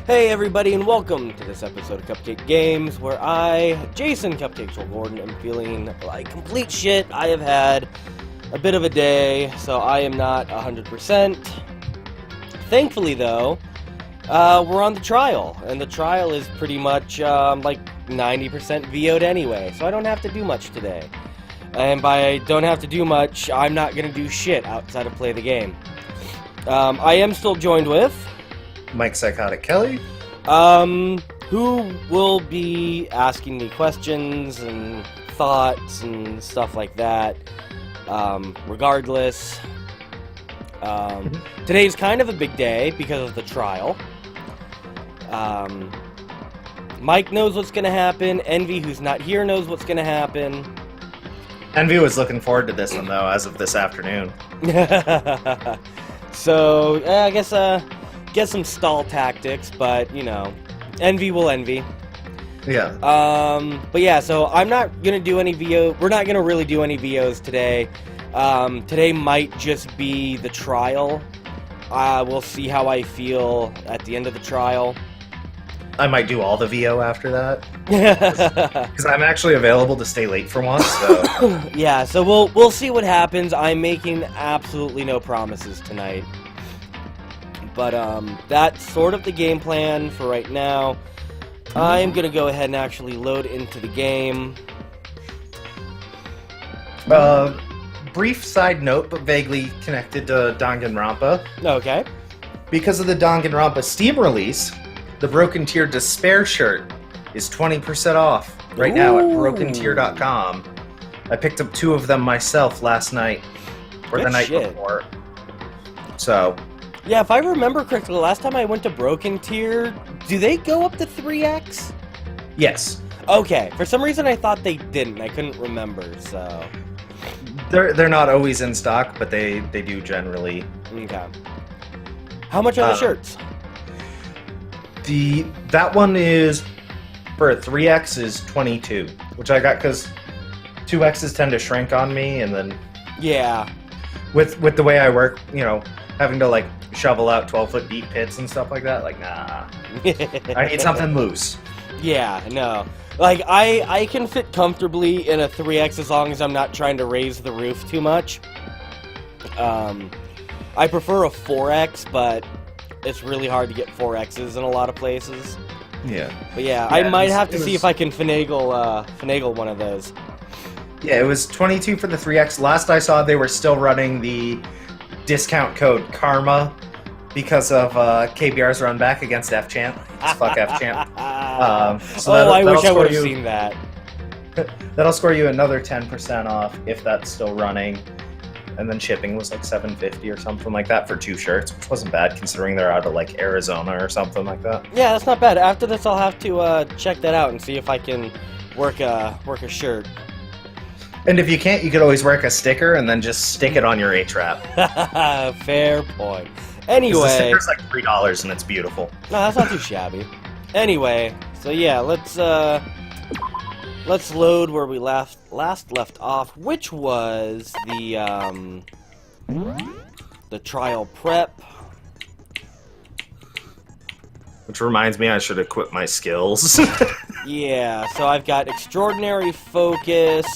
Hey everybody, and welcome to this episode of Cupcake Games, where I, Jason Cupcake Gordon, am feeling like complete shit. I have had a bit of a day, so I am not 100%. Thankfully, though, we're on the trial, and the trial is pretty much, like 90% VO'd anyway, so I don't have to do much today. And by don't have to do much, I'm not gonna do shit outside of play the game. I am still joined with Mike Psychotic Kelly, who will be asking me questions and thoughts and stuff like that, regardless. Today's kind of a big day because of the trial. Mike knows what's gonna happen. Envy, who's not here, knows what's gonna happen. Envy was looking forward to this one, though, as of this afternoon. So, I guess, get some stall tactics, but, you know, Envy will envy. Yeah. But yeah, so I'm not gonna do any we're not gonna really do any VOs today. Today might just be the trial. We'll see how I feel at the end of the trial. I might do all the VO after that. Because I'm actually available to stay late for once, so... Yeah, so we'll see what happens. I'm making absolutely no promises tonight. But, that's sort of the game plan for right now. I'm gonna go ahead and actually load into the game. Brief side note, but vaguely connected to Danganronpa. Okay. Because of the Danganronpa Steam release, the Broken Tier Despair shirt is 20% off right now at brokentier.com. I picked up 2 of them myself last night, or the night before. So... Yeah, if I remember correctly, last time I went to Broken Tier, do they go up to 3X? Yes. Okay, for some reason I thought they didn't. I couldn't remember, so... They're not always in stock, but they do generally. Okay. How much are the shirts? That one is, for a 3X, is 22, which I got because 2Xs tend to shrink on me, and then... Yeah. With the way I work, you know, having to, like, shovel out 12-foot deep pits and stuff like that, like, nah. I need something loose. Yeah, no. Like, I can fit comfortably in a 3X as long as I'm not trying to raise the roof too much. I prefer a 4X, but it's really hard to get 4Xs in a lot of places. Yeah. But yeah, I might have to see if I can finagle one of those. Yeah, it was 22 for the 3X. Last I saw, they were still running the discount code KARMA because of KBR's run back against F-Champ. Fuck F-Champ. So I wish I would have seen that. That'll score you another 10% off if that's still running. And then shipping was like $7.50 or something like that for 2 shirts, which wasn't bad considering they're out of like Arizona or something like that. Yeah, that's not bad. After this, I'll have to check that out and see if I can work a shirt. And if you can't, you could always work a sticker and then just stick it on your H-Wrap. Fair point. Anyway, the sticker's like $3 and it's beautiful. No, that's not too shabby. Anyway, so yeah, let's load where we last left off, which was the trial prep. Which reminds me, I should equip my skills. Yeah, so I've got extraordinary focus,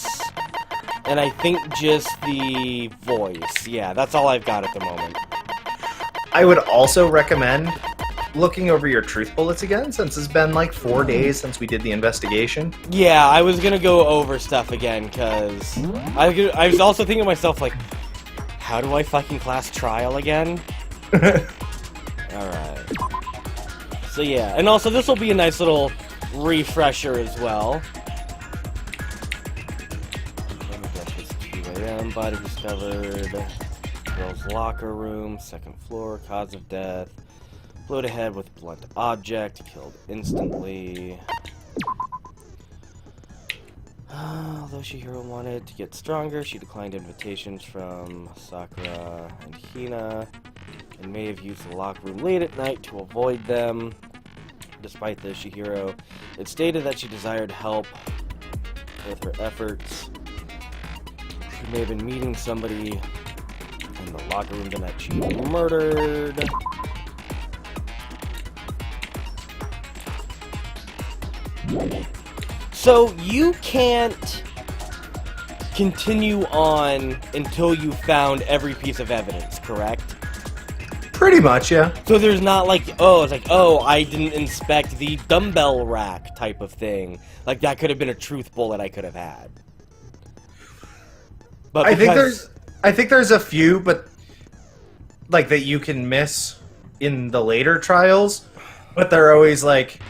and I think just the voice. Yeah, that's all I've got at the moment. I would also recommend looking over your truth bullets again, since it's been like 4 days since we did the investigation. Yeah, I was gonna go over stuff again, because I was also thinking to myself, like, how do I fucking class trial again? Alright. So yeah, and also this will be a nice little refresher as well. Let me get this 2 a.m. Body discovered. Girls' locker room, 2nd floor, cause of death. Float ahead with blunt object, killed instantly. Although Shihiro wanted to get stronger, she declined invitations from Sakura and Hina, and may have used the locker room late at night to avoid them. Despite this, Shihiro had stated that she desired help with her efforts. She may have been meeting somebody in the locker room the night she was murdered. So you can't continue on until you found every piece of evidence, correct? Pretty much, yeah. So there's not like, oh, it's like, oh, I didn't inspect the dumbbell rack type of thing. Like, that could have been a truth bullet I could have had. But I think there's a few, but like that you can miss in the later trials, but they're always like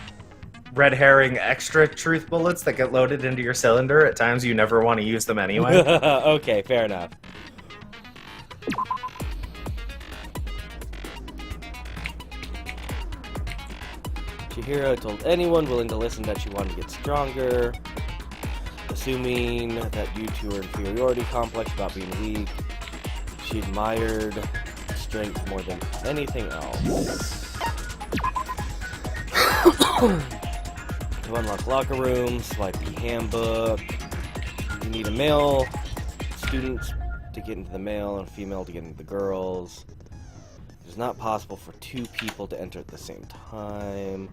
red herring extra truth bullets that get loaded into your cylinder at times you never want to use them anyway. Okay, fair enough. Chihiro told anyone willing to listen that she wanted to get stronger, assuming that due to her inferiority complex about being weak, she admired strength more than anything else. To unlock locker rooms, swipe the handbook. You need a male student to get into the male and a female to get into the girls. It is not possible for two people to enter at the same time.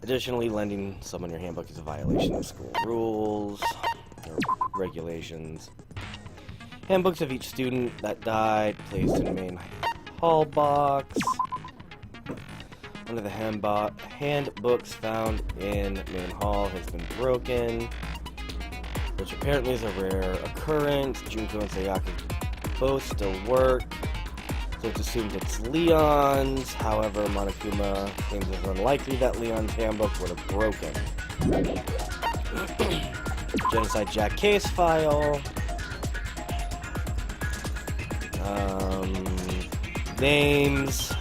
Additionally, lending someone your handbook is a violation of school rules or regulations. Handbooks of each student that died placed in the main hall box. One of the handbooks found in main hall has been broken, which apparently is a rare occurrence. Junko and Sayaka both still work, so it's assumed it's Leon's. However, Monokuma claims it's unlikely that Leon's handbook would have broken. Genocide Jack case file. Names.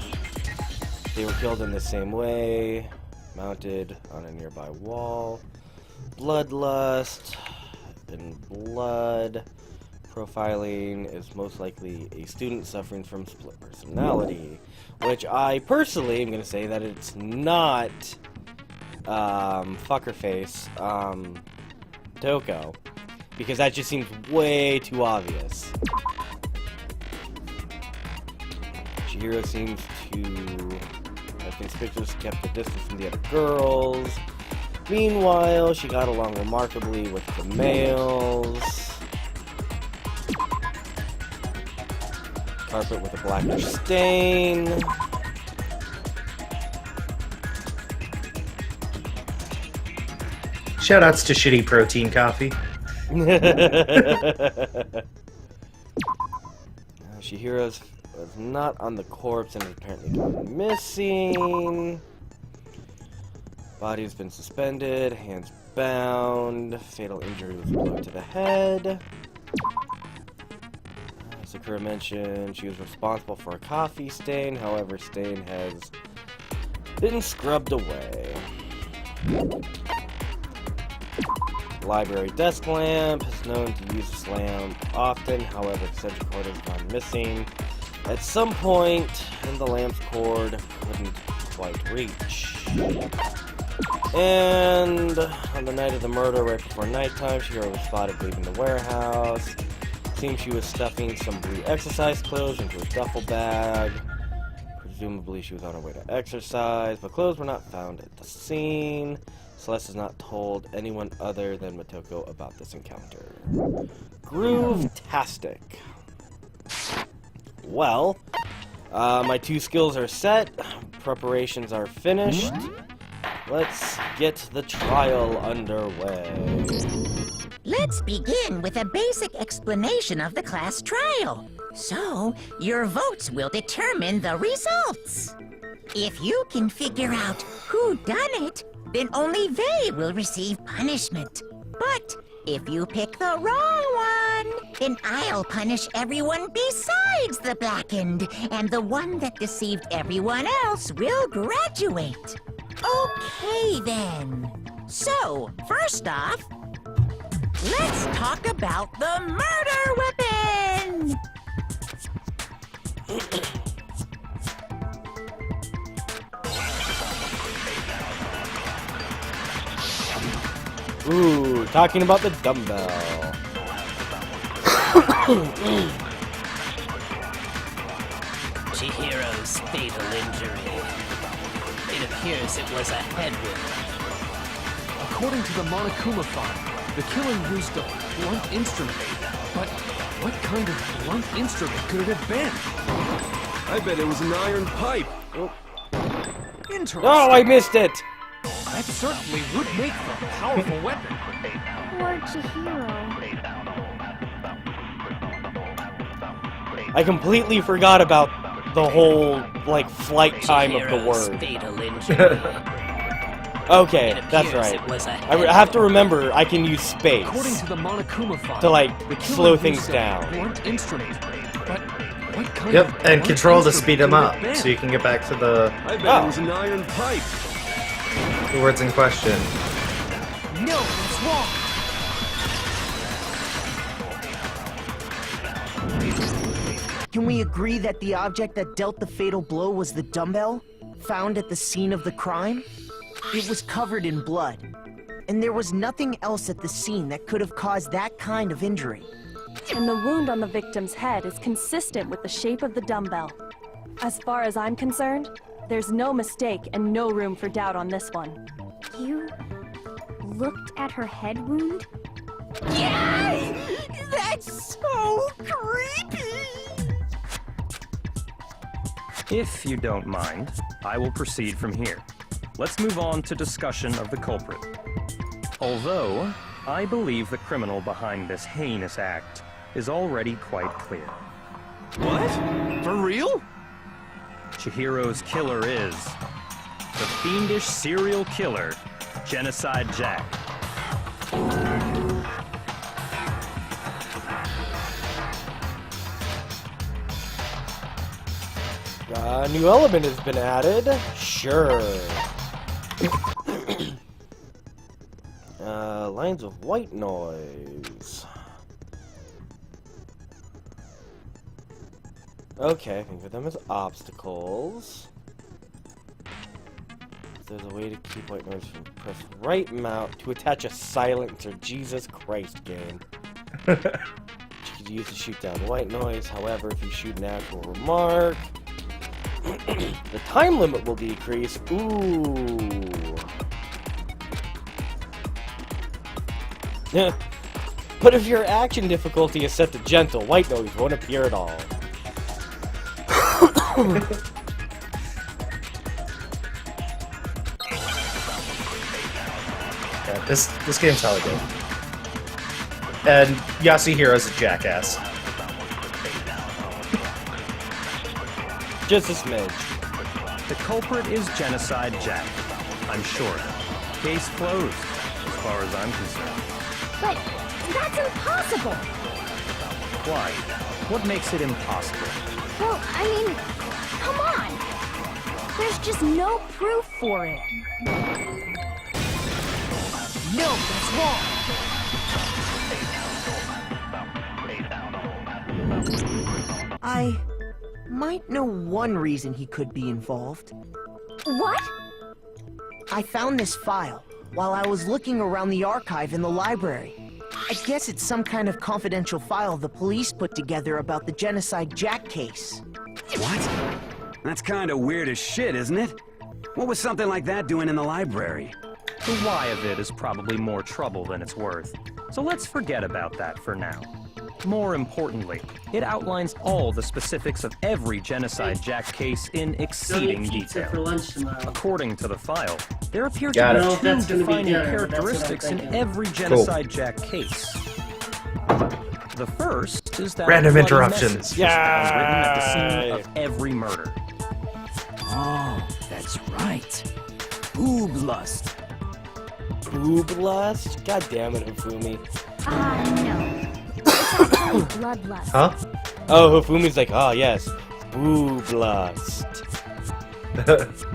They were killed in the same way, mounted on a nearby wall. Bloodlust and blood. Profiling is most likely a student suffering from split personality, which I personally am going to say that it's not fuckerface Toko, because that just seems way too obvious. Chihiro seems to have conspicuously kept a distance from the other girls. Meanwhile, she got along remarkably with the males. Carpet with a blackish stain. Shoutouts to shitty protein coffee. Chihiro's was not on the corpse and is apparently gone missing. Body has been suspended, hands bound. Fatal injury was a blow to the head. Sakura mentioned she was responsible for a coffee stain, however, stain has been scrubbed away. Library desk lamp is known to use this lamp often, however, extension cord has gone missing. At some point, and the lamp's cord couldn't quite reach. And on the night of the murder, right before nighttime, Chihiro was spotted leaving the warehouse. Seems she was stuffing some blue exercise clothes into a duffel bag. Presumably she was on her way to exercise, but clothes were not found at the scene. Celeste has not told anyone other than Motoko about this encounter. Groove-tastic. Well, my 2 skills are set. Preparations are finished. Let's get the trial underway. Let's begin with a basic explanation of the class trial. So, your votes will determine the results. If you can figure out who done it, then only they will receive punishment. But if you pick the wrong one, then I'll punish everyone besides the blackened, and the one that deceived everyone else will graduate. Okay, then. So, first off, let's talk about the murder weapon! Ooh, talking about the dumbbell. Chihiro's fatal injury. It appears it was a head wound. According to the Monokuma file, the killer used a blunt instrument. But what kind of blunt instrument could it have been? I bet it was an iron pipe. Oh. Interesting. No, I missed it! That certainly would make for a powerful weapon. Or Chihiro. I completely forgot about the whole, like, flight time of the word. Fatal injury. Okay, It that's appears right. it was a I have to remember I can use space According to the Monokuma file, to, like, the killer slow used things a down. Blunt instrument. But what kind of Yep, and blunt control to instrument speed him could it up, have been? so you can get back to the I bet Oh. it was an iron pipe. words in question. No, that's wrong. Can we agree that the object that dealt the fatal blow was the dumbbell, found at the scene of the crime? It was covered in blood, and there was nothing else at the scene that could have caused that kind of injury. And the wound on the victim's head is consistent with the shape of the dumbbell. As far as I'm concerned, there's no mistake and no room for doubt on this one. You looked at her head wound? Yay! That's so creepy! If you don't mind, I will proceed from here. Let's move on to discussion of the culprit. Although, I believe the criminal behind this heinous act is already quite clear. What? For real? Chihiro's killer is the fiendish serial killer, Genocide Jack. A new element has been added. Sure. Lines of white noise. Okay, think of them as obstacles. There's a way to keep white noise from press right mouse to attach a silencer. Jesus Christ, game. You could use to shoot down white noise. However, if you shoot an actual remark, the time limit will decrease. Ooh. But if your action difficulty is set to gentle, white noise won't appear at all. Yeah, this game's hella good. And Yasuhiro's a jackass. Just a smidge. The culprit is Genocide Jack. I'm sure. Case closed, as far as I'm concerned. But that's impossible! Why? What makes it impossible? Well, I mean, come on! There's just no proof for it. No, that's wrong! I might know one reason he could be involved. What? I found this file while I was looking around the archive in the library. I guess it's some kind of confidential file the police put together about the Genocide Jack case. What? That's kind of weird as shit, isn't it? What was something like that doing in the library? The why of it is probably more trouble than it's worth. So let's forget about that for now. More importantly, it outlines all the specifics of every Genocide Jack case in exceeding detail. According to the file, there appear Got to it. be two defining characteristics in every Genocide Jack case. The first is that Random bloody interruptions. message was found written at the scene of every murder. Oh, that's right. Booblust. Booblust? God damn it, Hifumi. No. It's actually bloodlust. Huh? Oh, Hifumi's like, oh yes, booblust.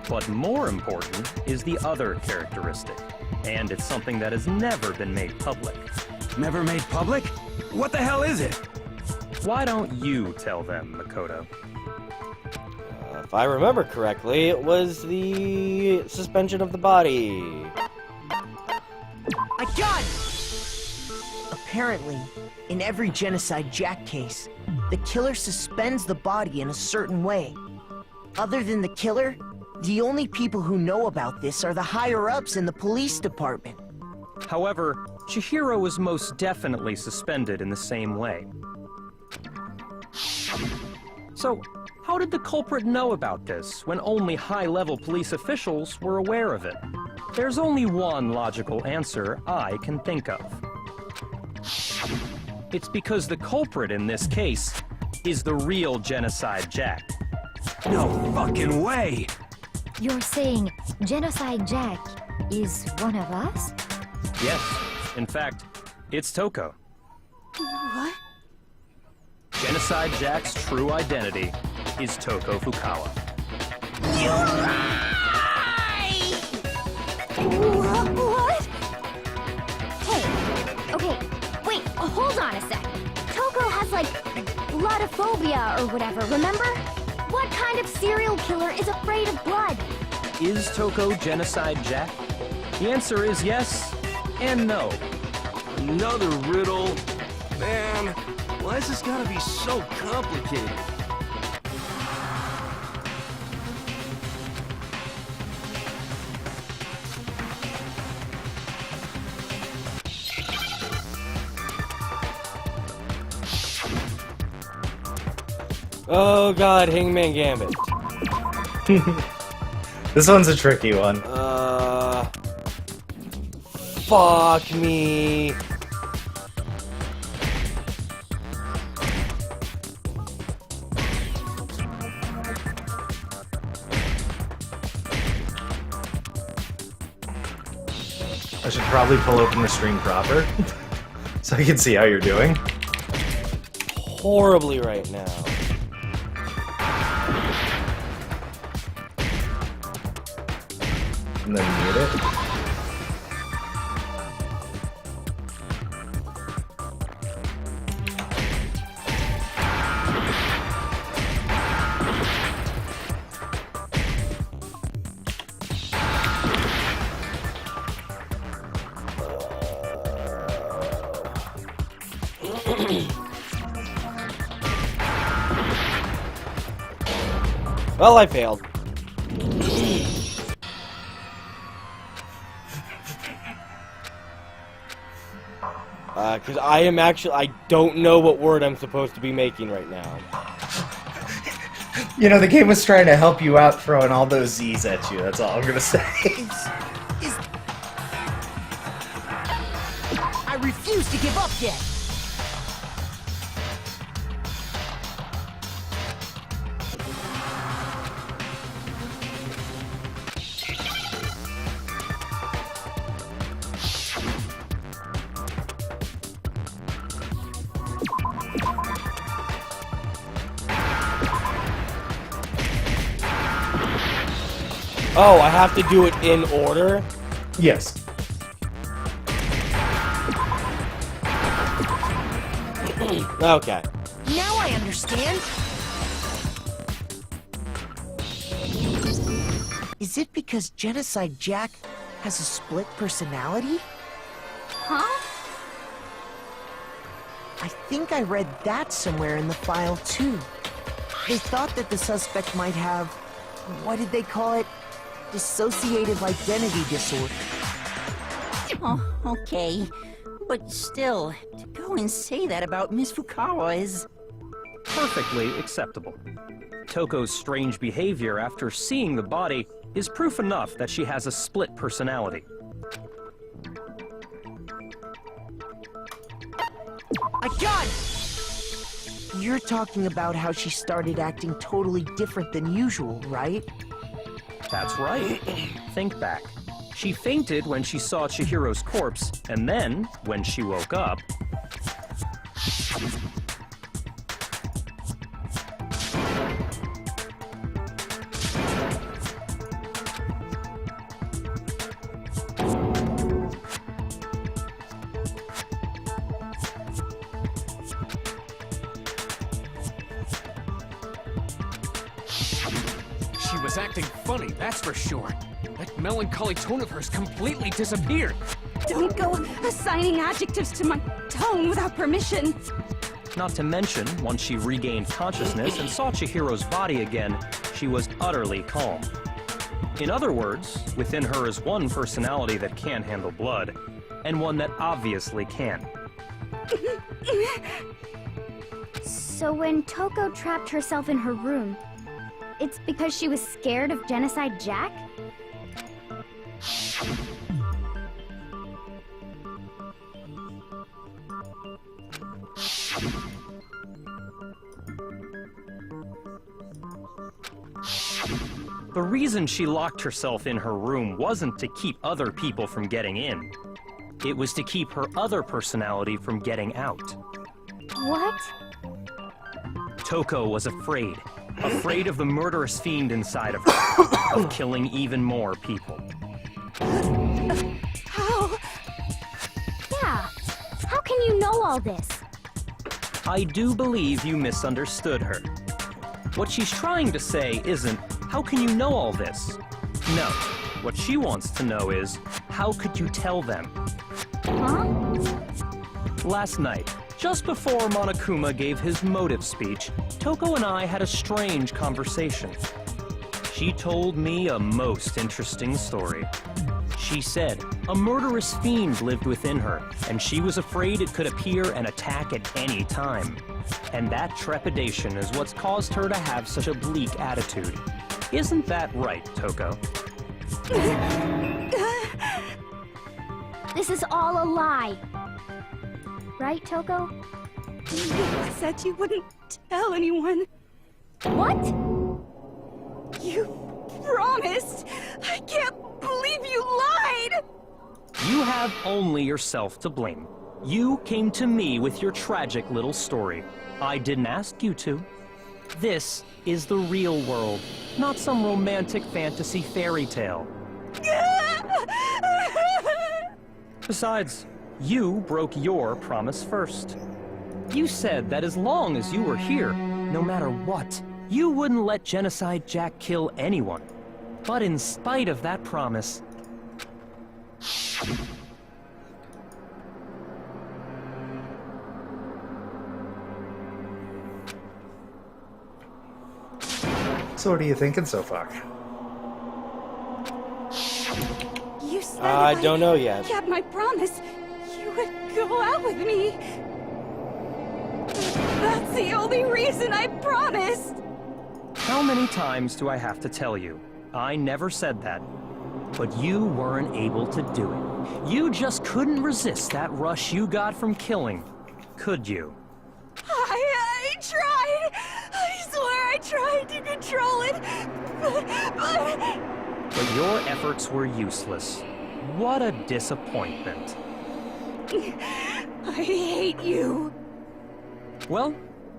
But more important is the other characteristic, and it's something that has never been made public. Never made public? What the hell is it? Why don't you tell them, Makoto? If I remember correctly, it was the suspension of the body. I got it! Apparently, in every Genocide Jack case, the killer suspends the body in a certain way. Other than the killer, the only people who know about this are the higher-ups in the police department. However, Chihiro is most definitely suspended in the same way. So, how did the culprit know about this when only high-level police officials were aware of it? There's only one logical answer I can think of. It's because the culprit in this case is the real Genocide Jack. No fucking way! You're saying Genocide Jack is one of us? Yes, in fact, it's Toko. What? Genocide Jack's true identity is Toko Fukawa. What? Hey, okay, wait, hold on a sec. Toko has, like, bloodophobia or whatever, remember? What kind of serial killer is afraid of blood? Is Toko Genocide Jack? The answer is yes and no. Another riddle? Man, why is this gotta be so complicated? Oh god, Hangman Gambit. This one's a tricky one. Fuck me. I should probably pull open the stream proper so I can see how you're doing. Horribly right now. And then mute it. Well, I failed. Because I don't know what word I'm supposed to be making right now. You know, the game was trying to help you out, throwing all those Z's at you. That's all I'm gonna say. I refuse to give up yet. Oh, I have to do it in order? Yes. Okay. Now I understand. Is it because Genocide Jack has a split personality? Huh? I think I read that somewhere in the file, too. They thought that the suspect might have, what did they call it? Dissociative identity disorder. Oh, okay. But still, to go and say that about Miss Fukawa is... Perfectly acceptable. Toko's strange behavior after seeing the body is proof enough that she has a split personality. I got it! You're talking about how she started acting totally different than usual, right? That's right. Think back. She fainted when she saw Chihiro's corpse, and then, when she woke up... She was acting funny, that's for sure. That melancholy tone of hers completely disappeared. Don't go assigning adjectives to my tone without permission. Not to mention, once she regained consciousness and saw Chihiro's body again, she was utterly calm. In other words, within her is one personality that can't handle blood, and one that obviously can. So when Toko trapped herself in her room, it's because she was scared of Genocide Jack? The reason she locked herself in her room wasn't to keep other people from getting in. It was to keep her other personality from getting out. What? Toko was afraid. Afraid of the murderous fiend inside of her, of killing even more people. How? Yeah. How can you know all this? I do believe you misunderstood her. What she's trying to say isn't, how can you know all this? No. What she wants to know is, how could you tell them? Huh? Last night, just before Monokuma gave his motive speech, Toko and I had a strange conversation. She told me a most interesting story. She said a murderous fiend lived within her, and she was afraid it could appear and attack at any time. And that trepidation is what's caused her to have such a bleak attitude. Isn't that right, Toko? This is all a lie. Right, Toko? You said you wouldn't tell anyone. What? You promised! I can't believe you lied! You have only yourself to blame. You came to me with your tragic little story. I didn't ask you to. This is the real world, not some romantic fantasy fairy tale. Besides, you broke your promise first. You said that as long as you were here, no matter what, you wouldn't let Genocide Jack kill anyone. But in spite of that promise... So what are you thinking so far? You said I if don't know yet. kept my promise, you would go out with me. That's the only reason I promised. How many times do I have to tell you? I never said that. But you weren't able to do it. You just couldn't resist that rush you got from killing, could you? I tried. I swear I tried to control it. But your efforts were useless. What a disappointment. I hate you. Well,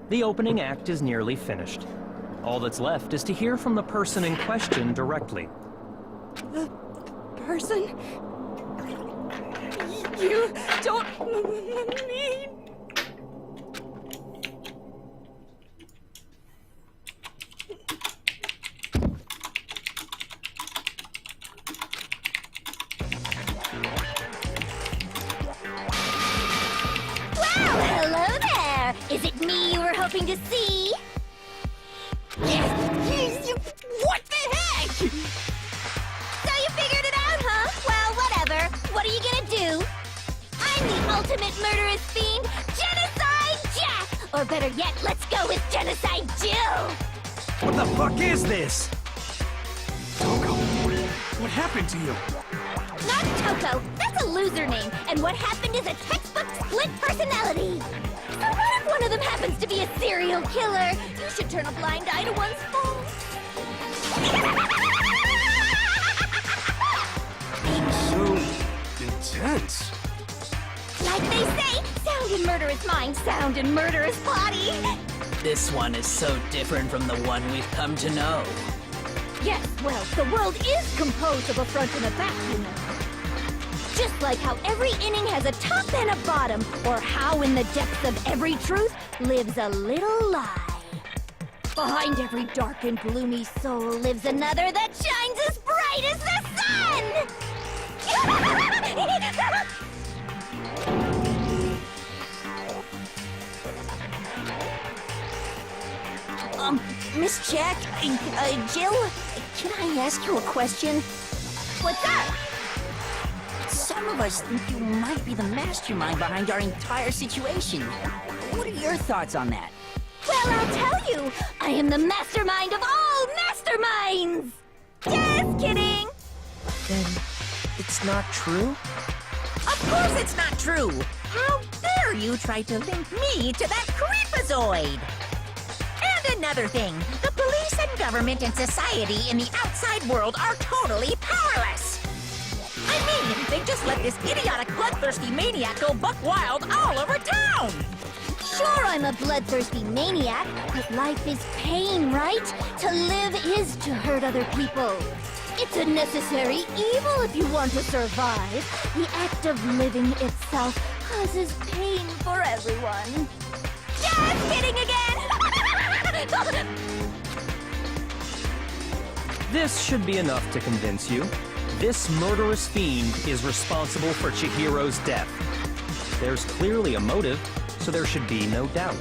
the opening act is nearly finished. All that's left is to hear from the person in question directly. The person? You don't mean... Hello there! Is it me you were hoping to see? What the heck? So you figured it out, huh? Well, whatever. What are you gonna do? I'm the ultimate murderous fiend, Genocide Jack! Or better yet, let's go with Genocide Jill! What the fuck is this? Toko, what happened to you? Not Toko. That's a loser name. And what happened is a textbook split personality. So what if one of them happens to be a serial killer? You should turn a blind eye to one's faults. So intense. Like they say, sound in murderous mind, sound in murderous body. This one is so different from the one we've come to know. Yes, well, the world is composed of a front and a back, you know. Just like how every inning has a top and a bottom, or how in the depths of every truth lives a little lie. Behind every dark and gloomy soul lives another that shines as bright as the sun! Miss Jack, Jill, can I ask you a question? What's up? some of us think you might be the mastermind behind our entire situation. What are your thoughts on that? Well, I'll tell you, I am the mastermind of all masterminds! Just kidding! Then it's not true? Of course it's not true! How dare you try to link me to that creepazoid? And another thing, the police and government and society in the outside world are totally powerless! I mean, they just let this idiotic bloodthirsty maniac go buck wild all over town! Sure, I'm a bloodthirsty maniac, but life is pain, right? To live is to hurt other people. It's a necessary evil if you want to survive. The act of living itself causes pain for everyone. Just kidding again! This should be enough to convince you. This murderous fiend is responsible for Chihiro's death. There's clearly a motive, so there should be no doubt.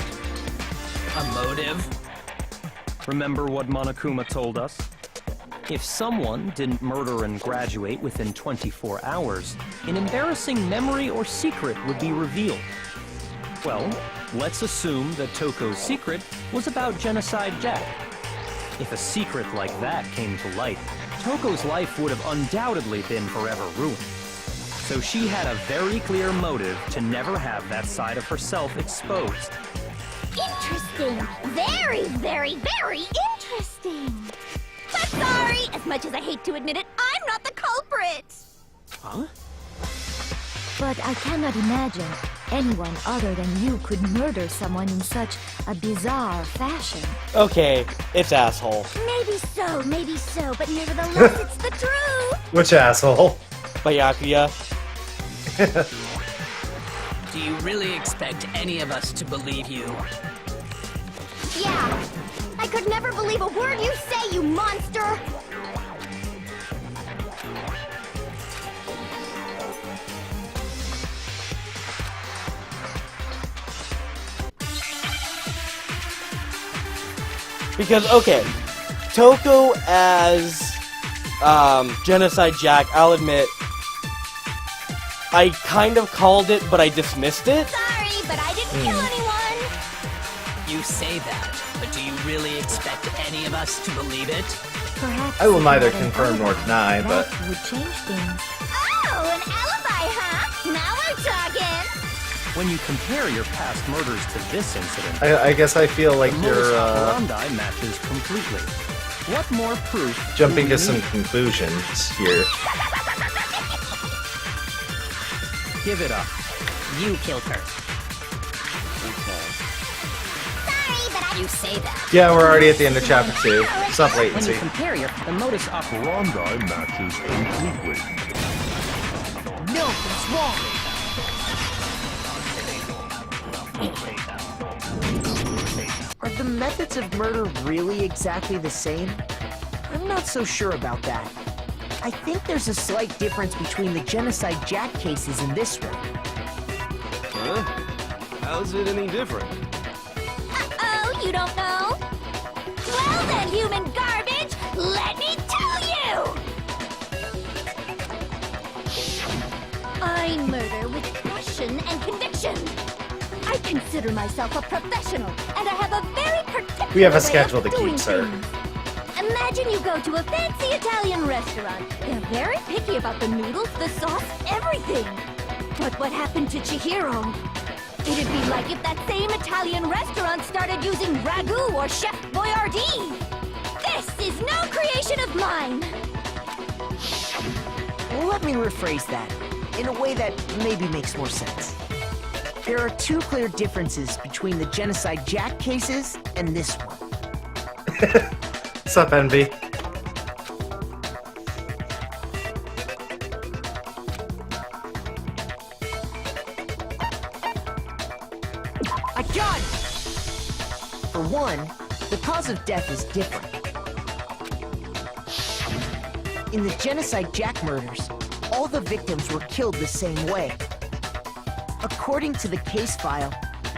A motive? Remember what Monokuma told us? If someone didn't murder and graduate within 24 hours, an embarrassing memory or secret would be revealed. Well, let's assume that Toko's secret was about Genocide Jack. If a secret like that came to light, Toko's life would have undoubtedly been forever ruined. So she had a very clear motive to never have that side of herself exposed. Interesting. Very, very, very interesting. But sorry, as much as I hate to admit it, I'm not the culprit. Huh? But I cannot imagine anyone other than you could murder someone in such a bizarre fashion. Okay, it's asshole. Maybe so, but nevertheless, it's the truth. Which asshole? Byakuya. Do you really expect any of us to believe you? Yeah. I could never believe a word you say, you monster! Because, okay, Toko as Genocide Jack, I'll admit, I kind of called it, but I dismissed it. Sorry, but I didn't kill anyone! You say that, but do you really expect any of us to believe it? Perhaps I will if neither you had an confirm nor alibi, deny, but... that would change things. Oh, an alibi, huh? Now we're talking! When you compare your past murders to this incident, I guess I feel like the you're, modus operandi matches completely. What more proof jumping do we to some need? conclusions here. Give it up. You killed her. Sorry, but I... You say that. Yeah, we're already at the end of chapter 2. Stop wait and When see. you compare the modus operandi matches completely. No, what's wrong? Are the methods of murder really exactly the same? I'm not so sure about that. I think there's a slight difference between the Genocide Jack cases and this one. Huh? How's it any different? Uh-oh, you don't know? Well then, human garbage, let me tell you! I murder with passion and conviction. I consider myself a professional, and I have a very particular We have a way schedule of to doing keep, sir. things. Imagine you go to a fancy Italian restaurant. They're very picky about the noodles, the sauce, everything. But what happened to Chihiro? It'd be like if that same Italian restaurant started using ragu or Chef Boyardee. This is no creation of mine. Let me rephrase that in a way that maybe makes more sense. There are two clear differences between the Genocide Jack cases and this one. What's up, Envy? I got it! For one, the cause of death is different. In the Genocide Jack murders, all the victims were killed the same way. According to the case file,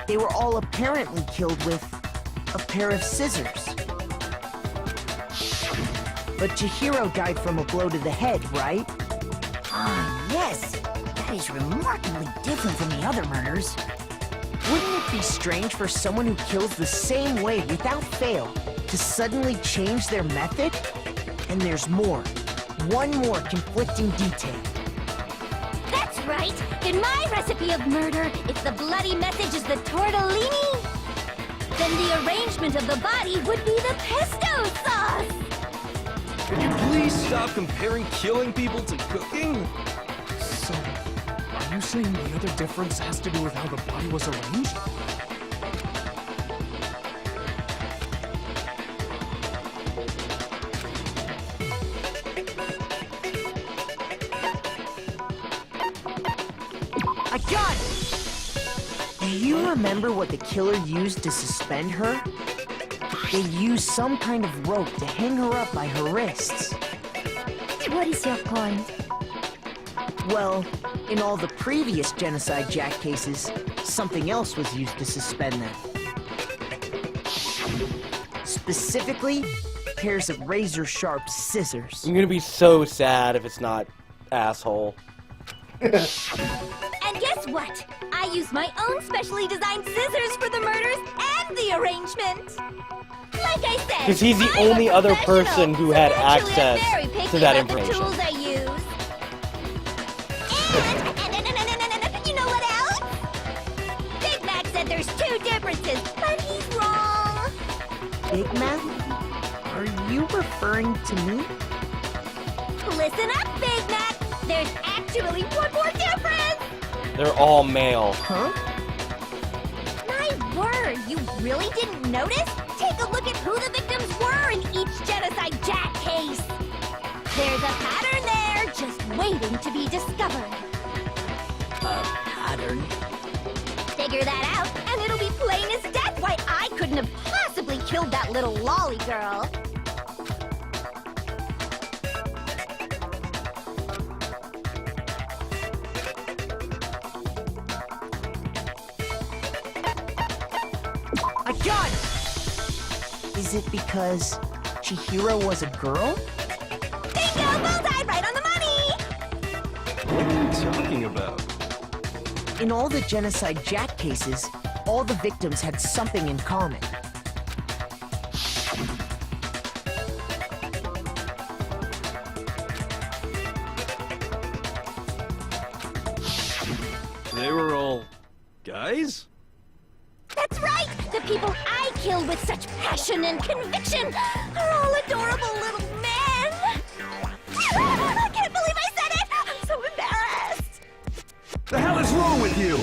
they were all apparently killed with a pair of scissors. But Chihiro died from a blow to the head, right? Ah, yes. That is remarkably different from the other murders. Wouldn't it be strange for someone who kills the same way without fail to suddenly change their method? And there's more. One more conflicting detail. That's right! In my recipe of murder, if the bloody message is the tortellini, then the arrangement of the body would be the pesto sauce! Could you please stop comparing killing people to cooking? So, are you saying the other difference has to do with how the body was arranged? I got it! Do you remember what the killer used to suspend her? They used some kind of rope to hang her up by her wrists. What is your point? Well, in all the previous Genocide Jack cases, something else was used to suspend them. Specifically, pairs of razor-sharp scissors. I'm gonna be so sad if it's not asshole. And guess what? I used my own specially designed scissors for the murders and the arrangement! Like I said, Because he's the I'm a only other professional, person who so had naturally I'm access very picky to that about information. the tools I use. And you know what else? Big Mac said there's 2 differences, but he's wrong. Big Mac? Are you referring to me? Listen up, Big Mac. There's actually one more difference. They're all male. Huh? My word, you really didn't notice? Take a look at who the victims were in each Genocide Jack case. There's a pattern there, just waiting to be discovered. A pattern? Figure that out, and it'll be plain as death why I couldn't have possibly killed that little lolly girl. I got it! Is it because Chihiro was a girl? Bingo! Bullseye! Right on the money! What are you talking about? In all the Genocide Jack cases, all the victims had something in common. They were all guys? That's right! The people I killed with such passion and conviction are all adorable little men! I can't believe I said it! I'm so embarrassed! The hell is wrong with you?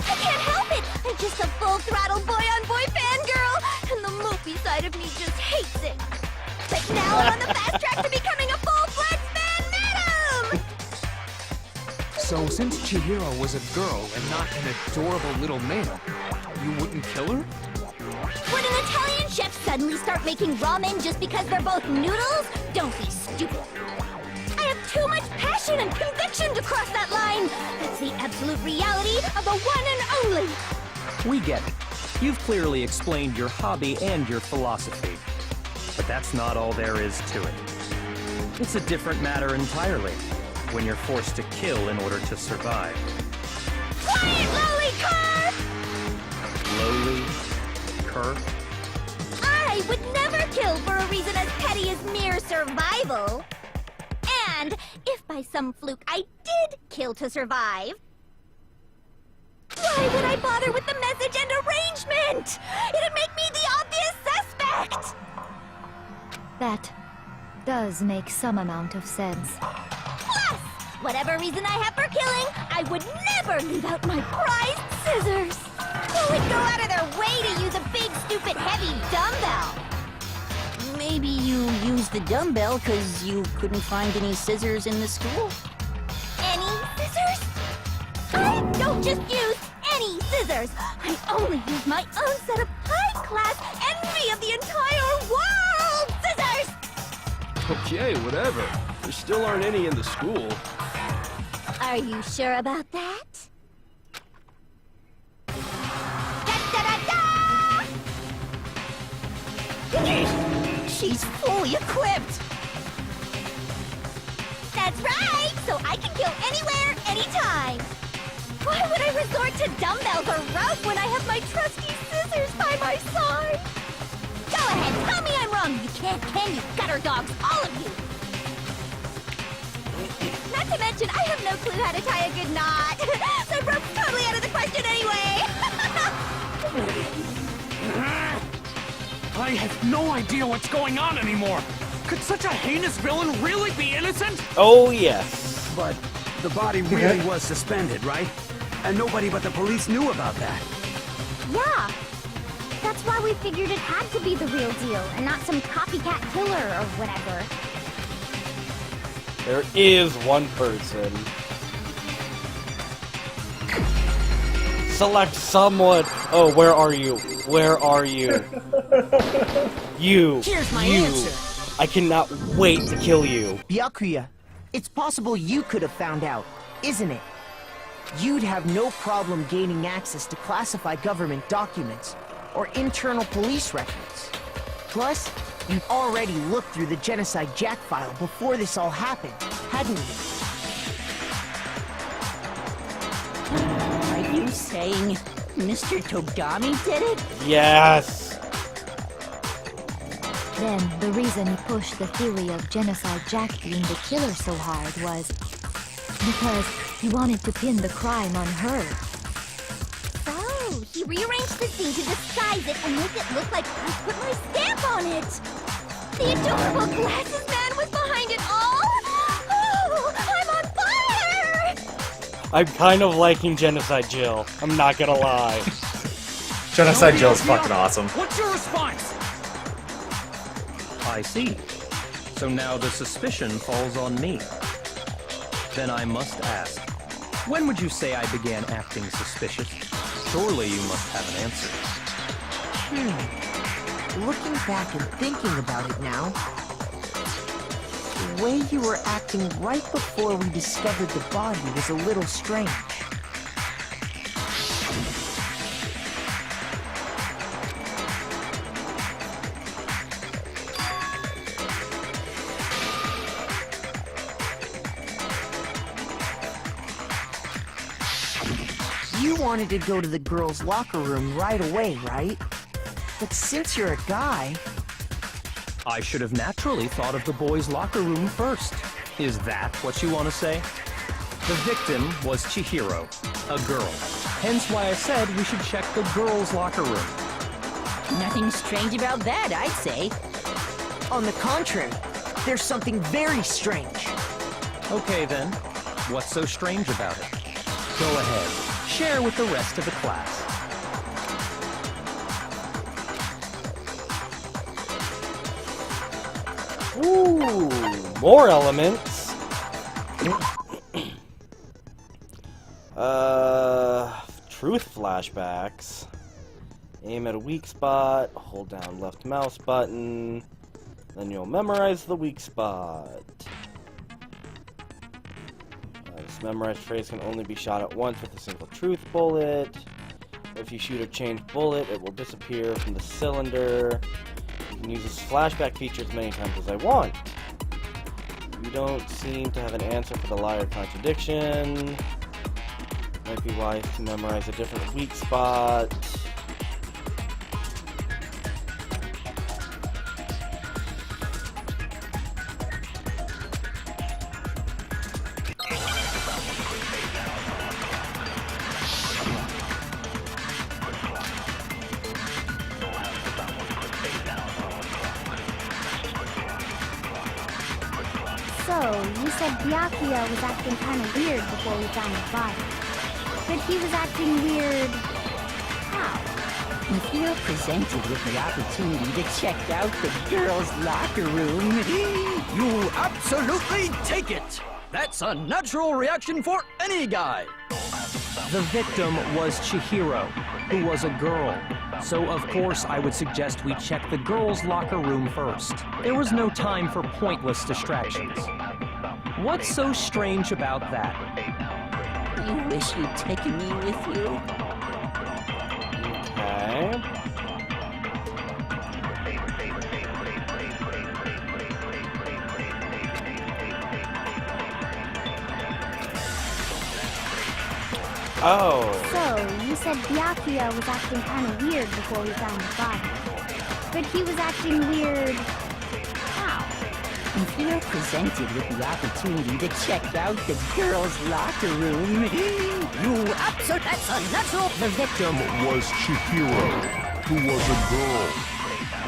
I can't help it! I'm just a full-throttle boy-on-boy fangirl, and the movie side of me just hates it. But now I'm on the fast track to becoming a full-fledged fan madam! So, since Chihiro was a girl and not an adorable little male, you wouldn't kill her? Would an Italian chef suddenly start making ramen just because they're both noodles? Don't be stupid. I have too much passion and conviction to cross that line. That's the absolute reality of the one and only. We get it. You've clearly explained your hobby and your philosophy. But that's not all there is to it. It's a different matter entirely when you're forced to kill in order to survive. Quiet, lowly cur! Lowly? Cur? I would never kill for a reason as petty as mere survival. And if by some fluke I did kill to survive, why would I bother with the message and arrangement? It'd make me the obvious suspect! That does make some amount of sense. Plus, whatever reason I have for killing, I would never leave out my prized scissors. Who would go out of their way to use a big, stupid, heavy dumbbell? Maybe you used the dumbbell because you couldn't find any scissors in the school? Any scissors? I don't just use any scissors. I only use my own set of high-class envy of the entire world scissors! Okay, whatever. There still aren't any in the school. Are you sure about that? She's fully equipped! That's right! So could I resort to dumbbells or rope when I have my trusty scissors by my side? Go ahead, tell me I'm wrong. You can't, you gutter dogs, all of you. Not to mention, I have no clue how to tie a good knot. So rope's totally out of the question anyway. I have no idea what's going on anymore. Could such a heinous villain really be innocent? Oh, yes. But the body really was suspended, right? And nobody but the police knew about that. Yeah. That's why we figured it had to be the real deal and not some copycat killer or whatever. There is one person. Select someone. Oh, where are you? Where are you? You. Here's my you. answer. I cannot wait to kill you. Byakuya, it's possible you could have found out, isn't it? You'd have no problem gaining access to classified government documents or internal police records. Plus, you'd already looked through the Genocide Jack file before this all happened, hadn't you? Are you saying Mr. Togami did it? Yes. Then, the reason he pushed the theory of Genocide Jack being the killer so hard was because he wanted to pin the crime on her. So, he rearranged the scene to disguise it and make it look like I put my stamp on it. The adorable glasses man was behind it all. Oh, I'm on fire! I'm kind of liking Genocide Jill. I'm not gonna lie. Genocide Jill's fucking awesome. What's your response? I see. So now the suspicion falls on me. Then I must ask, when would you say I began acting suspicious? Surely you must have an answer. Looking back and thinking about it now, the way you were acting right before we discovered the body was a little strange. You wanted to go to the girls' locker room right away, right? But since you're a guy... I should have naturally thought of the boys' locker room first. Is that what you want to say? The victim was Chihiro, a girl. Hence why I said we should check the girls' locker room. Nothing strange about that, I'd say. On the contrary, there's something very strange. Okay then, what's so strange about it? Go ahead, share with the rest of the class. Ooh, more elements. Truth flashbacks. Aim at a weak spot, hold down left mouse button, then you'll memorize the weak spot. This memorized phrase can only be shot at once with a single truth bullet. If you shoot a changed bullet, it will disappear from the cylinder. I can use this flashback feature as many times as I want. You don't seem to have an answer for the liar contradiction. Might be wise to memorize a different weak spot. So, you said Byakuya was acting kind of weird before we found the body. But he was acting weird... how? If you're presented with the opportunity to check out the girls' locker room, You absolutely take it! That's a natural reaction for any guy! The victim was Chihiro, who was a girl. So of course I would suggest we check the girls' locker room first. There was no time for pointless distractions. What's so strange about that? you wish you'd taken me with you. Okay. Oh. So, you said Byakuya was acting kind of weird before we found the body. But he was acting weird... how? If you're presented with the opportunity to check out the girls' locker room, you absolutely... That's unnatural! The victim Was Chihiro, who was a girl.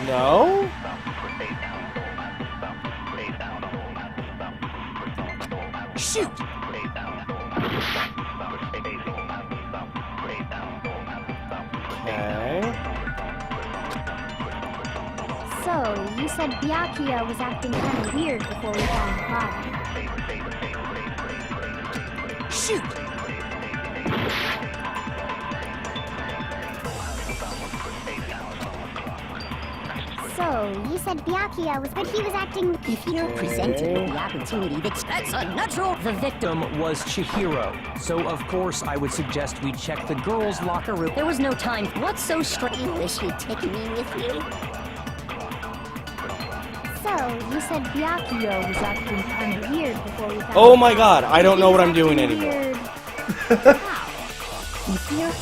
No? Shoot! Okay. So, you said Byakuya was acting kind of weird before we found the body. Shoot! So, you said Byakuya was... but he was acting... If you're presented with the opportunity to... That's unnatural! The victim was Chihiro. So, of course, I would suggest we check the girls' locker room. There was no time. What's so strange? You wish you'd taken me with you. So, you said Byakuya was acting kind of weird before we found Oh the my body. god, I don't know what I'm doing Acting anymore. weird.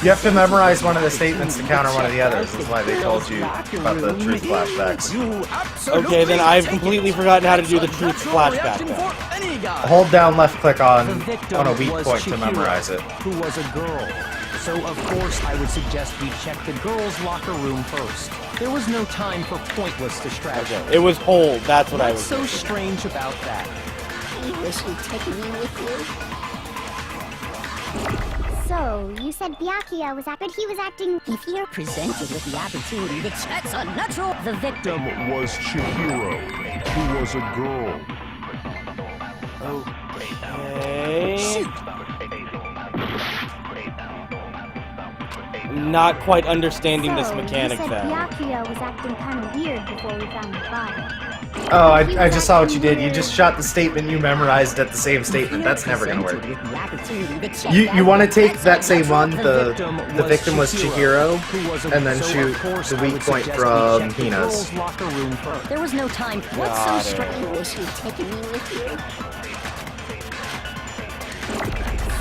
You have to memorize one of the statements to counter one of the others. That's why they told you about the truth flashbacks. Okay, then I've completely forgotten how to do the truth flashback then. Hold down left click on The victim a weak was point to Chihiro, memorize it. who was a girl. So, of course, I would suggest we check the girls' locker room first. There was no time for pointless distraction. Okay, it was hold, that's what I What's was so thinking. strange about that? You wish you'd taken me with you. So, you said Byakuya was acting... but he was acting... If you're presented with the opportunity to... That's unnatural! The victim... Was Chihiro, who was a girl. Okay. Shoot! Not quite understanding this So, mechanic you said then. Byakuya was acting kind of weird before we found the body. Oh, I just saw what you did. You just shot the statement you memorized at the same statement. That's never gonna work. You want to take that same one, the victim was Chihiro, and then shoot the weak point from Hina's. There was no time. What's Got so it. strange? You wish you'd taken me with you.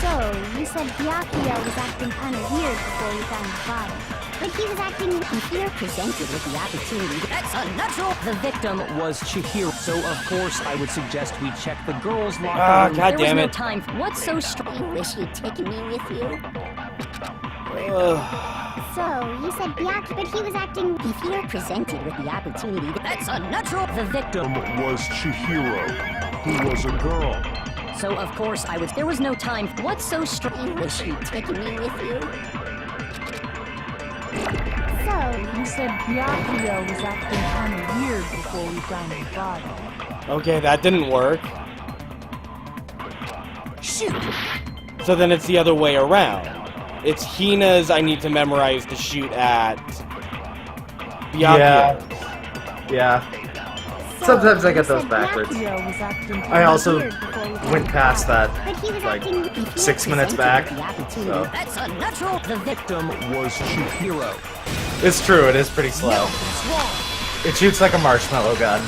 So, you said Byakuya was acting kind of weird before we found the body. But he was acting... If you're presented with the opportunity, that's unnatural. The victim was Chihiro, so of course I would suggest we check the girls' locker Ah, room. God there was damn no it. time. What's so strange? You wish you'd taken me with you. Ugh. So, you said Byakuya... but he was acting... If you're presented with the opportunity, that's unnatural. The victim. Was Chihiro, who was a girl. So of course I would. There was no time. What's so strange? You wish you'd taken me with you. So, you said Byakuya was acting kind of weird before we found the body. Okay, that didn't work. Shoot! So then it's the other way around. It's Hina's I need to memorize to shoot at Byakuya. Yeah. So, Sometimes I you get those said backwards. Byakuya was acting kind I of also weird before we found went the past body. that But he was like acting... 6 minutes back. So That's unnatural. The victim Was Chihiro. it's true. It is pretty slow. is wrong. It shoots like a marshmallow gun.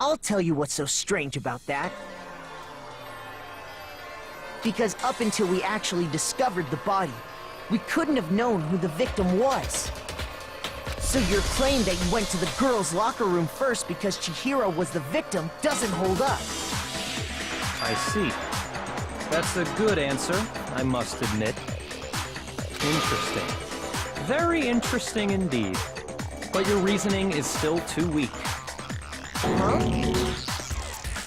I'll tell you what's so strange about that. Because up until we actually discovered the body, we couldn't have known who the victim was. So your claim that you went to the girls' locker room first because Chihiro was the victim doesn't hold up. I see. That's a good answer, I must admit. Interesting. Very interesting indeed. But your reasoning is still too weak. Huh?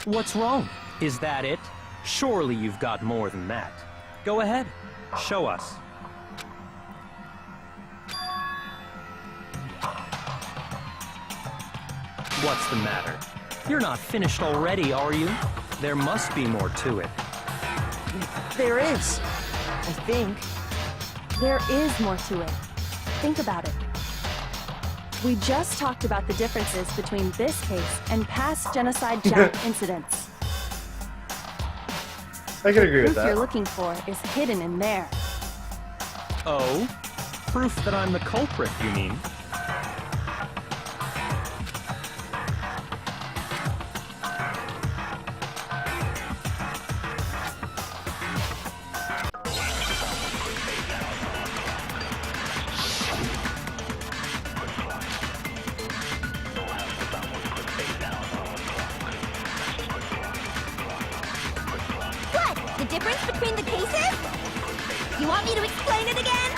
What's wrong? Is that it? Surely you've got more than that. Go ahead. Show us. What's the matter? You're not finished already, are you? There must be more to it. There is. I think. There is more to it. Think about it. We just talked about the differences between this case and past genocide Jack incidents. I can agree The with proof you're that. looking for is hidden in there. Oh? Proof that I'm the culprit, you mean? difference between the cases? You want me to explain it again?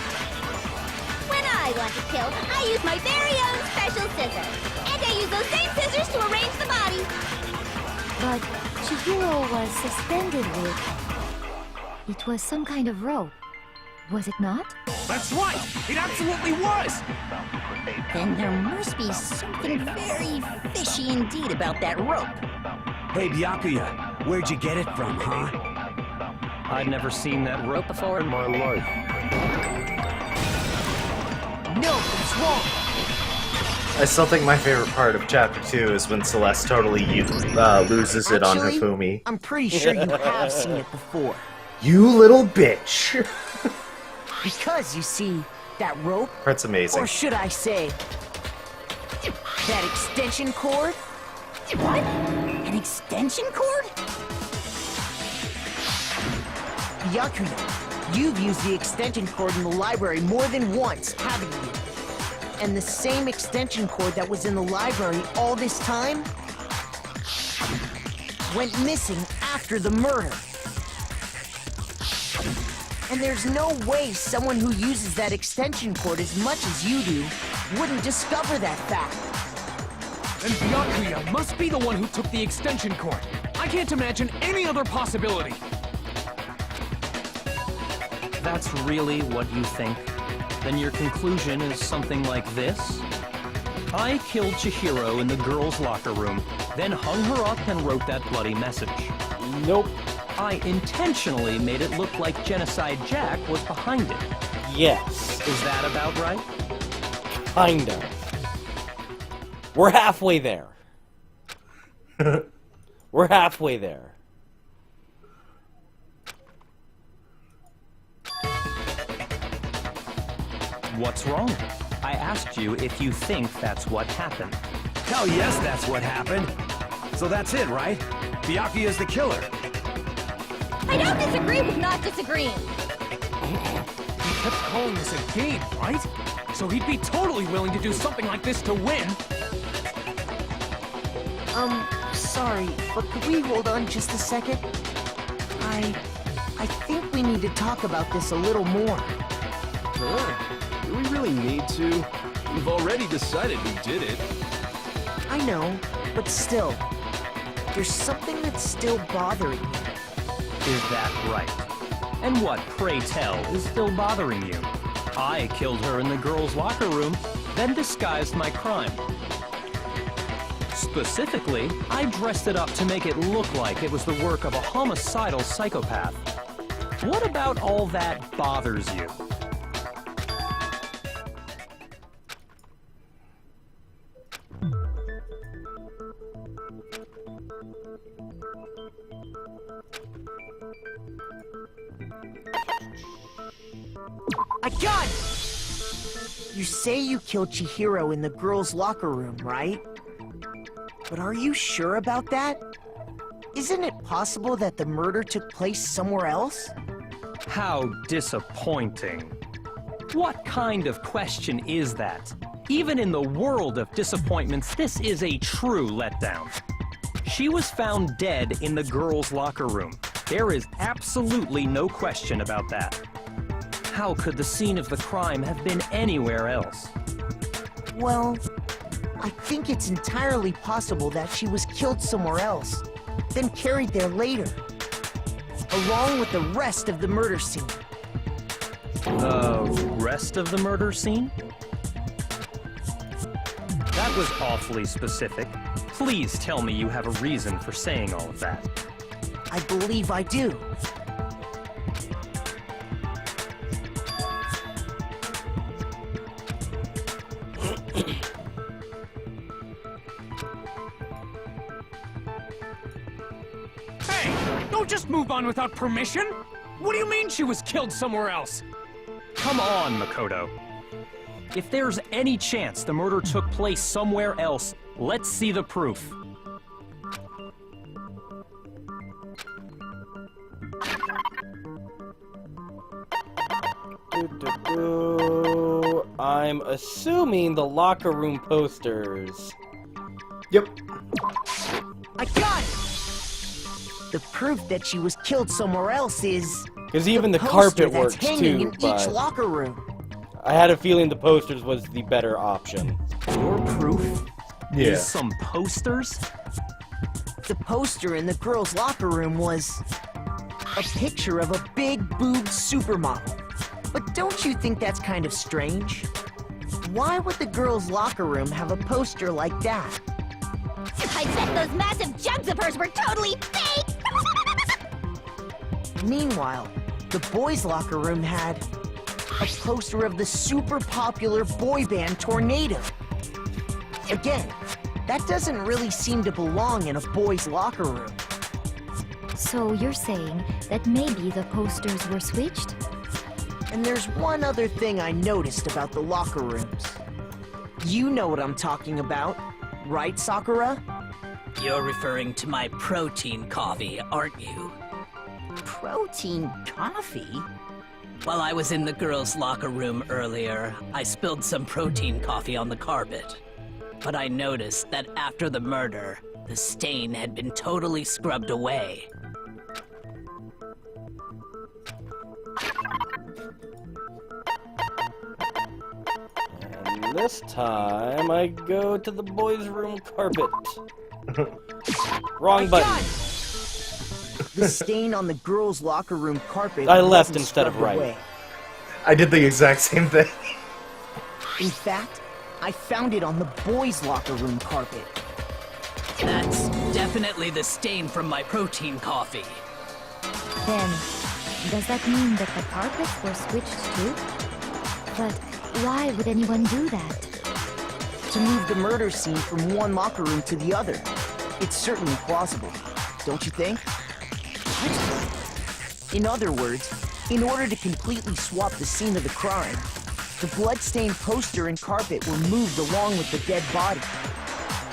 When I want to kill, I use my very own special scissors. And I use those same scissors to arrange the body. But Chihiro was suspended with... It was some kind of rope. Was it not? That's right! It absolutely was! Then there must be something very fishy indeed about that rope. Hey, Byakuya, where'd you get it from, huh? I'd never seen that rope before in my life. No, it's wrong. I still think my favorite part of Chapter 2 is when Celeste totally loses it on Actually, Hifumi. I'm pretty sure you have seen it before. You little bitch! Because, you see, that rope... That's amazing. Or should I say... that extension cord? What? An extension cord? Byakuya, you've used the extension cord in the library more than once, haven't you? And the same extension cord that was in the library all this time went missing after the murder. And there's no way someone who uses that extension cord as much as you do wouldn't discover that fact. And Byakuya must be the one who took the extension cord. I can't imagine any other possibility. That's really what you think? Then your conclusion is something like this? I killed Chihiro in the girls' locker room, then hung her up and wrote that bloody message. Nope. I intentionally made it look like Genocide Jack was behind it. Yes. Is that about right? Kind of. We're halfway there. We're halfway there. What's wrong? I asked you if you think that's what happened. Hell yes, that's what happened. So that's it, right? Byakuya's the killer. I don't disagree with not disagreeing. He kept calling this a game, right? So he'd be totally willing to do something like this to win. Sorry, but could we hold on just a second? I think we need to talk about this a little more. Sure. Do we really need to? We've already decided who did it. I know, but still, there's something that's still bothering me. Is that right? And what, pray tell, is still bothering you? I killed her in the girls' locker room, then disguised my crime. Specifically, I dressed it up to make it look like it was the work of a homicidal psychopath. What about all that bothers you? I got it! You say you killed Chihiro in the girls' locker room, right? But are you sure about that? Isn't it possible that the murder took place somewhere else? How disappointing. What kind of question is that? Even in the world of disappointments, this is a true letdown. She was found dead in the girls' locker room. There is absolutely no question about that. How could the scene of the crime have been anywhere else? Well, I think it's entirely possible that she was killed somewhere else, then carried there later, along with the rest of the murder scene. The rest of the murder scene? That was awfully specific. Please tell me you have a reason for saying all of that. I believe I do. Hey, don't just move on without permission. What do you mean she was killed somewhere else? Come on, Makoto. If there's any chance the murder took place somewhere else, let's see the proof. I'm assuming the locker room posters. Yep. I got it! The proof that she was killed somewhere else is... Because even the poster carpet that's works hanging too, in each but locker room. I had a feeling the posters was the better option. Your proof Yeah. is some posters? The poster in the girls' locker room was a picture of a big-boobed supermodel. But don't you think that's kind of strange? Why would the girls' locker room have a poster like that? I bet those massive jugs of hers were totally fake! Meanwhile, the boys' locker room had a poster of the super popular boy band Tornado. Again, that doesn't really seem to belong in a boys' locker room. So you're saying that maybe the posters were switched? And there's one other thing I noticed about the locker rooms. You know what I'm talking about, right, Sakura? You're referring to my protein coffee, aren't you? Protein coffee? While I was in the girls' locker room earlier, I spilled some protein coffee on the carpet. But I noticed that after the murder, the stain had been totally scrubbed away. And this time I go to the boys' room carpet. Wrong button. The stain on the girls' locker room carpet. I left wasn't instead of scrubbed right. away. I did the exact same thing. In fact, I found it on the boys' locker room carpet. That's definitely the stain from my protein coffee. Then, does that mean that the carpets were switched too? But why would anyone do that? To move the murder scene from one locker room to the other. It's certainly plausible, don't you think? In other words, in order to completely swap the scene of the crime, the blood-stained poster and carpet were moved along with the dead body.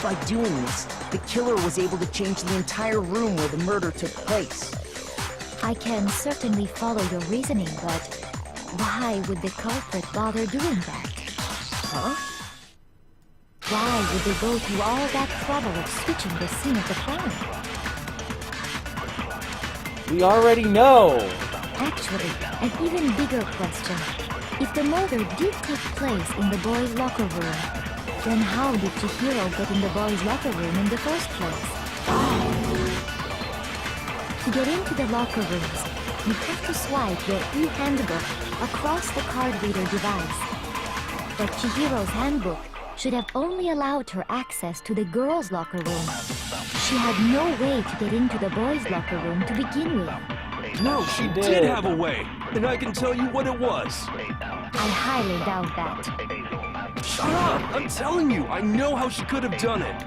By doing this, the killer was able to change the entire room where the murder took place. I can certainly follow your reasoning, but why would the culprit bother doing that? Huh? Why would they go through all that trouble of switching the scene of the crime? We already know. Actually, an even bigger question. If the murder did take place in the boys' locker room, then how did Chihiro get in the boys' locker room in the first place? To get into the locker rooms, you have to swipe your e-handbook across the card reader device. But Chihiro's handbook should have only allowed her access to the girls' locker room. She had no way to get into the boys' locker room to begin with. No, she did have a way, and I can tell you what it was. I highly doubt that. Shut up! I'm telling you, I know how she could have done it.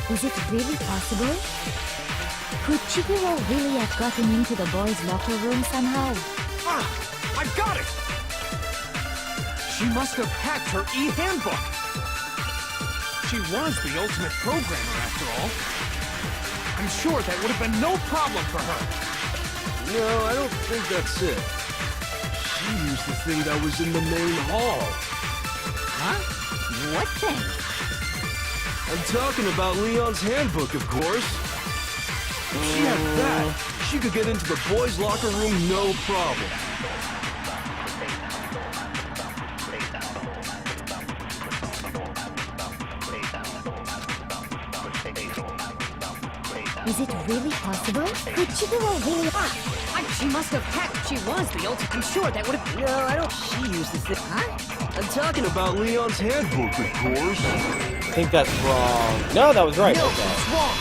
Is it really possible? Could Chihiro really have gotten into the boys' locker room somehow? Ah! I got it! She must have hacked her e-handbook! She was the ultimate programmer, after all. I'm sure that would have been no problem for her. No, I don't think that's it. She used the thing that was in the main hall. Huh? What thing? I'm talking about Leon's handbook, of course. If she had that, she could get into the boys' locker room no problem. Is it really possible? Could Chihiro really... She must have hacked. She was the ultimate. I'm sure that would have... No, I don't... She used this thing. Huh? I'm talking about Leon's handbook, of course. I think that's wrong. No, that was right. No, Okay. it's wrong.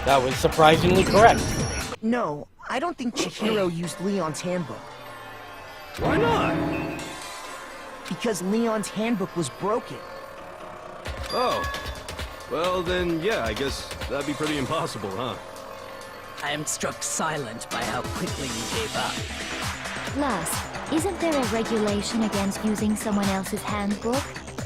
That was surprisingly correct. No, I don't think Chihiro used Leon's handbook. Why not? Because Leon's handbook was broken. Oh. Well, then, yeah, I guess that'd be pretty impossible, huh? I am struck silent by how quickly you gave up. Plus, isn't there a regulation against using someone else's handbook?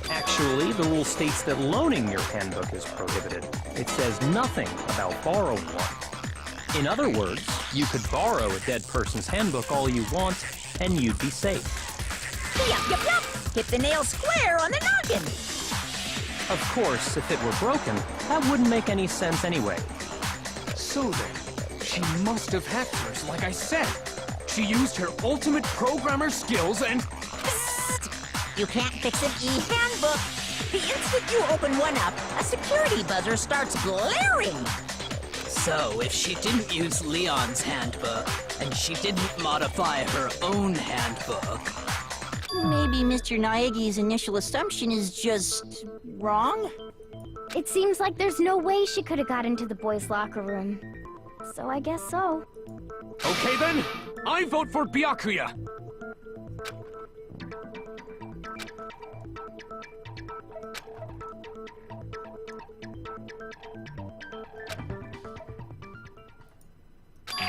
Actually, Actually, the rule states that loaning your handbook is prohibited. It says nothing about borrowing one. In other words, you could borrow a dead person's handbook all you want, and you'd be safe. Yup. Hit the nail square on the noggin. Of course, if it were broken, that wouldn't make any sense anyway. So then, she must have hacked hers, like I said. She used her ultimate programmer skills and... You can't fix an e-handbook. The instant you open one up, a security buzzer starts blaring. So, if she didn't use Leon's handbook, and she didn't modify her own handbook... Maybe Mr. Naegi's initial assumption is just wrong? It seems like there's no way she could have got into the boys' locker room. So I guess so. Okay then, I vote for Byakuya.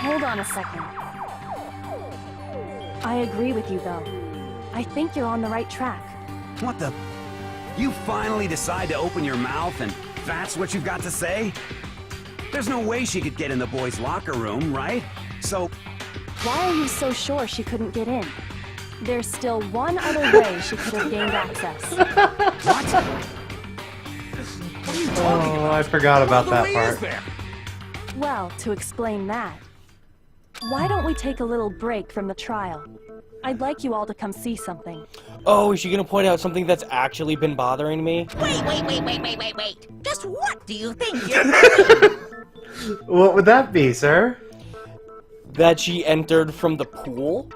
Hold on a second. I agree with you, though. I think you're on the right track. What the? You finally decide to open your mouth and that's what you've got to say? There's no way she could get in the boys' locker room, right? So... Why are you so sure she couldn't get in? There's still one other way she could have gained access. What? Oh, I forgot about that part. Well, to explain that, why don't we take a little break from the trial? I'd like you all to come see something. Oh, is she gonna point out something that's actually been bothering me? Wait. Just what do you think you're What would that be, sir? That she entered from the pool?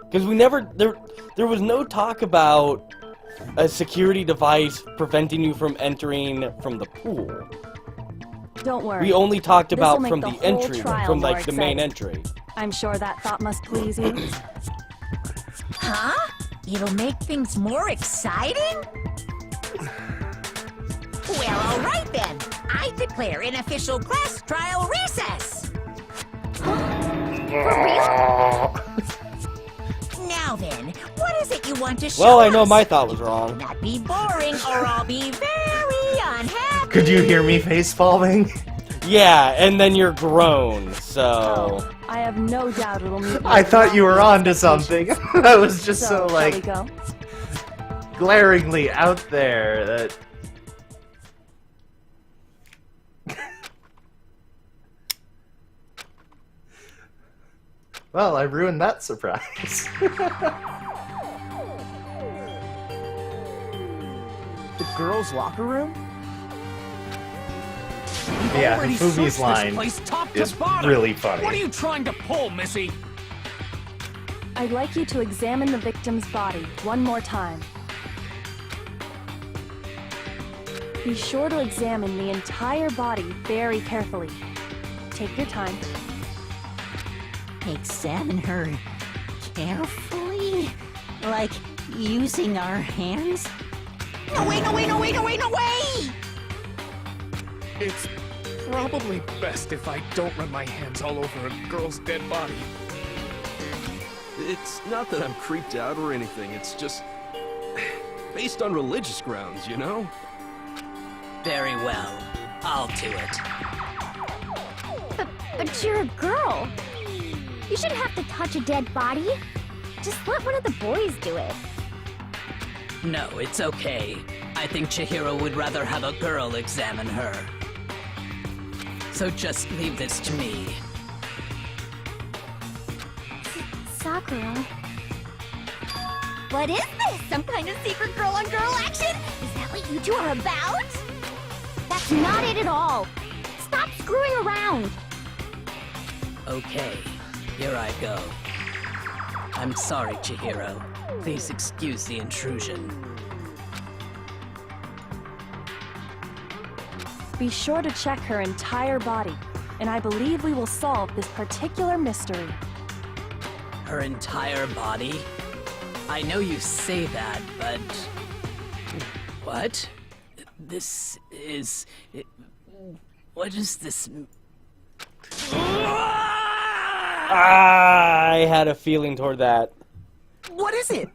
Because we never... There was no talk about a security device preventing you from entering from the pool. Don't worry. We only talked about from This'll the make the whole entry, trial from more like the main exciting. entry. I'm sure that thought must please you. Huh? It'll make things more exciting? Well, all right then. I declare an official class trial recess. Now then, what is it you want to show Well, I know us? my thought was wrong. Not be boring, or I'll be very unhappy. Could you hear me face palming? Yeah, and then you're grown, so... I have no doubt it'll meet. I thought you were on to something. I was just so shall we like go? glaringly out there that... Well, I ruined that surprise. The girls' locker room? Yeah, Already Fumi's searched this line place top to is bottom. really funny. What are you trying to pull, Missy? I'd like you to examine the victim's body one more time. Be sure to examine the entire body very carefully. Take your time. Examine her carefully? Like using our hands? No way! It's probably best if I don't run my hands all over a girl's dead body. It's not that I'm creeped out or anything, it's just... based on religious grounds, you know? Very well. I'll do it. But you're a girl. You shouldn't have to touch a dead body. Just let one of the boys do it. No, it's okay. I think Chihiro would rather have a girl examine her. So just leave this to me. Sakura. What is this? Some kind of secret girl-on-girl action? Is that what you two are about? That's not it at all. Stop screwing around. Okay, here I go. I'm sorry, Chihiro. Please excuse the intrusion. Be sure to check her entire body, and I believe we will solve this particular mystery. Her entire body? I know you say that, but... What? This is... What is this... I had a feeling toward that. What is it?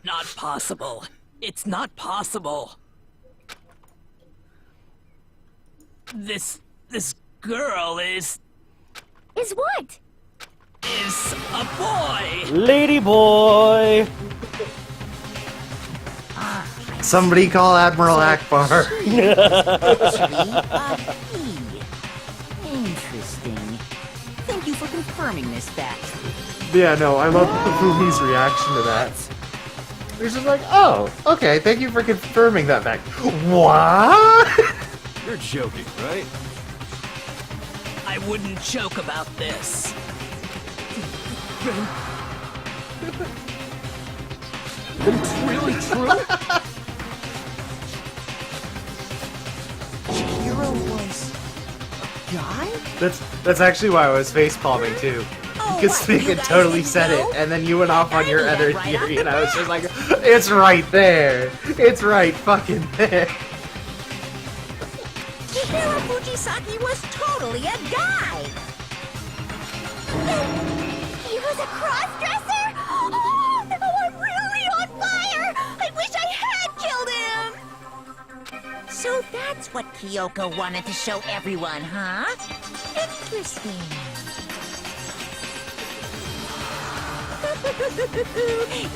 Not possible. It's not possible. This girl is what? Is a boy. Lady boy. Somebody call Admiral Akbar. Interesting. Thank you for confirming this fact. Yeah, no, I love Fumi's reaction to that. He's just like, oh, okay, thank you for confirming that fact. What? You're joking, right? I wouldn't joke about this. It's really true? Chihiro was a guy? That's actually why I was face palming too. Because Fika totally said it, and then you went off on your other theory, and I was just like, it's right there. It's right fucking there. Chihiro Fujisaki was totally a guy. He was a cross-dresser? Oh, I'm really on fire! I wish I had killed him! So that's what Kyoko wanted to show everyone, huh? Interesting.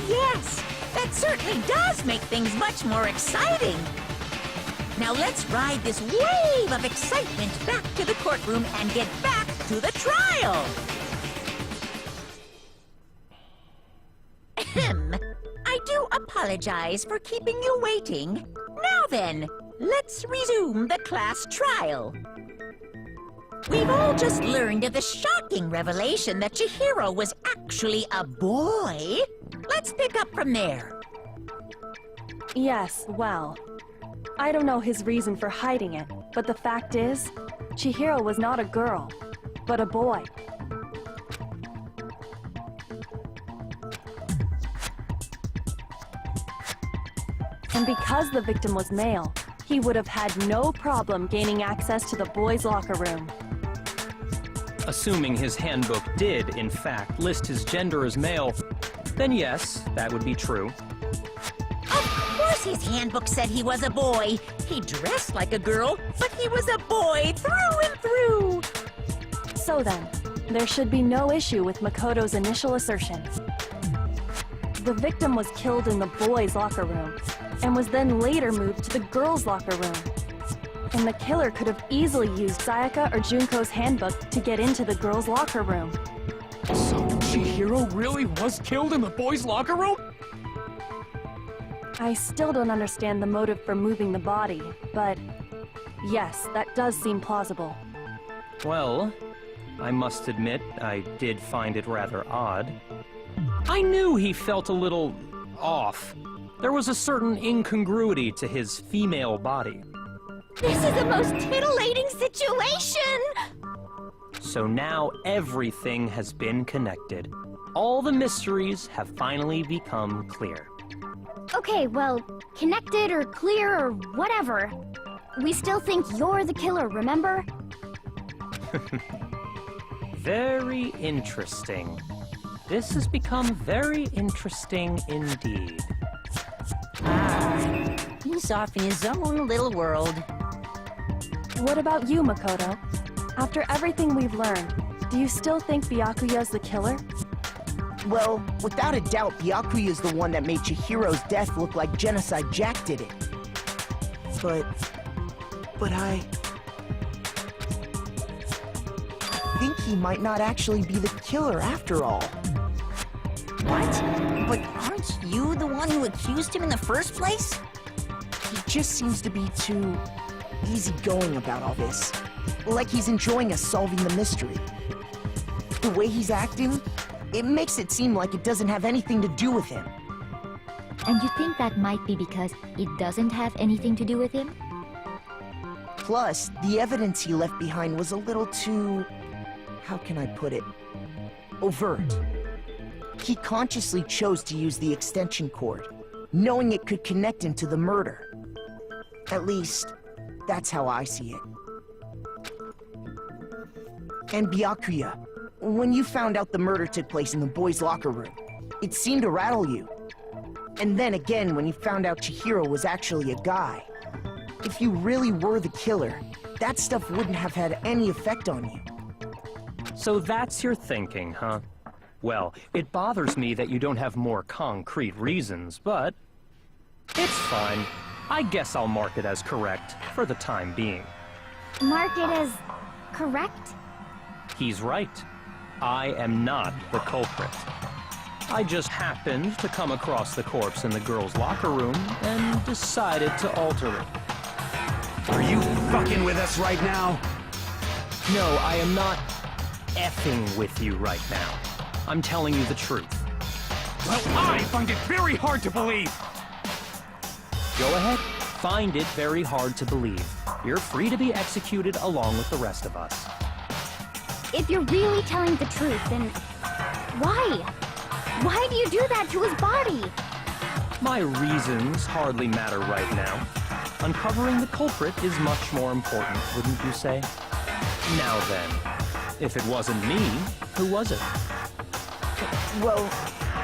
Yes, that certainly does make things much more exciting. Now let's ride this wave of excitement back to the courtroom and get back to the trial. I do apologize for keeping you waiting. Now then, let's resume the class trial. We've all just learned of the shocking revelation that Chihiro was actually a boy. Let's pick up from there. Yes, well, I don't know his reason for hiding it, but the fact is, Chihiro was not a girl, but a boy. And because the victim was male, he would have had no problem gaining access to the boys' locker room. Assuming his handbook did, in fact, list his gender as male, then yes, that would be true. Of course his handbook said he was a boy. He dressed like a girl, but he was a boy through and through. So then, there should be no issue with Makoto's initial assertion. The victim was killed in the boys' locker room, and was then later moved to the girls' locker room. And the killer could have easily used Sayaka or Junko's handbook to get into the girls' locker room. So Chihiro really was killed in the boys' locker room? I still don't understand the motive for moving the body, but yes, that does seem plausible. Well, I must admit, I did find it rather odd. I knew he felt a little off. There was a certain incongruity to his female body. This is the most titillating situation! So now everything has been connected. All the mysteries have finally become clear. Okay, well, connected or clear or whatever. We still think you're the killer, remember? Very interesting. This has become very interesting indeed. He's off in his own little world. What about you, Makoto? After everything we've learned, do you still think Byakuya's the killer? Well, without a doubt, Byakuya is the one that made Chihiro's death look like Genocide Jack did it. But I think he might not actually be the killer after all. What? But aren't you the one who accused him in the first place? He just seems to be too easygoing about all this. Like he's enjoying us solving the mystery. The way he's acting, it makes it seem like it doesn't have anything to do with him. And you think that might be because it doesn't have anything to do with him? Plus, the evidence he left behind was a little too... how can I put it? Overt. He consciously chose to use the extension cord, knowing it could connect him to the murder. At least, that's how I see it. And Byakuya, when you found out the murder took place in the boys' locker room, it seemed to rattle you. And then again when you found out Chihiro was actually a guy. If you really were the killer, that stuff wouldn't have had any effect on you. So that's your thinking, huh? Well, it bothers me that you don't have more concrete reasons, but it's fine. I guess I'll mark it as correct for the time being. Mark it as correct? He's right. I am not the culprit. I just happened to come across the corpse in the girls' locker room and decided to alter it. Are you fucking with us right now? No, I am not effing with you right now. I'm telling you the truth. Well, I find it very hard to believe. Go ahead. Find it very hard to believe. You're free to be executed along with the rest of us. If you're really telling the truth, then why? Why do you do that to his body? My reasons hardly matter right now. Uncovering the culprit is much more important, wouldn't you say? Now then, if it wasn't me, who was it? Well,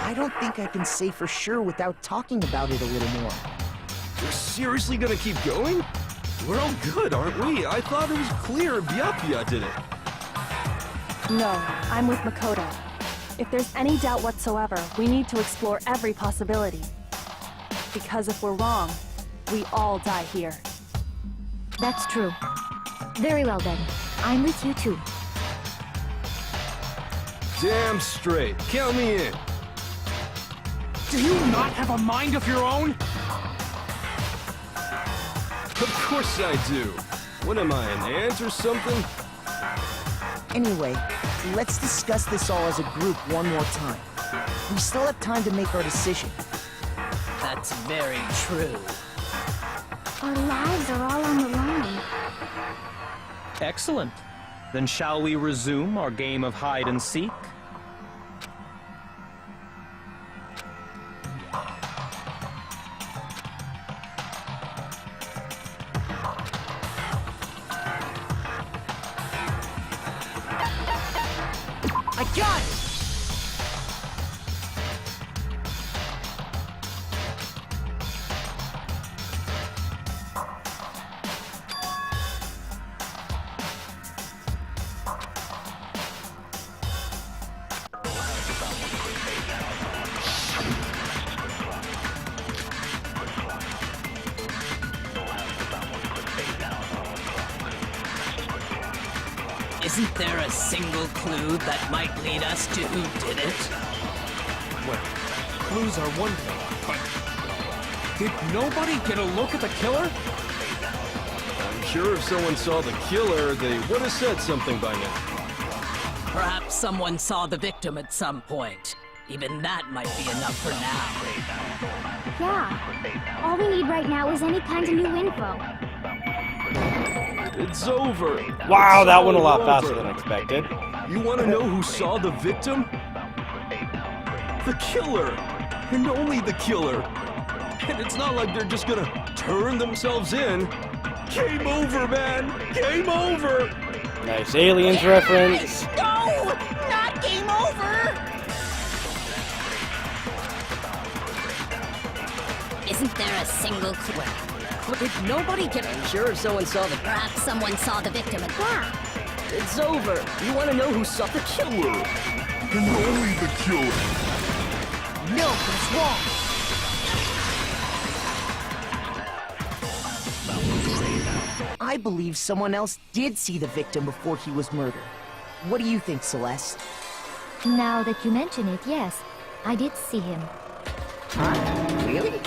I don't think I can say for sure without talking about it a little more. You're seriously gonna keep going? We're all good, aren't we? I thought it was clear Byakuya did it. No, I'm with Makoto. If there's any doubt whatsoever, we need to explore every possibility. Because if we're wrong, we all die here. That's true. Very well then. I'm with you too. Damn straight. Count me in. Do you not have a mind of your own? Of course I do. What am I, an ant or something? Anyway, let's discuss this all as a group one more time. We still have time to make our decision. That's very true. Our lives are all on the line. Excellent. Then shall we resume our game of hide and seek? I got it! Isn't there a single clue that might lead us to who did it? Well, clues are one thing, but did nobody get a look at the killer? I'm sure if someone saw the killer, they would have said something by now. Perhaps someone saw the victim at some point. Even that might be enough for now. Yeah. All we need right now is any kind of new info. It's over. Wow, It's that went a all lot over. faster than expected. You want to know who saw the victim? The killer. And only the killer. And it's not like they're just gonna turn themselves in. Game over, man. Game over. Nice aliens reference. No! Not game over! Isn't there a single clue? Did nobody get... I'm sure if someone saw the... Perhaps someone saw the victim and... Yeah. It's over. You want to know who saw the killer? And only the killer. No, it's wrong. I believe someone else did see the victim before he was murdered. What do you think, Celeste? Now that you mention it, yes, I did see him. Huh? Really?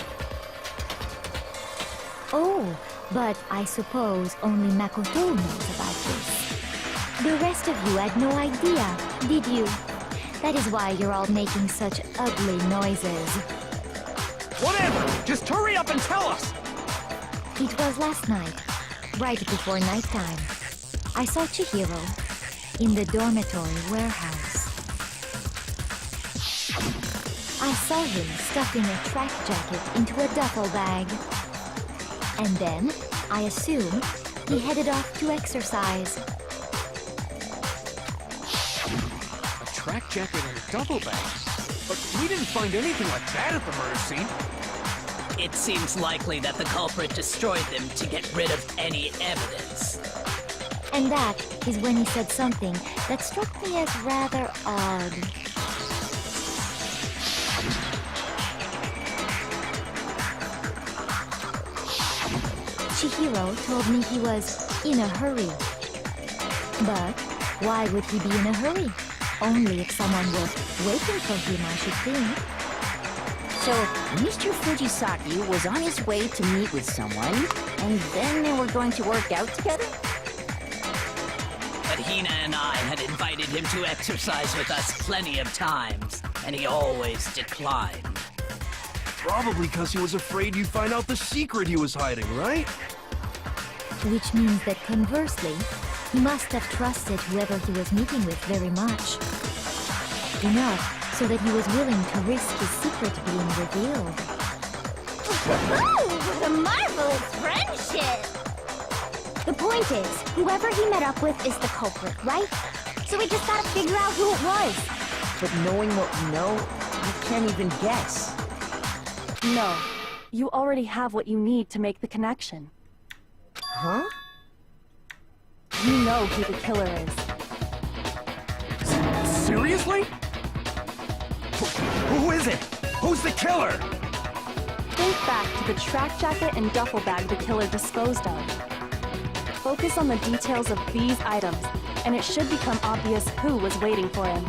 Oh, but I suppose only Makoto knows about this. The rest of you had no idea, did you? That is why you're all making such ugly noises. Whatever! Just hurry up and tell us! It was last night, right before nighttime. I saw Chihiro in the dormitory warehouse. I saw him stuffing a track jacket into a duffel bag. And then, I assume, he headed off to exercise. A track jacket and a duffel bag? But we didn't find anything like that at the murder scene. It seems likely that the culprit destroyed them to get rid of any evidence. And that is when he said something that struck me as rather odd. Chihiro told me he was in a hurry. But why would he be in a hurry? Only if someone were waiting for him, I should think. So, Mr. Fujisaki was on his way to meet with someone, and then they were going to work out together? But Hina and I had invited him to exercise with us plenty of times, and he always declined. Probably because he was afraid you'd find out the secret he was hiding, right? Which means that conversely, he must have trusted whoever he was meeting with very much. Enough so that he was willing to risk his secret being revealed. Oh, what a marvelous friendship! The point is, whoever he met up with is the culprit, right? So we just gotta figure out who it was. But knowing what we know, I can't even guess. No. You already have what you need to make the connection. Huh? You know who the killer is. Seriously? Who is it? Who's the killer? Think back to the track jacket and duffel bag the killer disposed of. Focus on the details of these items, and it should become obvious who was waiting for him.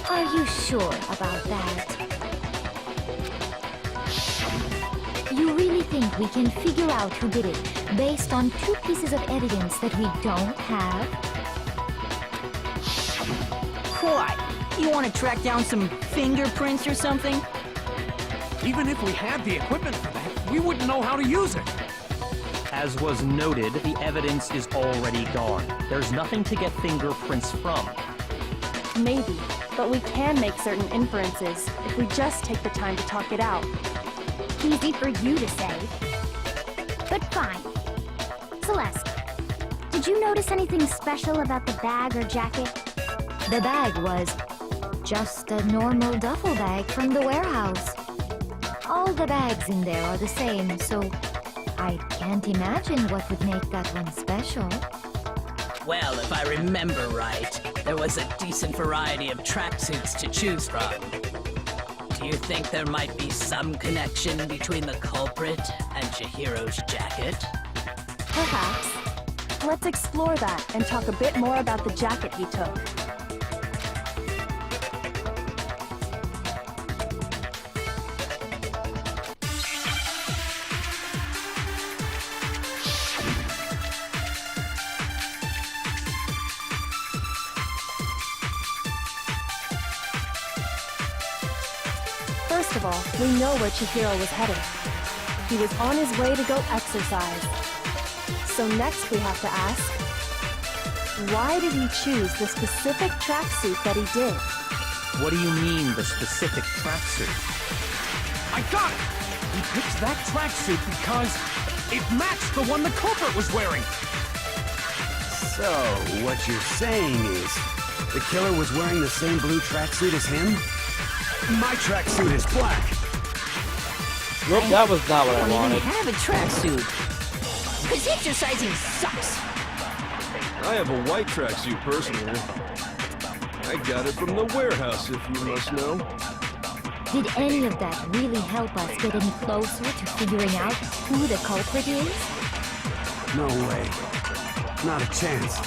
Are you sure about that? You really think we can figure out who did it based on 2 pieces of evidence that we don't have? What? You want to track down some fingerprints or something? Even if we had the equipment for that, we wouldn't know how to use it. As was noted, the evidence is already gone. There's nothing to get fingerprints from. Maybe, but we can make certain inferences if we just take the time to talk it out. Easy for you to say. But fine. Celeste, did you notice anything special about the bag or jacket? The bag was just a normal duffel bag from the warehouse. All the bags in there are the same, so I can't imagine what would make that one special. Well, if I remember right, there was a decent variety of tracksuits to choose from. Do you think there might be some connection between the culprit and Chihiro's jacket? Perhaps. Let's explore that and talk a bit more about the jacket he took. First of all, we know where Chihiro was headed. He was on his way to go exercise. So next we have to ask, why did he choose the specific tracksuit that he did? What do you mean, the specific tracksuit? I got it! He picked that tracksuit because it matched the one the culprit was wearing. So, what you're saying is, the killer was wearing the same blue tracksuit as him? My tracksuit is black. Nope, that was not what I I don't wanted. even have a tracksuit. Because exercising sucks. I have a white tracksuit personally. I got it from the warehouse, if you must know. Did any of that really help us get any closer to figuring out who the culprit is? No way. Not a chance.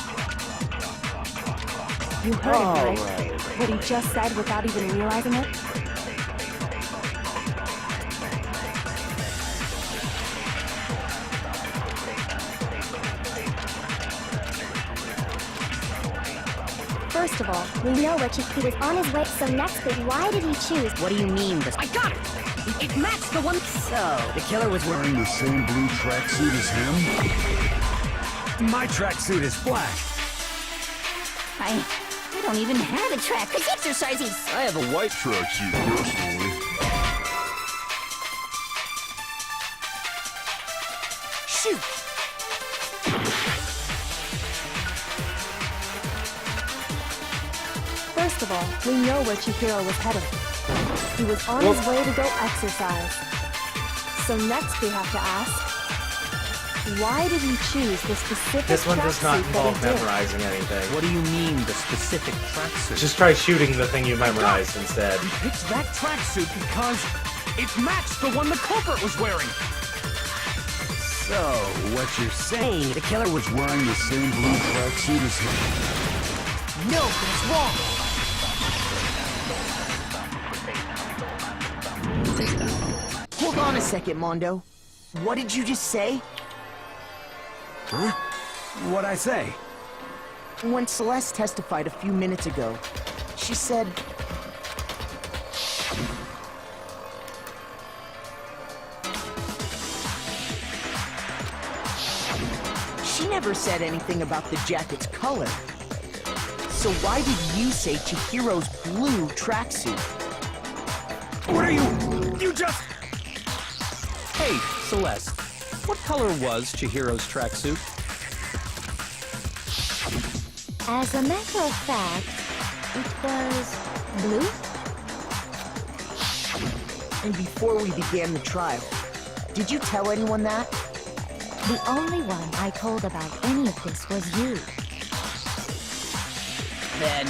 You heard it, right? What he just said without even realizing it? First of all, We know where he was on his way, so next bit, why did he choose? What do you mean? I got it! It matched the one... So, the killer was wearing The same blue tracksuit as him? My tracksuit is black. I don't even have a track, because exercising... I have a white tracksuit personally. Shoot! First of all, we know where Chihiro was headed. He was on his way to go exercise. So next we have to ask, why did he choose the specific This one does not tracksuit that involve he did? memorizing anything. What do you mean, the specific tracksuit? Just try shooting the thing you memorized instead. He picked that tracksuit because it matched the one the culprit was wearing. So, what you're saying, the killer was wearing the same blue tracksuit as him? No, that's wrong. Hold on a second, Mondo. What did you just say? Huh? What'd I say? When Celeste testified a few minutes ago, she said... She never said anything about the jacket's color. So why did you say Chihiro's blue tracksuit? What are you... You just... Hey, Celeste, what color was Chihiro's tracksuit? As a matter of fact, it was blue. And before we began the trial, did you tell anyone that? The only one I told about any of this was you. Then,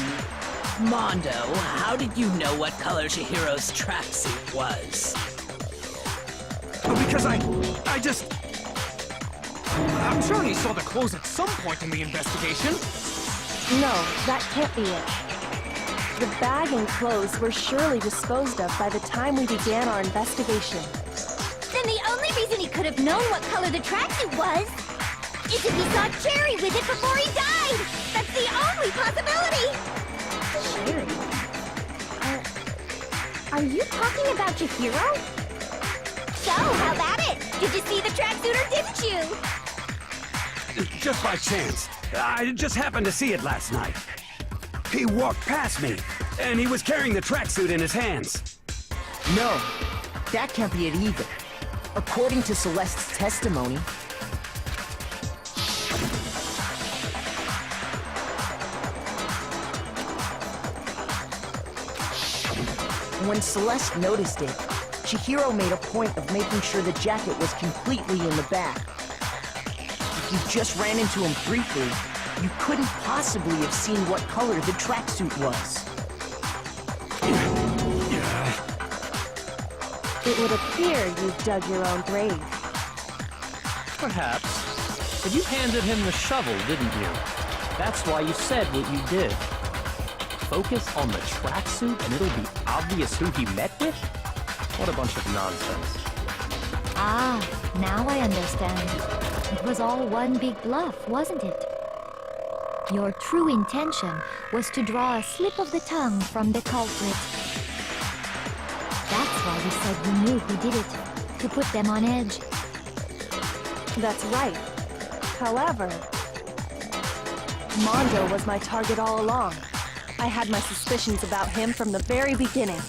Mondo, how did you know what color Chihiro's tracksuit was? Because I just... I'm sure he saw the clothes at some point in the investigation. No, that can't be it. The bag and clothes were surely disposed of by the time we began our investigation. Then the only reason he could have known what color the tracksuit was is if he saw Cherry with it before he died! That's the only possibility! Cherry? Are you talking about Chihiro? So, how about it? Did you see the tracksuit or didn't you? Just by chance. I just happened to see it last night. He walked past me, and he was carrying the tracksuit in his hands. No, that can't be it either. According to Celeste's testimony, when Celeste noticed it, Chihiro made a point of making sure the jacket was completely in the bag. If you just ran into him briefly, you couldn't possibly have seen what color the tracksuit was. It would appear you've dug your own grave. Perhaps. But you handed him the shovel, didn't you? That's why you said what you did. Focus on the tracksuit and it'll be obvious who he met with? What a bunch of nonsense. Ah, now I understand. It was all one big bluff, wasn't it? Your true intention was to draw a slip of the tongue from the culprit. That's why you said you knew who did it, to put them on edge. That's right. However, Mondo was my target all along. I had my suspicions about him from the very beginning.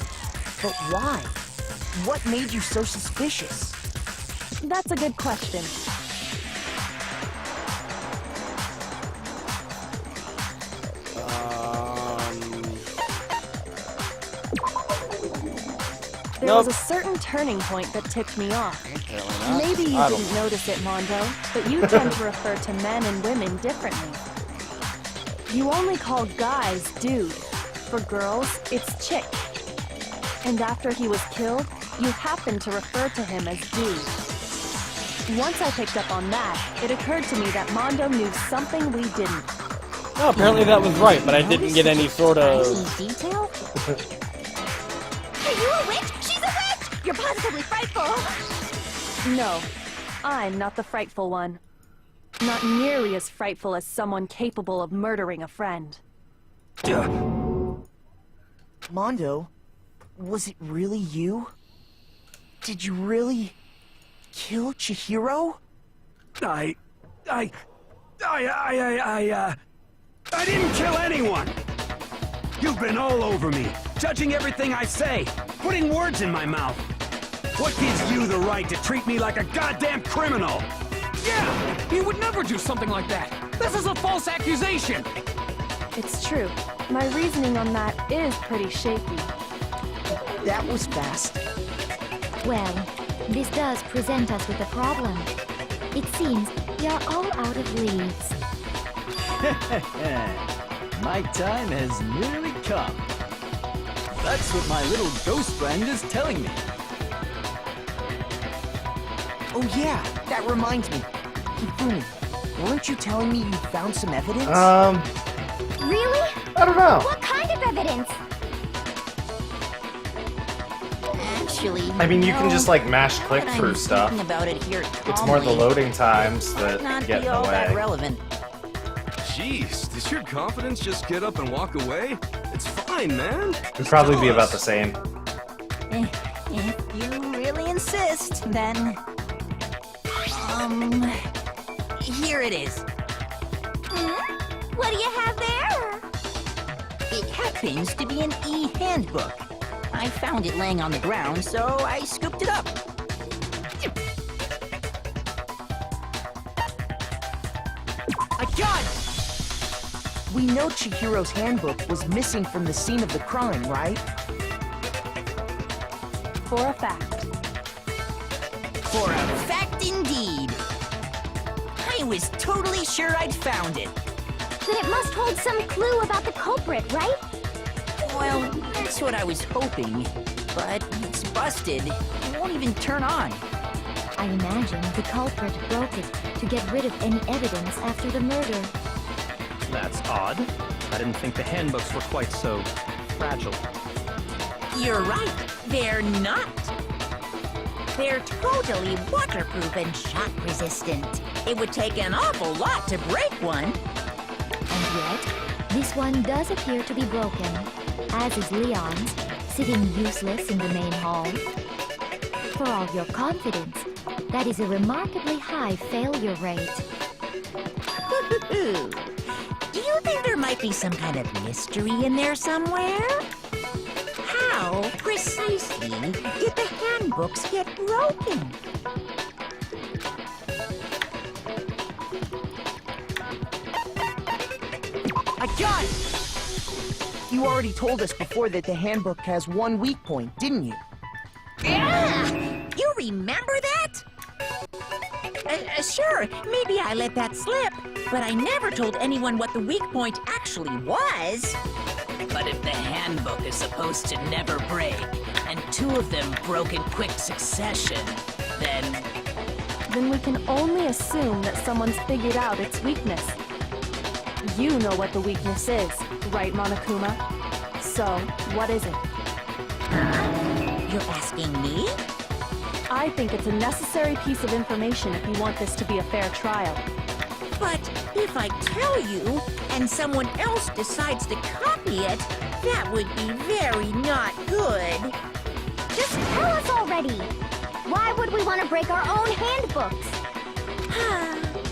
But why? What made you so suspicious? That's a good question. There was a certain turning point that tipped me off. Maybe you didn't notice it, Mondo, but you tend to refer to men and women differently. You only call guys dude. For girls, it's chick. And after he was killed, you happened to refer to him as dude. Once I picked up on that, it occurred to me that Mondo knew something we didn't. Well, apparently that was right, but I didn't get any sort of... Detail? Are you a witch? She's a witch! You're positively frightful! No, I'm not the frightful one. Not nearly as frightful as someone capable of murdering a friend. Mondo, was it really you? Did you really kill Chihiro? I didn't kill anyone! You've been all over me, judging everything I say, putting words in my mouth. What gives you the right to treat me like a goddamn criminal? Yeah! He would never do something like that! This is a false accusation! It's true. My reasoning on that is pretty shaky. That was fast. Well, This does present us with a problem. It seems we are all out of leads. My time has nearly come. That's what my little ghost friend is telling me. Oh yeah, that reminds me. Hifumi, weren't you telling me you found some evidence? Really? I don't know. What kind of evidence? Actually, I mean, you can just like mash click now that through I'm stuff. thinking about it here It's more the calmly, loading times that not get be in the all that way. relevant. Jeez, does your confidence just get up and walk away? It's fine, man. It'd probably be about the same. If you really insist, then... Here it is. What do you have there? It happens to be an e-handbook. I found it laying on the ground, so I scooped it up. I got it! We know Chihiro's handbook was missing from the scene of the crime, right? For a fact. For a fact indeed. I was totally sure I'd found it. Then it must hold some clue about the culprit, right? Well, that's what I was hoping. But it's busted. It won't even turn on. I imagine the culprit broke it to get rid of any evidence after the murder. That's odd. I didn't think the handbooks were quite so fragile. You're right. They're not. They're totally waterproof and shock resistant. It would take an awful lot to break one. And yet, this one does appear to be broken, as is Leon's, sitting useless in the main hall. For all your confidence, that is a remarkably high failure rate. Do you think there might be some kind of mystery in there somewhere? How precisely did the handbooks get broken? I got it! You already told us before that the handbook has one weak point, didn't you? You remember that? Sure, maybe I let that slip, but I never told anyone what the weak point actually was. But if the handbook is supposed to never break, and two of them broke in quick succession, then... Then we can only assume that someone's figured out its weakness. You know what the weakness is, right, Monokuma? So, what is it? You're asking me? I think it's a necessary piece of information if you want this to be a fair trial. But if I tell you, and someone else decides to copy it, that would be very not good. Just tell us already. Why would we want to break our own handbooks?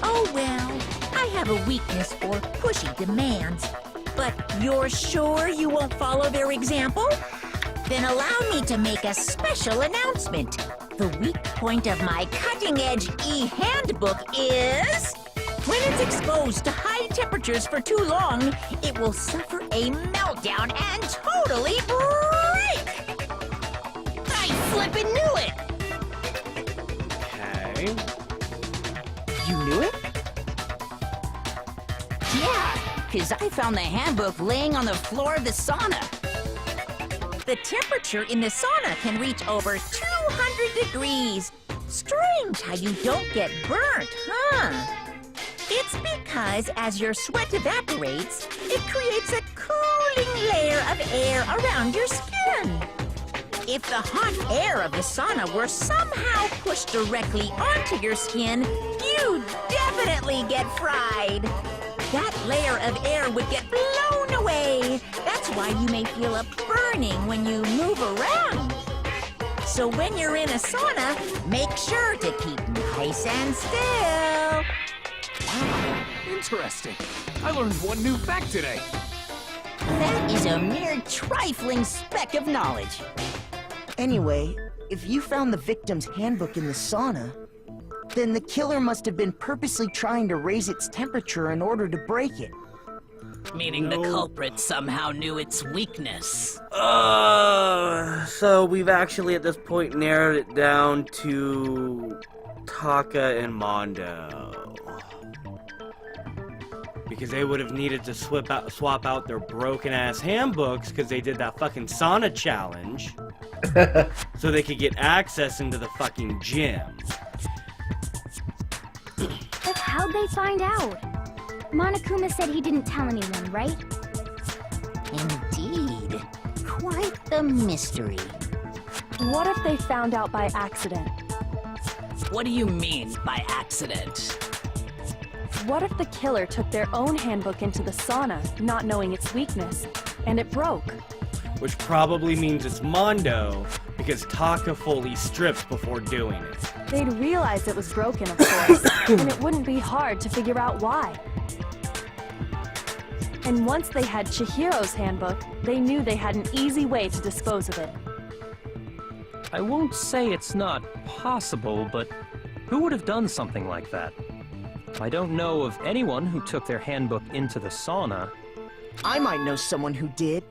Oh well, I have a weakness for pushy demands. But you're sure you won't follow their example? Then allow me to make a special announcement. The weak point of my cutting-edge e-handbook is... When it's exposed to high temperatures for too long, it will suffer a meltdown and totally break! I flippin' knew it! Okay. You knew it? Yeah, because I found the handbook laying on the floor of the sauna. The temperature in the sauna can reach over 200 degrees. Strange how you don't get burnt, huh? It's because as your sweat evaporates, it creates a cooling layer of air around your skin. If the hot air of the sauna were somehow pushed directly onto your skin, you'd definitely get fried. That layer of air would get blown away. That's why you may feel a burning when you move around. So when you're in a sauna, make sure to keep nice and still. Wow, interesting. I learned one new fact today. That is a mere trifling speck of knowledge. Anyway, if you found the victim's handbook in the sauna, then the killer must have been purposely trying to raise its temperature in order to break it. Meaning the culprit somehow knew its weakness. So we've actually at this point narrowed it down to Taka and Mondo. Because they would have needed to swap out their broken-ass handbooks because they did that fucking sauna challenge. So they could get access into the fucking gym. But how'd they find out? Monokuma said he didn't tell anyone, right? Indeed. Quite the mystery. What if they found out by accident? What do you mean by accident? What if the killer took their own handbook into the sauna, not knowing its weakness, and it broke? Which probably means it's Mondo, because Taka fully stripped before doing it. They'd realize it was broken, of course, and it wouldn't be hard to figure out why. And once they had Chihiro's handbook, they knew they had an easy way to dispose of it. I won't say it's not possible, but who would have done something like that? I don't know of anyone who took their handbook into the sauna. I might know someone who did.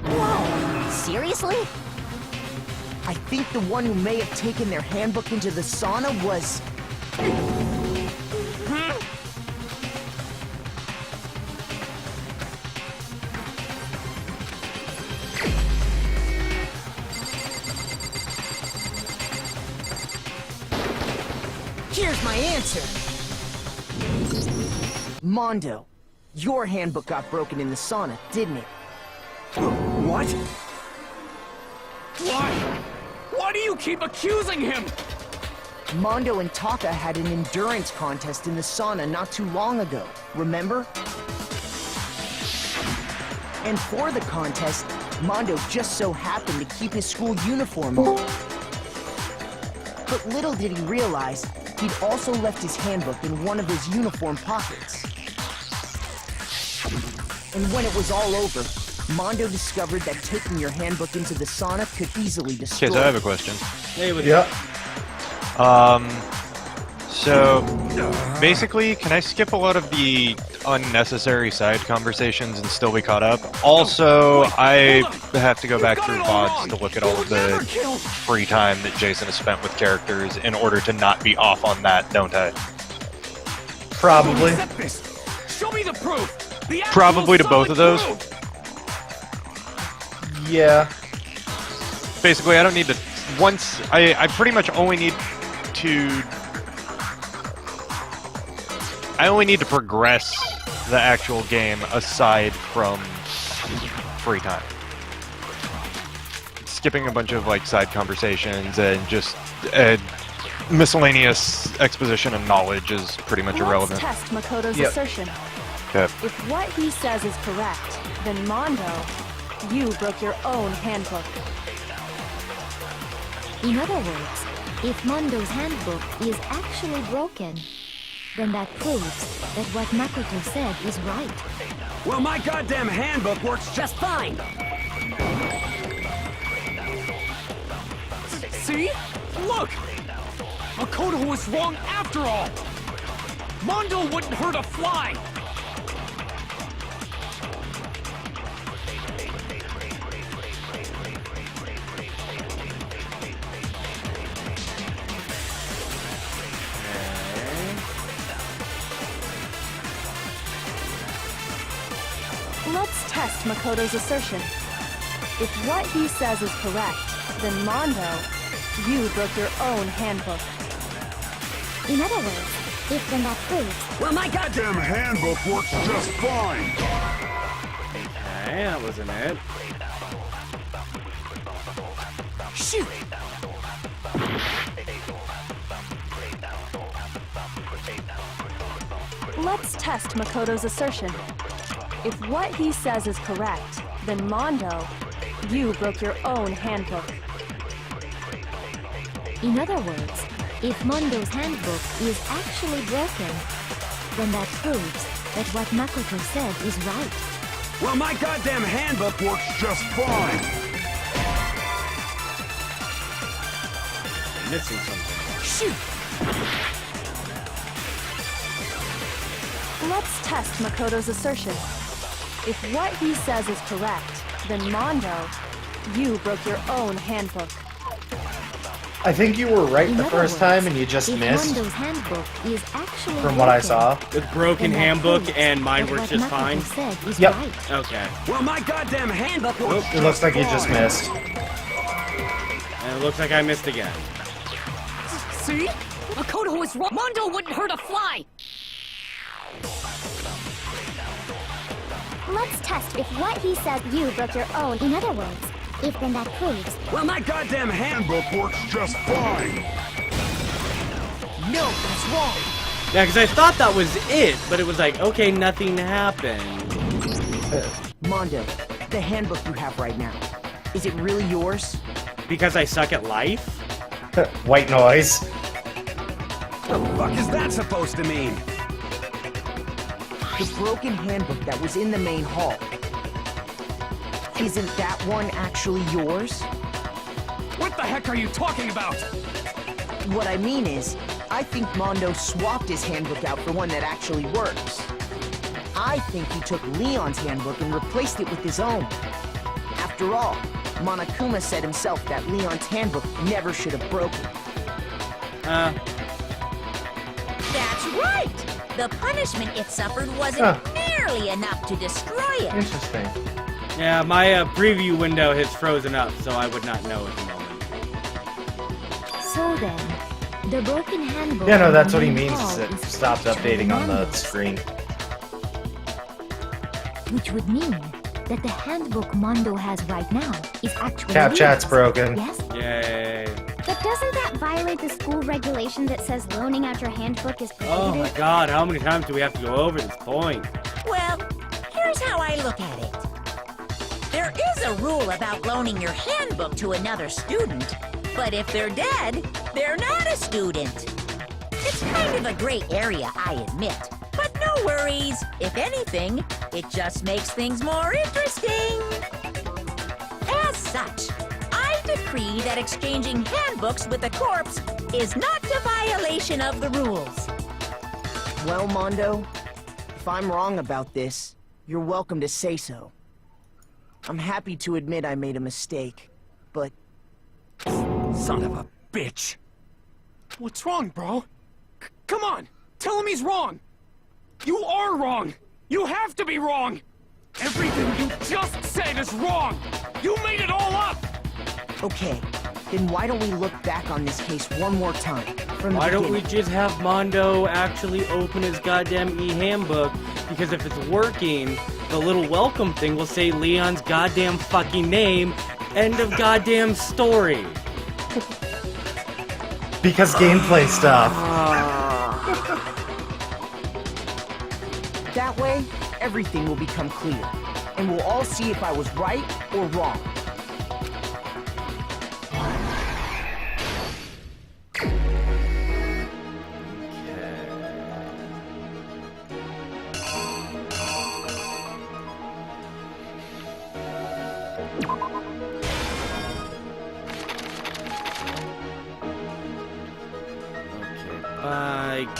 Whoa! Seriously? I think the one who may have taken their handbook into the sauna was... Here's my answer! Mondo, your handbook got broken in the sauna, didn't it? What? Why? Why do you keep accusing him? Mondo and Taka had an endurance contest in the sauna not too long ago, remember? And for the contest, Mondo just so happened to keep his school uniform on. But little did he realize, he'd also left his handbook in one of his uniform pockets. And when it was all over, Mondo discovered that taking your handbook into the sauna could easily destroy. Okay, so I have a question. Hey, Yep. So basically, can I skip a lot of the unnecessary side conversations and still be caught up? Also, I have to go back through VODs to look at all of the free time that Jason has spent with characters in order to not be off on that, don't I? Probably. Show me the proof. Probably to both of those. Yeah. Basically, I don't need to... Once... I pretty much only need to... I only need to progress the actual game aside from free time. Skipping a bunch of, like, side conversations and just miscellaneous exposition and knowledge is pretty much irrelevant. Let's test Makoto's assertion. Okay. If what he says is correct, then Mondo, you broke your own handbook. In other words, if Mondo's handbook is actually broken, then that proves that what Makoto said is right. Well, my goddamn handbook works just fine! See? Look! Makoto was wrong after all! Mondo wouldn't hurt a fly! Let's test Makoto's assertion. If what he says is correct, then Mondo, you broke your own handbook. In other words, if then that proves... Well, my goddamn handbook works just fine! Okay, that wasn't it. Shoot! Let's test Makoto's assertion. If what he says is correct, then Mondo, you broke your own handbook. In other words, if Mondo's handbook is actually broken, then that proves that what Makoto said is right. Well, my goddamn handbook works just fine! Missing something. Shoot! Let's test Makoto's assertion. If what he says is correct, then Mondo, you broke your own handbook. I think you were right In the other first words, time and you just if missed. Mondo's handbook is actually From what I broken, saw. With broken then that handbook proves and mine that works what just Makoto fine. said is Yep. right. Okay. Well, my goddamn handbook was It looks like you just missed. And it looks like I missed again. See? Makoto was wrong. Mondo wouldn't hurt a fly. Let's test if what he says you broke your own. In other words, if then that proves. Well, my goddamn handbook works just fine. No, that's wrong. Yeah, because I thought that was it, but it was like, okay, nothing happened. Mondo, the handbook you have right now, is it really yours? Because I suck at life? White noise. The fuck is that supposed to mean? The broken handbook that was in the main hall. Isn't that one actually yours? What the heck are you talking about? What I mean is, I think Mondo swapped his handbook out for one that actually works. I think he took Leon's handbook and replaced it with his own. After all, Monokuma said himself that Leon's handbook never should have broken. That's right! The punishment it suffered wasn't nearly enough to destroy it. Interesting. Yeah, my preview window has frozen up, so I would not know at the moment. So then, the broken handbook. Yeah, no, in that's the what he main means, hall is it is stopped actually updating on the Mondo's, screen. which would mean that the handbook Mondo has right now is actually Cap chat's Leon's. broken. Yes? Yay. But doesn't that violate the school regulation that says loaning out your handbook is Oh prohibited? my god, how many times do we have to go over this point? Well, here's how I look at it. There is a rule about loaning your handbook to another student, but if they're dead, they're not a student. It's kind of a gray area, I admit. But no worries. If anything, it just makes things more interesting. As such, I decree that exchanging handbooks with a corpse is not a violation of the rules. Well, Mondo, if I'm wrong about this, you're welcome to say so. I'm happy to admit I made a mistake, but... Son of a bitch. What's wrong, bro? Come on, tell him he's wrong. You are wrong. You have to be wrong. Everything you just said is wrong. You made it all up. Okay, then why don't we look back on this case one more time, from the Why don't we beginning? just have Mondo actually open his goddamn e-handbook? Because if it's working, the little welcome thing will say Leon's goddamn fucking name. End of goddamn story. Because gameplay stuff. That way, everything will become clear, and we'll all see if I was right or wrong.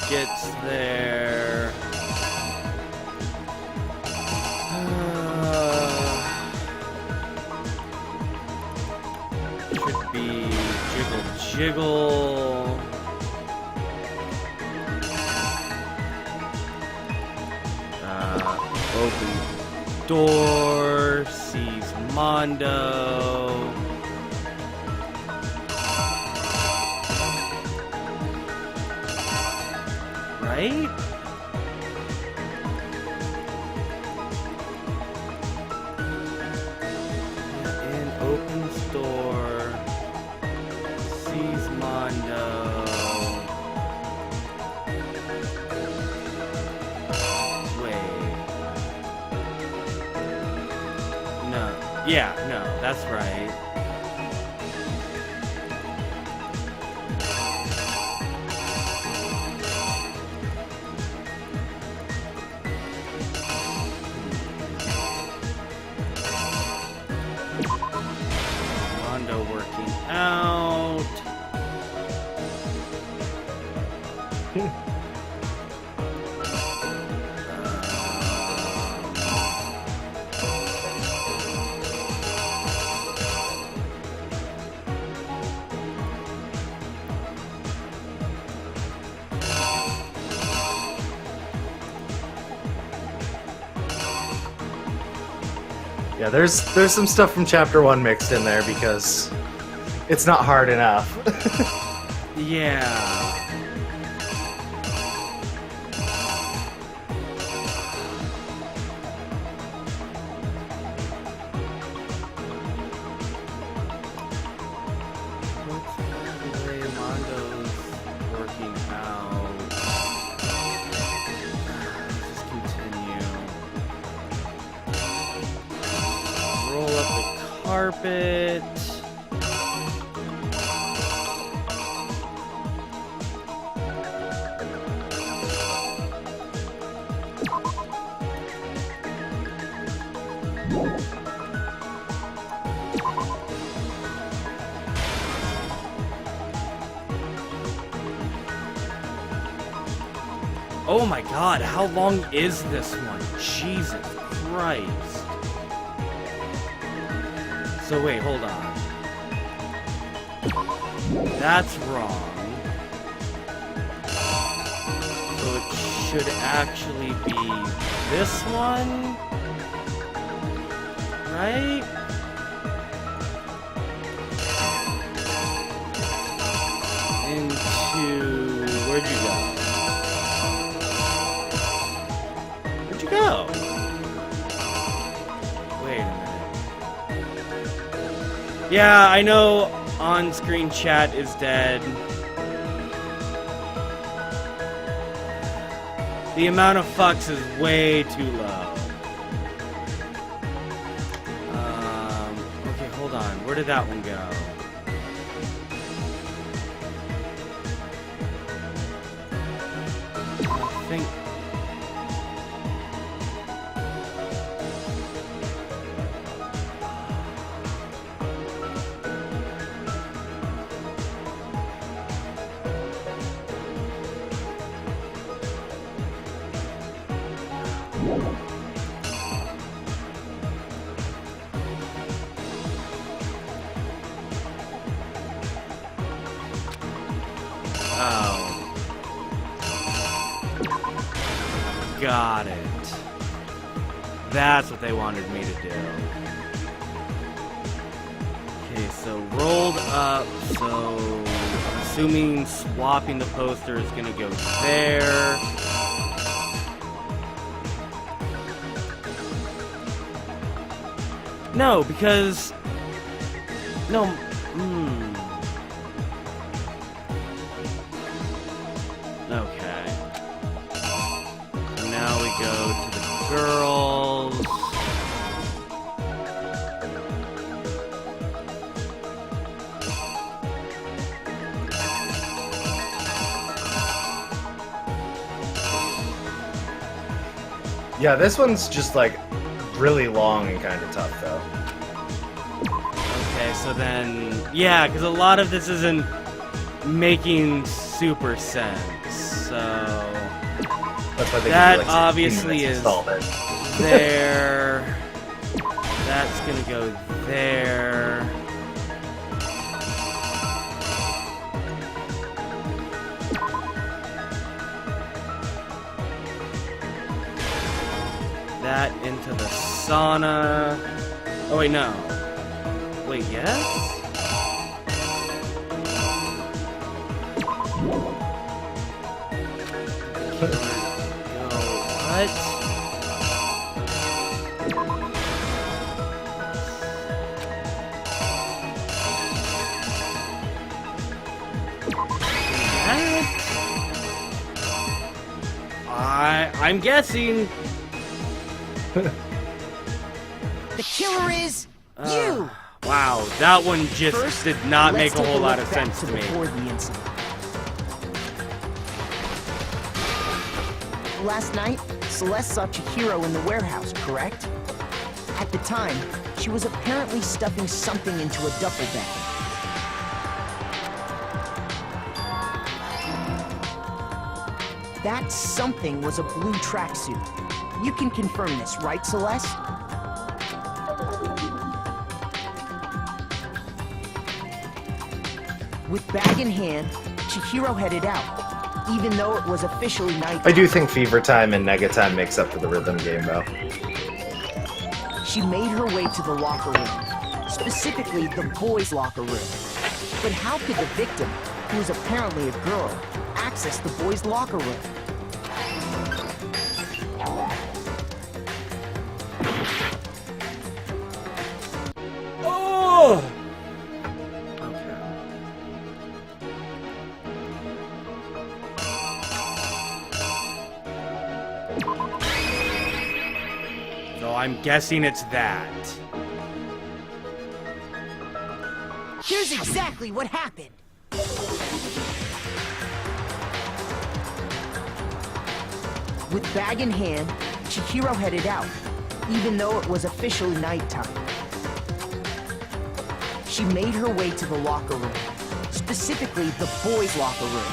Gets there. Should be jiggle. Open door. Sees Mondo. Right? And opens door. Sees Mondo. Wait. No. Yeah, no, that's right. Working out. Yeah, there's some stuff from Chapter 1 mixed in there because it's not hard enough. Yeah. Carpet. Oh my god, how long is this one? Jesus Christ. So wait, hold on. That's wrong. So it should actually be this one? Right? Into... where'd you go? Where'd you go? Wait a minute. Yeah, I know on-screen chat is dead. The amount of fucks is way too low. Okay, hold on. Where did that one go? I think... Got it. That's what they wanted me to do. Okay, so rolled up, so I'm assuming swapping the poster is gonna go there. No, because... No, Okay. So now we go to the girls. Yeah, this one's just like really long and kind of tough though. Okay, so then, yeah, because a lot of this isn't making super sense. So that's why they that like obviously is there. That's gonna go there. That into the sauna. Oh wait, no. Wait, yes? What? I'm guessing. The killer is you! Wow, that one just First, did not make let's a take whole lot look of back sense to me. before the incident. Last night, Celeste saw Chihiro in the warehouse, correct? At the time, she was apparently stuffing something into a duffel bag. That something was a blue tracksuit. You can confirm this, right, Celeste? With bag in hand, Chihiro headed out, even though it was officially night. I do think Fever Time and Nega Time makes up for the rhythm game, though. She made her way to the locker room, specifically the boys' locker room. But how could the victim, who was apparently a girl, access the boys' locker room? Oh! So I'm guessing it's that. Here's exactly what happened. With bag in hand, Chihiro headed out, even though it was officially nighttime. She made her way to the locker room, specifically the boys' locker room.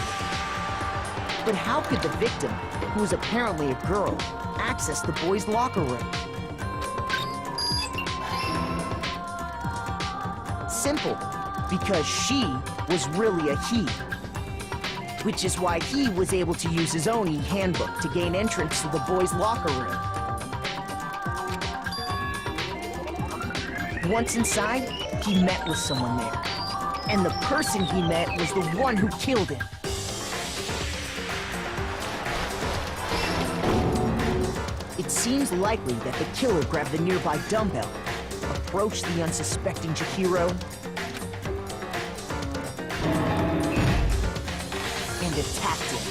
But how could the victim, who was apparently a girl, access the boys' locker room? Simple, because she was really a he. Which is why he was able to use his own e-handbook to gain entrance to the boys' locker room. Once inside, he met with someone there. And the person he met was the one who killed him. It seems likely that the killer grabbed the nearby dumbbell, approached the unsuspecting Chihiro, and attacked him.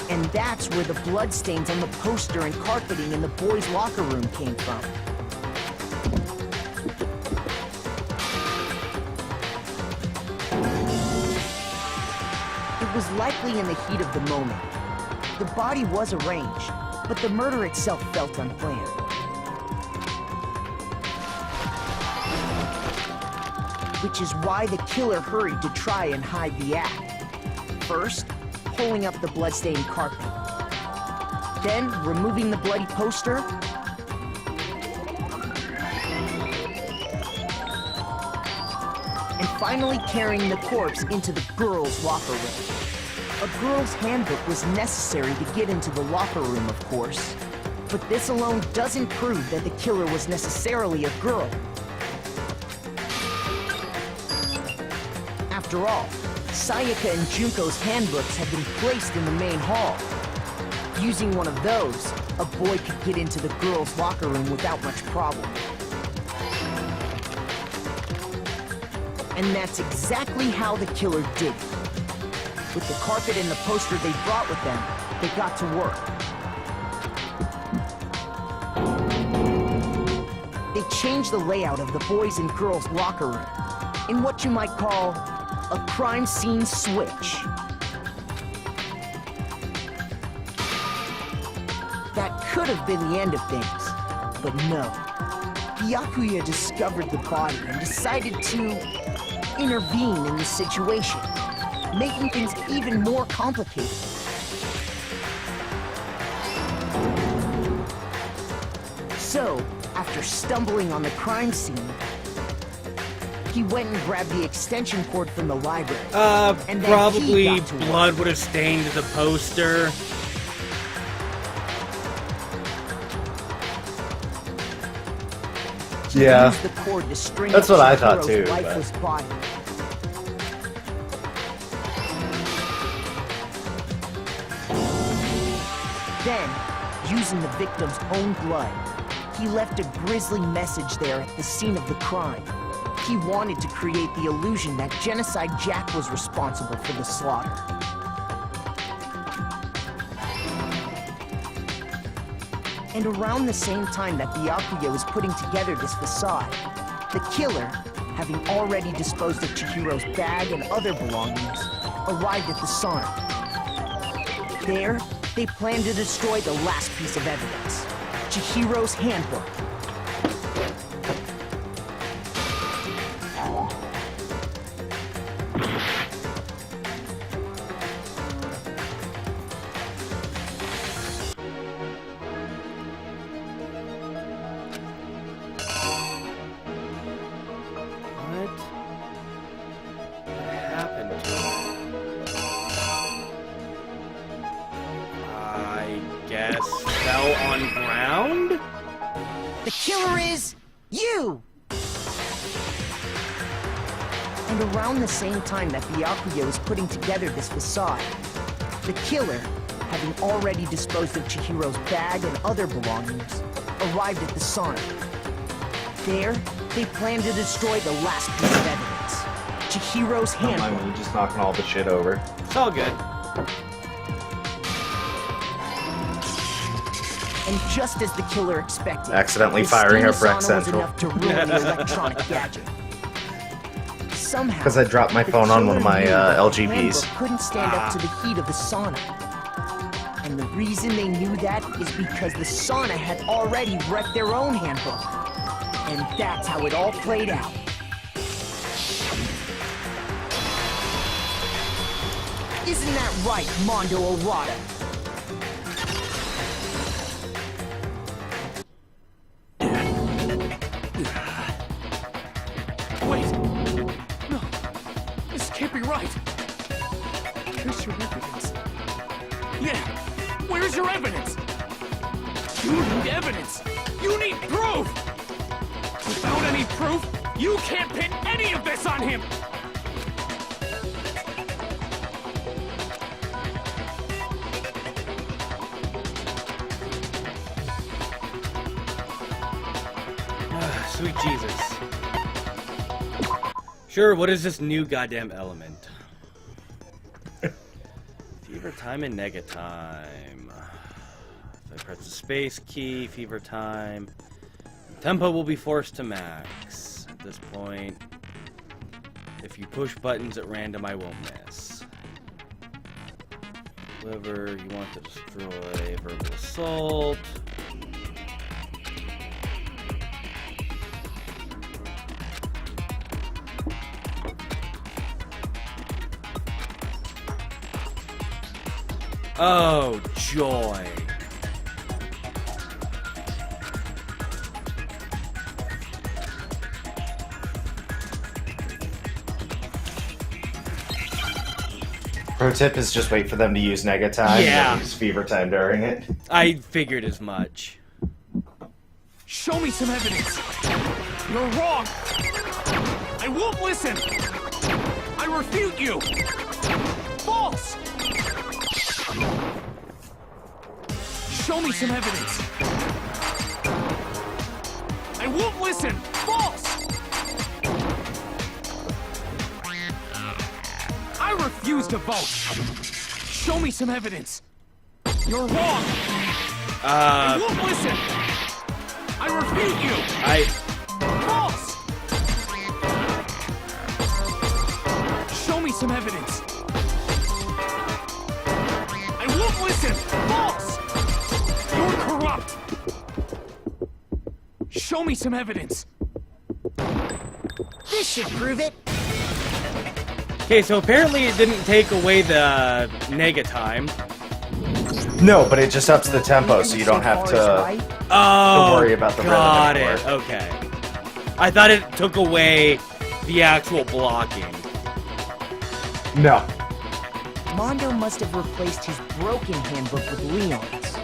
And that's where the bloodstains on the poster and carpeting in the boys' locker room came from. It was likely in the heat of the moment. The body was arranged, but the murder itself felt unplanned. Which is why the killer hurried to try and hide the act. First, pulling up the bloodstained carpet. Then, removing the bloody poster. And finally carrying the corpse into the girls' locker room. A girl's handbook was necessary to get into the locker room, of course. But this alone doesn't prove that the killer was necessarily a girl. After all, Sayaka and Junko's handbooks had been placed in the main hall. Using one of those, a boy could get into the girls' locker room without much problem. And that's exactly how the killer did it. With the carpet and the poster they brought with them, they got to work. They changed the layout of the boys' and girls' locker room in what you might call a crime scene switch. That could have been the end of things, but no. Byakuya discovered the body and decided to intervene in the situation, making things even more complicated. So, after stumbling on the crime scene, he went and grabbed the extension cord from the library. And then Probably he got to work. blood would have stained the poster. Yeah. Used the cord to string That's up what I thought Chihiro's too, but- lifeless body. Then, using the victim's own blood, he left a grisly message there at the scene of the crime. He wanted to create the illusion that Genocide Jack was responsible for the slaughter. And around the same time that Byakuya was putting together this facade, the killer, having already disposed of Chihiro's bag and other belongings, arrived at the sauna. There, they planned to destroy the last piece of evidence, Chihiro's handbook. Happened to him? I guess guess, fell on ground? The killer is you! And around the same time that Byakuya was putting together this facade, the killer, having already disposed of Chihiro's bag and other belongings, arrived at the sauna. There, they planned to destroy the last piece of evidence, Chihiro's Don't mind handbook. me just knocking all the shit over. It's all good. And just as the killer expected, Accidentally his firing steam up Rec sauna was Central. enough to ruin the electronic gadget. Somehow, Because I dropped my the phone on one of killer my knew that the LGBs. handbook couldn't stand up to the heat of the sauna. And the reason they knew that is because the sauna had already wrecked their own handbook. And that's how it all played out. Isn't that right, Mondo Orada? Wait! No, this can't be right. Where's your evidence? Yeah, where's your evidence? You need evidence! You need proof! Without any proof, you can't pin any of this on him! Sweet Jesus. Sure, what is this new goddamn element? Fever time and nega time. If I press the space key, fever time. Tempo will be forced to max. At this point, if you push buttons at random, I won't miss. Whoever you want to destroy, verbal assault. Oh, joy. Pro tip is just wait for them to use nega time Yeah. and use fever time during it. I figured as much. Show me some evidence! You're wrong! I won't listen! I refute you! False! Show me some evidence! I won't listen! False! I refuse to vote! Show me some evidence! You're wrong! I won't listen! I refute you! False! Show me some evidence! I won't listen! False! You're corrupt! Show me some evidence! This should prove it. Okay, so apparently it didn't take away the nega time. No, but it just ups the tempo, so you don't have to worry about the rhythm got anymore. it. Okay. I thought it took away the actual blocking. No. Mondo must have replaced his broken handbook with Leon's.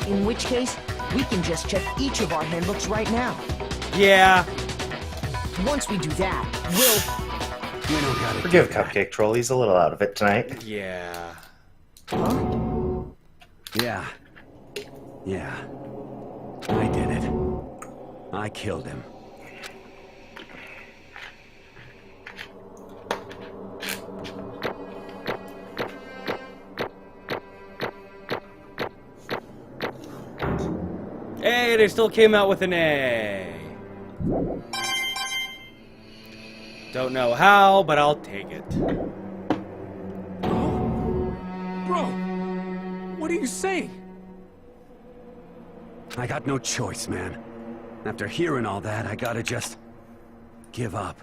In which case, we can just check each of our handbooks right now. Yeah. Once we do that, we'll... Forgive Cupcake Troll, he's a little out of it tonight. Yeah. Yeah. Yeah. I did it. I killed him. Hey, they still came out with an A. Don't know how, but I'll take it. Bro, what are you saying? I got no choice, man. After hearing all that, I gotta just... give up.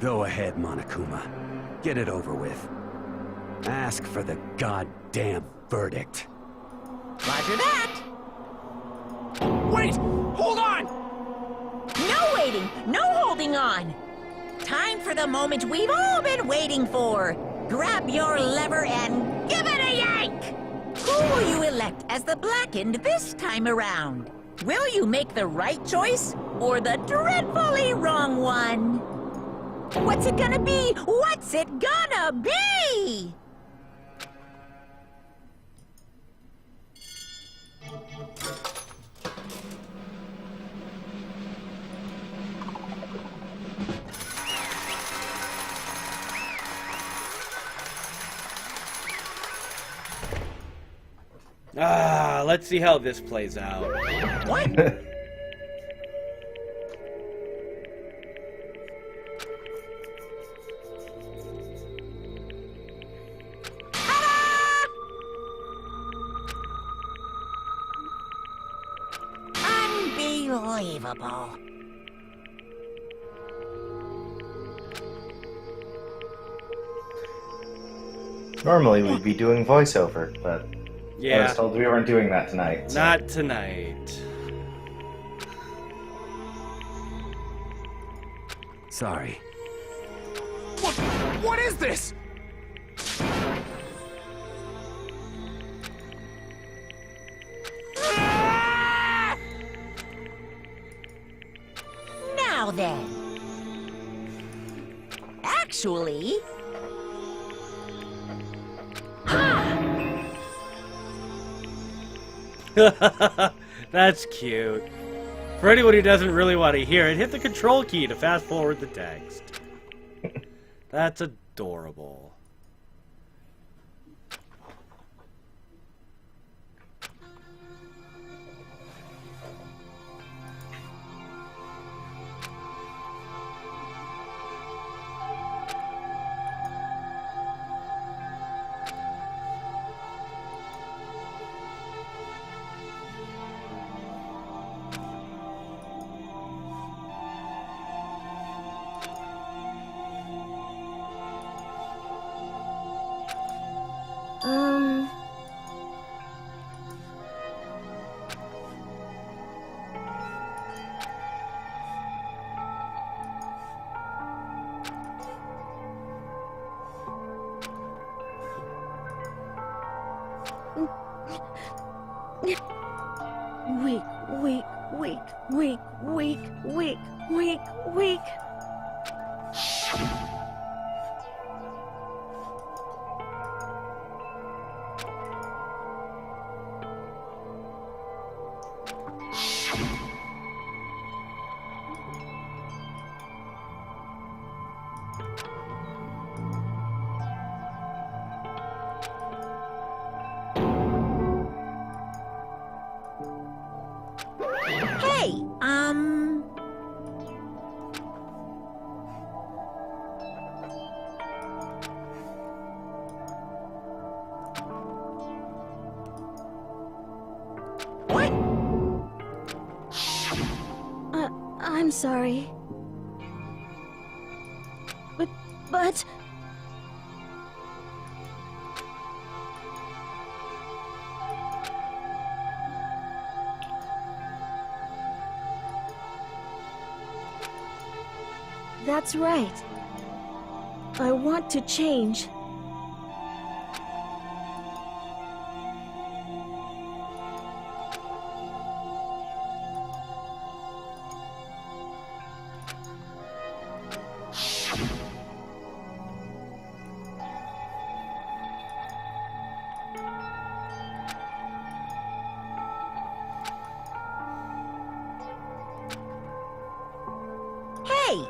Go ahead, Monokuma. Get it over with. Ask for the goddamn verdict. Roger that. Wait! Hold on! No waiting, no holding on. Time for the moment we've all been waiting for. Grab your lever and give it a yank. Who will you elect? select as the blackened this time around? Will you make the right choice or the dreadfully wrong one? What's it gonna be? What's it gonna be? Let's see how this plays out. What? Unbelievable. Normally we'd be doing voiceover, but I was told we weren't doing that tonight. So. Not tonight. Sorry. What is this? Now then. Actually... That's cute. For anyone who doesn't really want to hear it, hit the control key to fast forward the text. That's adorable. Weak. Hey, What? I'm sorry. But... That's right. I want to change. Hey,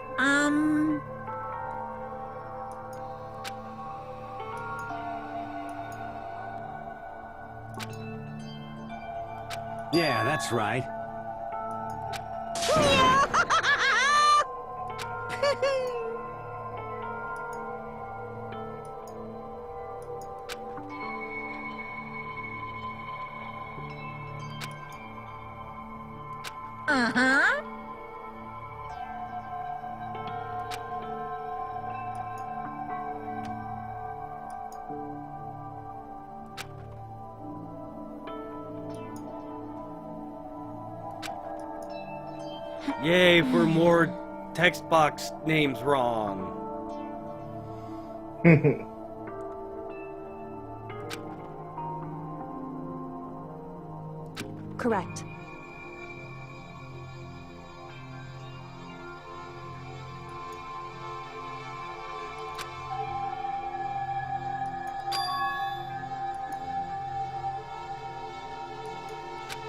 Yeah, that's right. Uh-huh. Yay for more text box names wrong. Correct.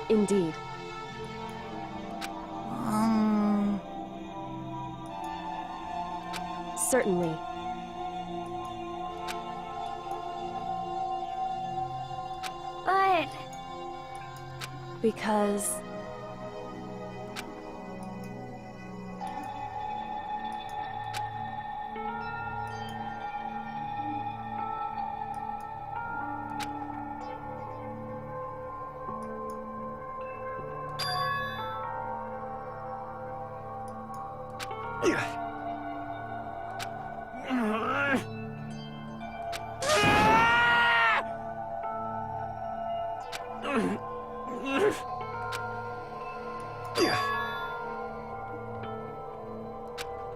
Indeed. Certainly. But... Because...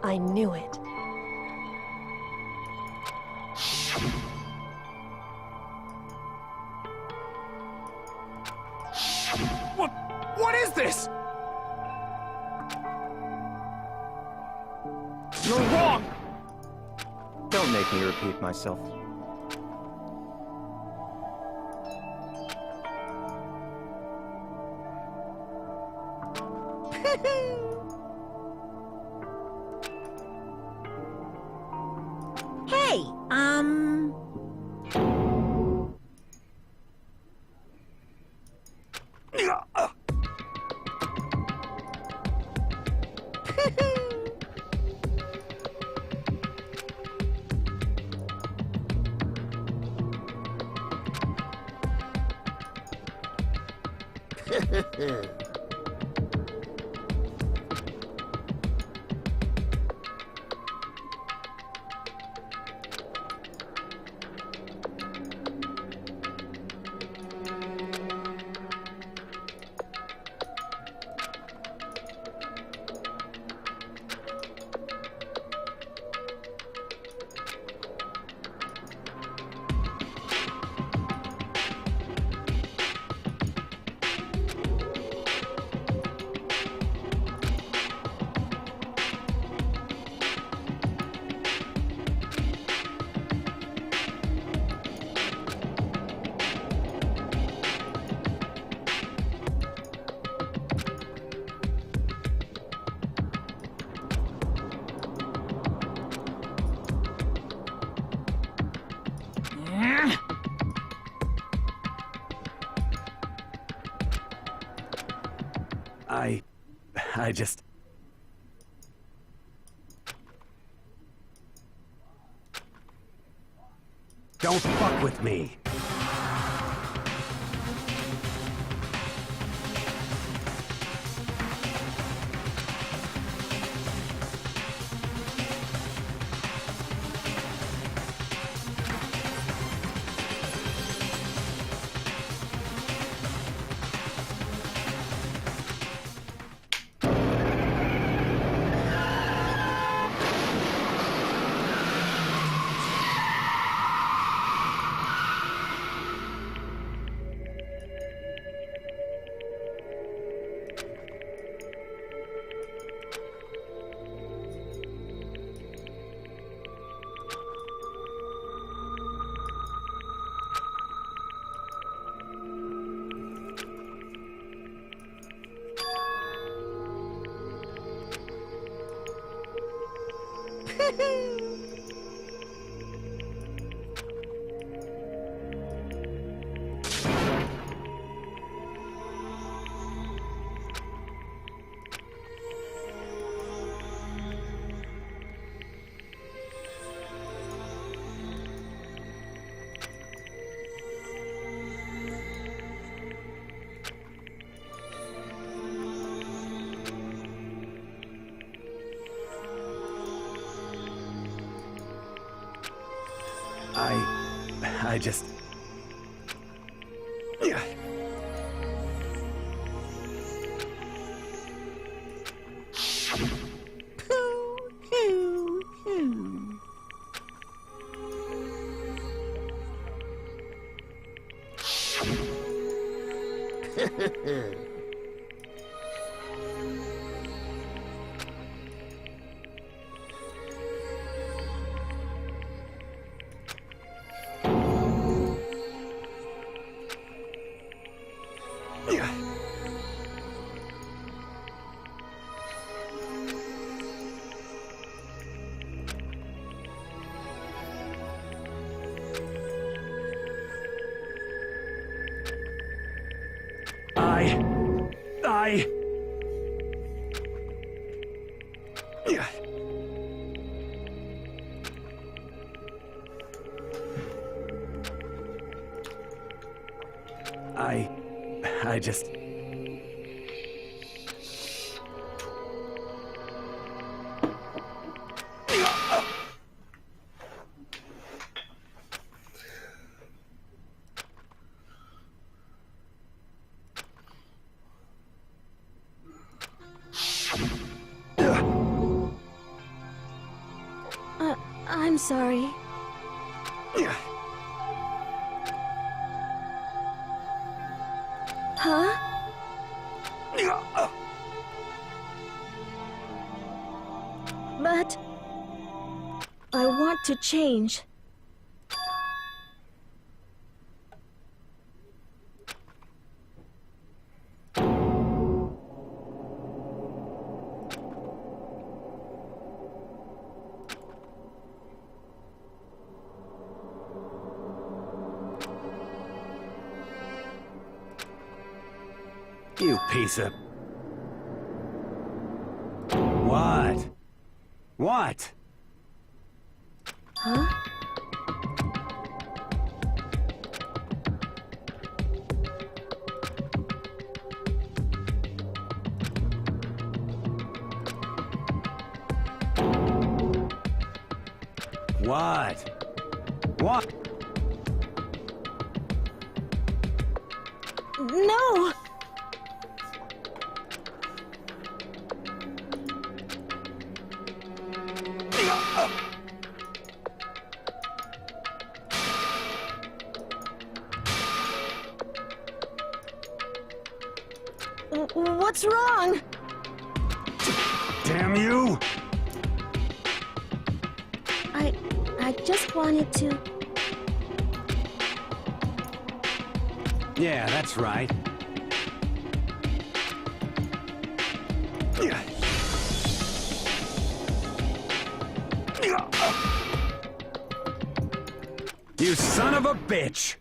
I knew it. What is this? You're wrong! Don't make me repeat myself. Hey, I just... Don't fuck with me. I just... I just... I'm sorry. Huh? But I want to change. You piece of... What? What? Huh? What? What? No! What's wrong? Damn you! I just wanted to... Yeah, that's right. You son of a bitch!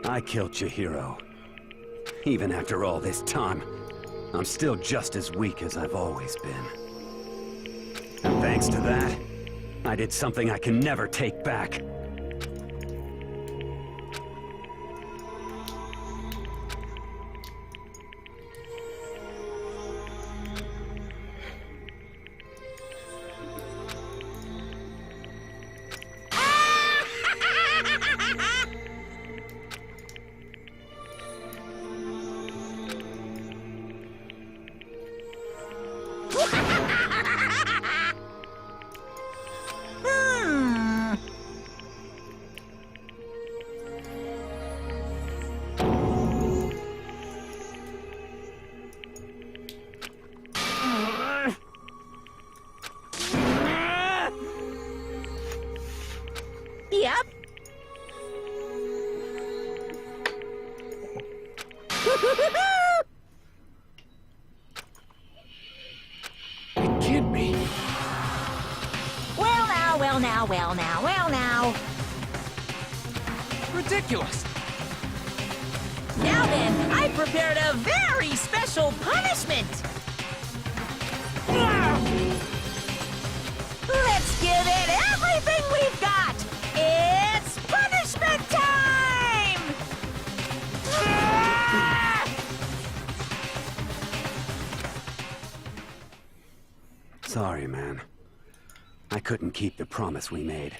I killed Chihiro. Even after all this time, I'm still just as weak as I've always been. And thanks to that, I did something I can never take back. Yep. It can't be. Well now, well now, well now, well now. Ridiculous. Now then, I prepared a very special punishment. Let's give it everything we've got. It's punishment time! Sorry, man. I couldn't keep the promise we made.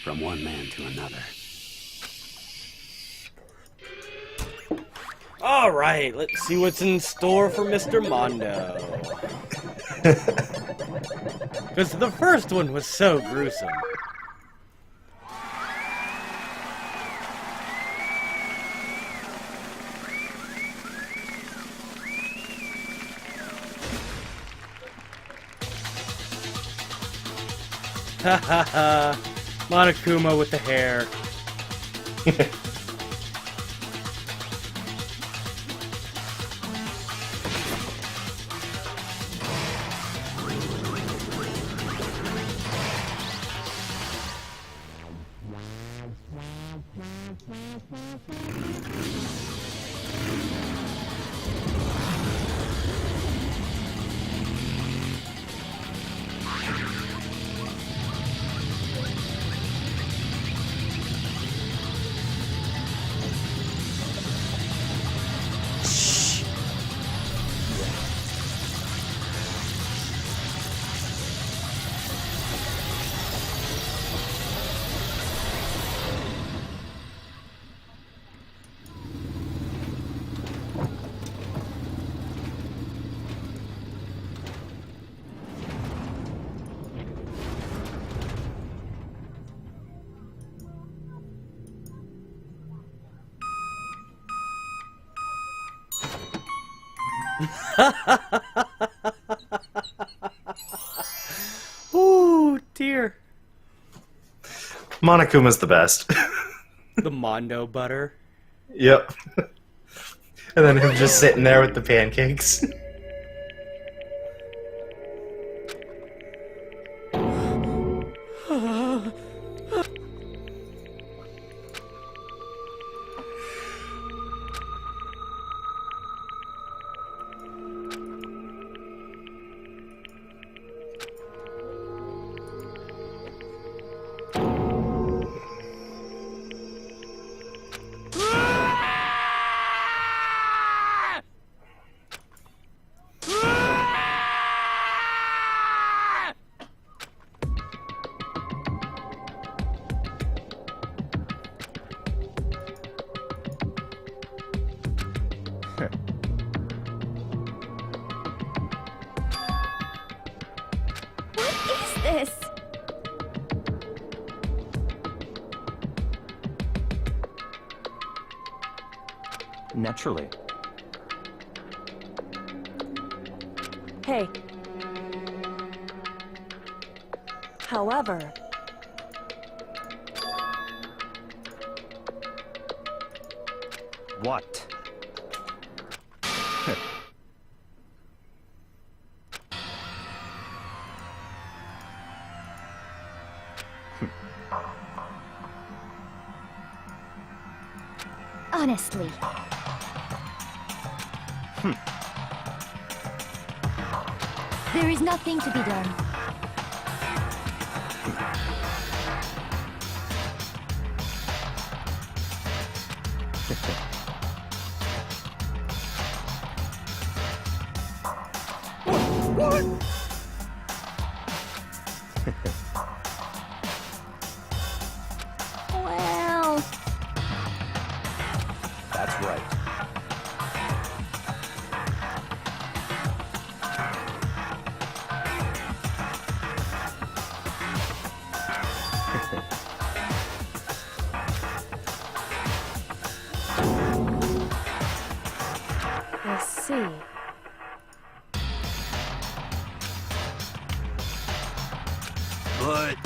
from one man to another. Alright, let's see what's in store for Mr. Mondo. Because the first one was so gruesome. Ha ha ha. Monokuma with the hair. Ooh, dear. Monokuma's the best. The Mondo butter. Yep. And then him just sitting there with the pancakes. This. Naturally. Hey. However, what? Honestly. There is nothing to be done. What? Well... That's right. I see. But...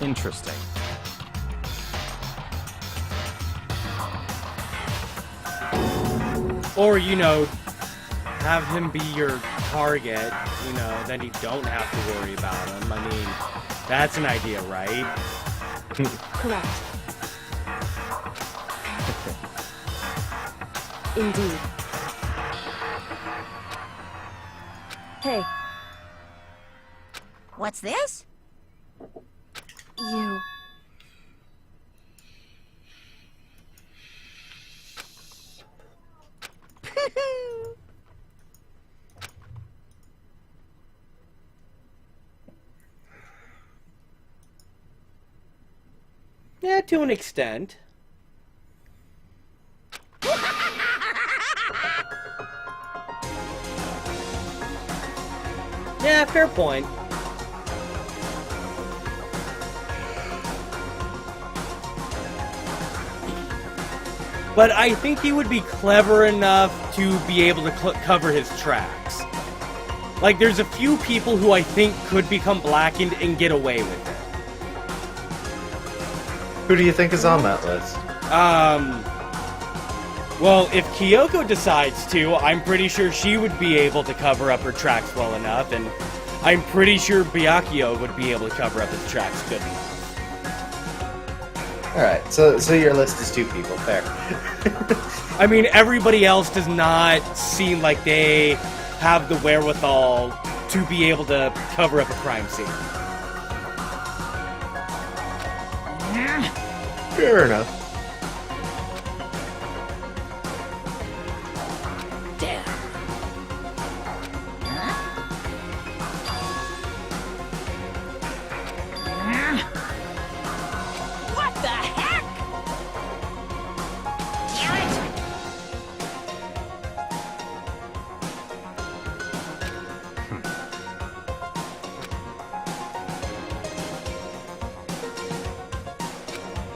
Interesting. Or, you know, have him be your target, you know, then you don't have to worry about him. I mean, that's an idea, right? Correct. Indeed. Hey, What's this? you. Yeah, to an extent. Yeah, fair point. But I think he would be clever enough to be able to cover his tracks. Like, there's a few people who I think could become blackened and get away with it. Who do you think is on that list? Well, if Kyoko decides to, I'm pretty sure she would be able to cover up her tracks well enough, and I'm pretty sure Byakuya would be able to cover up his tracks good enough. Alright, so your list is 2 people, fair. I mean, everybody else does not seem like they have the wherewithal to be able to cover up a crime scene. Fair enough. Damn. What the heck? Damn it!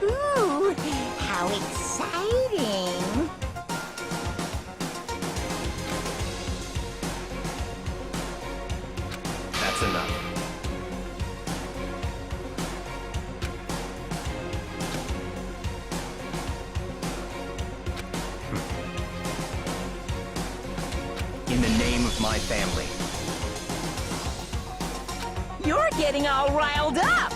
Ooh, how exciting! That's enough. In the name of my family. You're getting all riled up!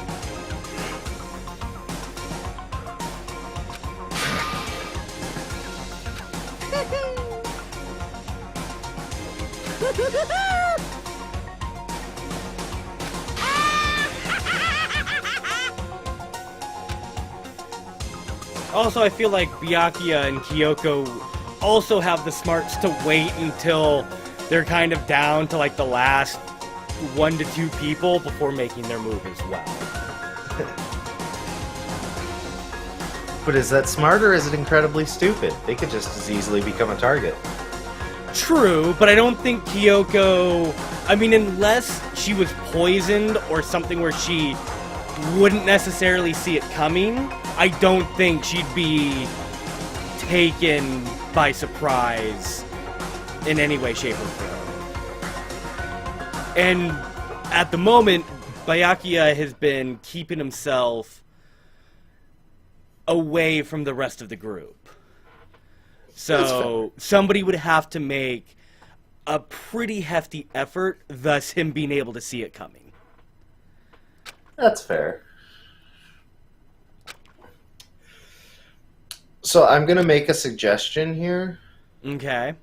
Also, I feel like Byakuya and Kyoko also have the smarts to wait until they're kind of down to like the last 1 to 2 people before making their move as well. But is that smart or is it incredibly stupid? They could just as easily become a target. True, but I don't think Kyoko... I mean, unless she was poisoned or something where she wouldn't necessarily see it coming, I don't think she'd be taken by surprise in any way, shape, or form. And at the moment, Byakuya has been keeping himself away from the rest of the group. So somebody would have to make a pretty hefty effort, thus him being able to see it coming. That's fair. So I'm going to make a suggestion here. Okay.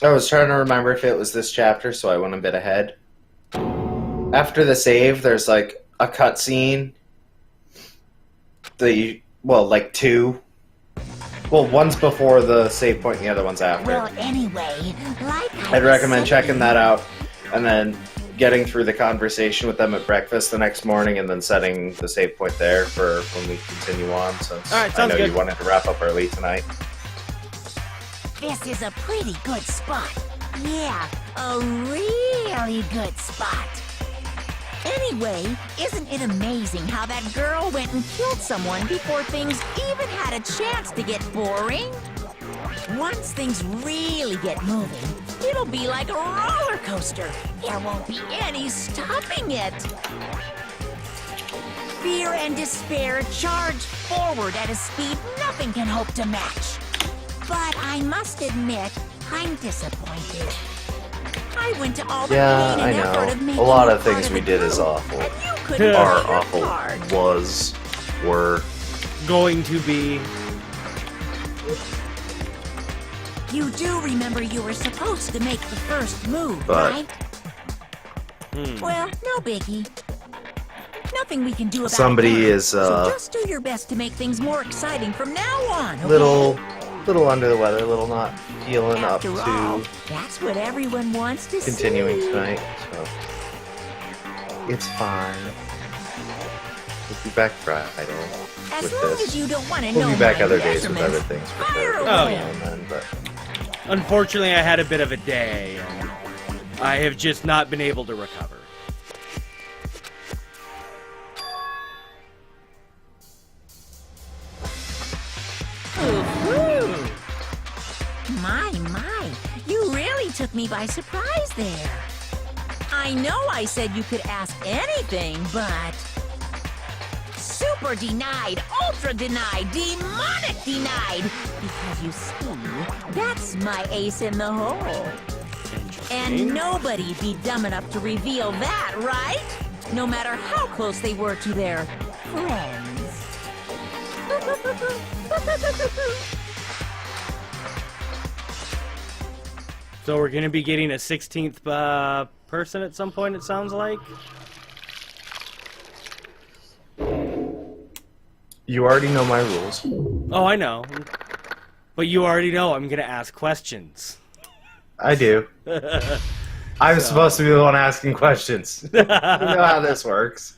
I was trying to remember if it was this chapter, so I went a bit ahead. After the save, there's like a cutscene. Like 2. Well, one's before the save point and the other one's after. Well, anyway, like I'd recommend checking that out and then getting through the conversation with them at breakfast the next morning and then setting the save point there for when we continue on, since All right, I sounds know good. you wanted to wrap up early tonight. This is a pretty good spot. Yeah, a really good spot. Anyway, isn't it amazing how that girl went and killed someone before things even had a chance to get boring? Once things really get moving, it'll be like a roller coaster. There won't be any stopping it. Fear and despair charge forward at a speed nothing can hope to match. But I must admit, I'm disappointed. I went to all the Yeah, pain I and effort of know. making A lot you of part things of we the did group, is awful. and you couldn't Are play your awful. part. Were. Going to be... You do remember you were supposed to make the first move, But- right? Well, no biggie. Nothing we can do about Somebody it. is, So just do your best to make things more exciting from now on, okay? little under the weather, little not feeling After up all, to that's what everyone wants to continuing see. tonight. So it's fine. We'll be back Friday As with long this. as you don't want to We'll know be back my other days with measurements, other things for fire sure. away. Then, but Unfortunately, I had a bit of a day, and I have just not been able to recover. My, you really took me by surprise there. I know I said you could ask anything, but... Super denied, ultra denied, demonic denied! Because you see, that's my ace in the hole. And nobody'd be dumb enough to reveal that, right? No matter how close they were to their friends. So we're gonna be getting a 16th person at some point, it sounds like? you already know my rules. Oh, I know. But you already know I'm gonna ask questions. I do. I'm supposed to be the one asking questions. You know how this works.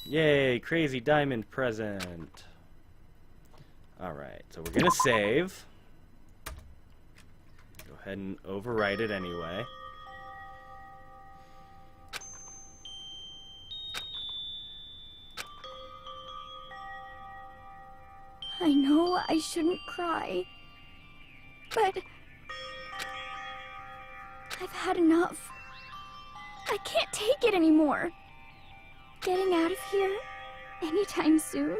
Yay, crazy diamond present. Alright, so we're gonna save. Go ahead and overwrite it anyway. I know I shouldn't cry, but I've had enough. I can't take it anymore. Getting out of here anytime soon.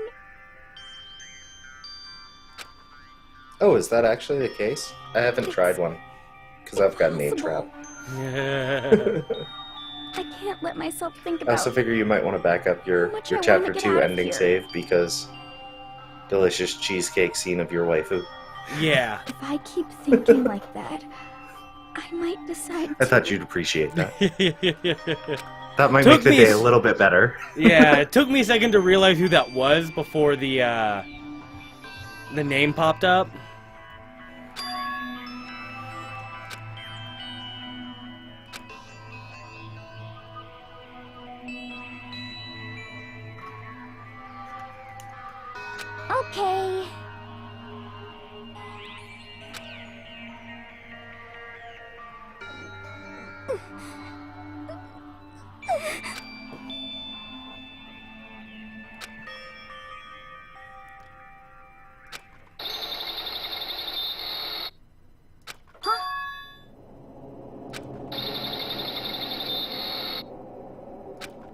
Oh, is that actually the case? I haven't tried one because I've got an 8-trap. I can't let myself think I about also figure you might want to back up your much I wanna chapter get 2 out of ending here. save because delicious cheesecake scene of your waifu. Yeah. If I keep thinking like that, I might decide I thought you'd appreciate that. That That might make the day a little bit better. Yeah, it took me a second to realize who that was before the name popped up. Okay.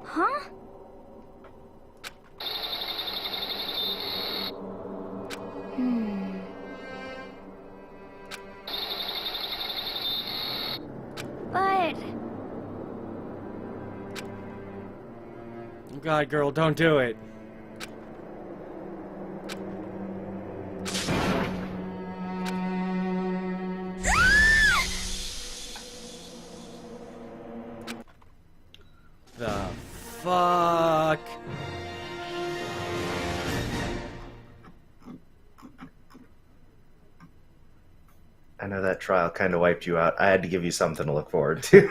Huh? But Oh God, girl, don't do it. The fuck? I know that trial kind of wiped you out. I had to give you something to look forward to.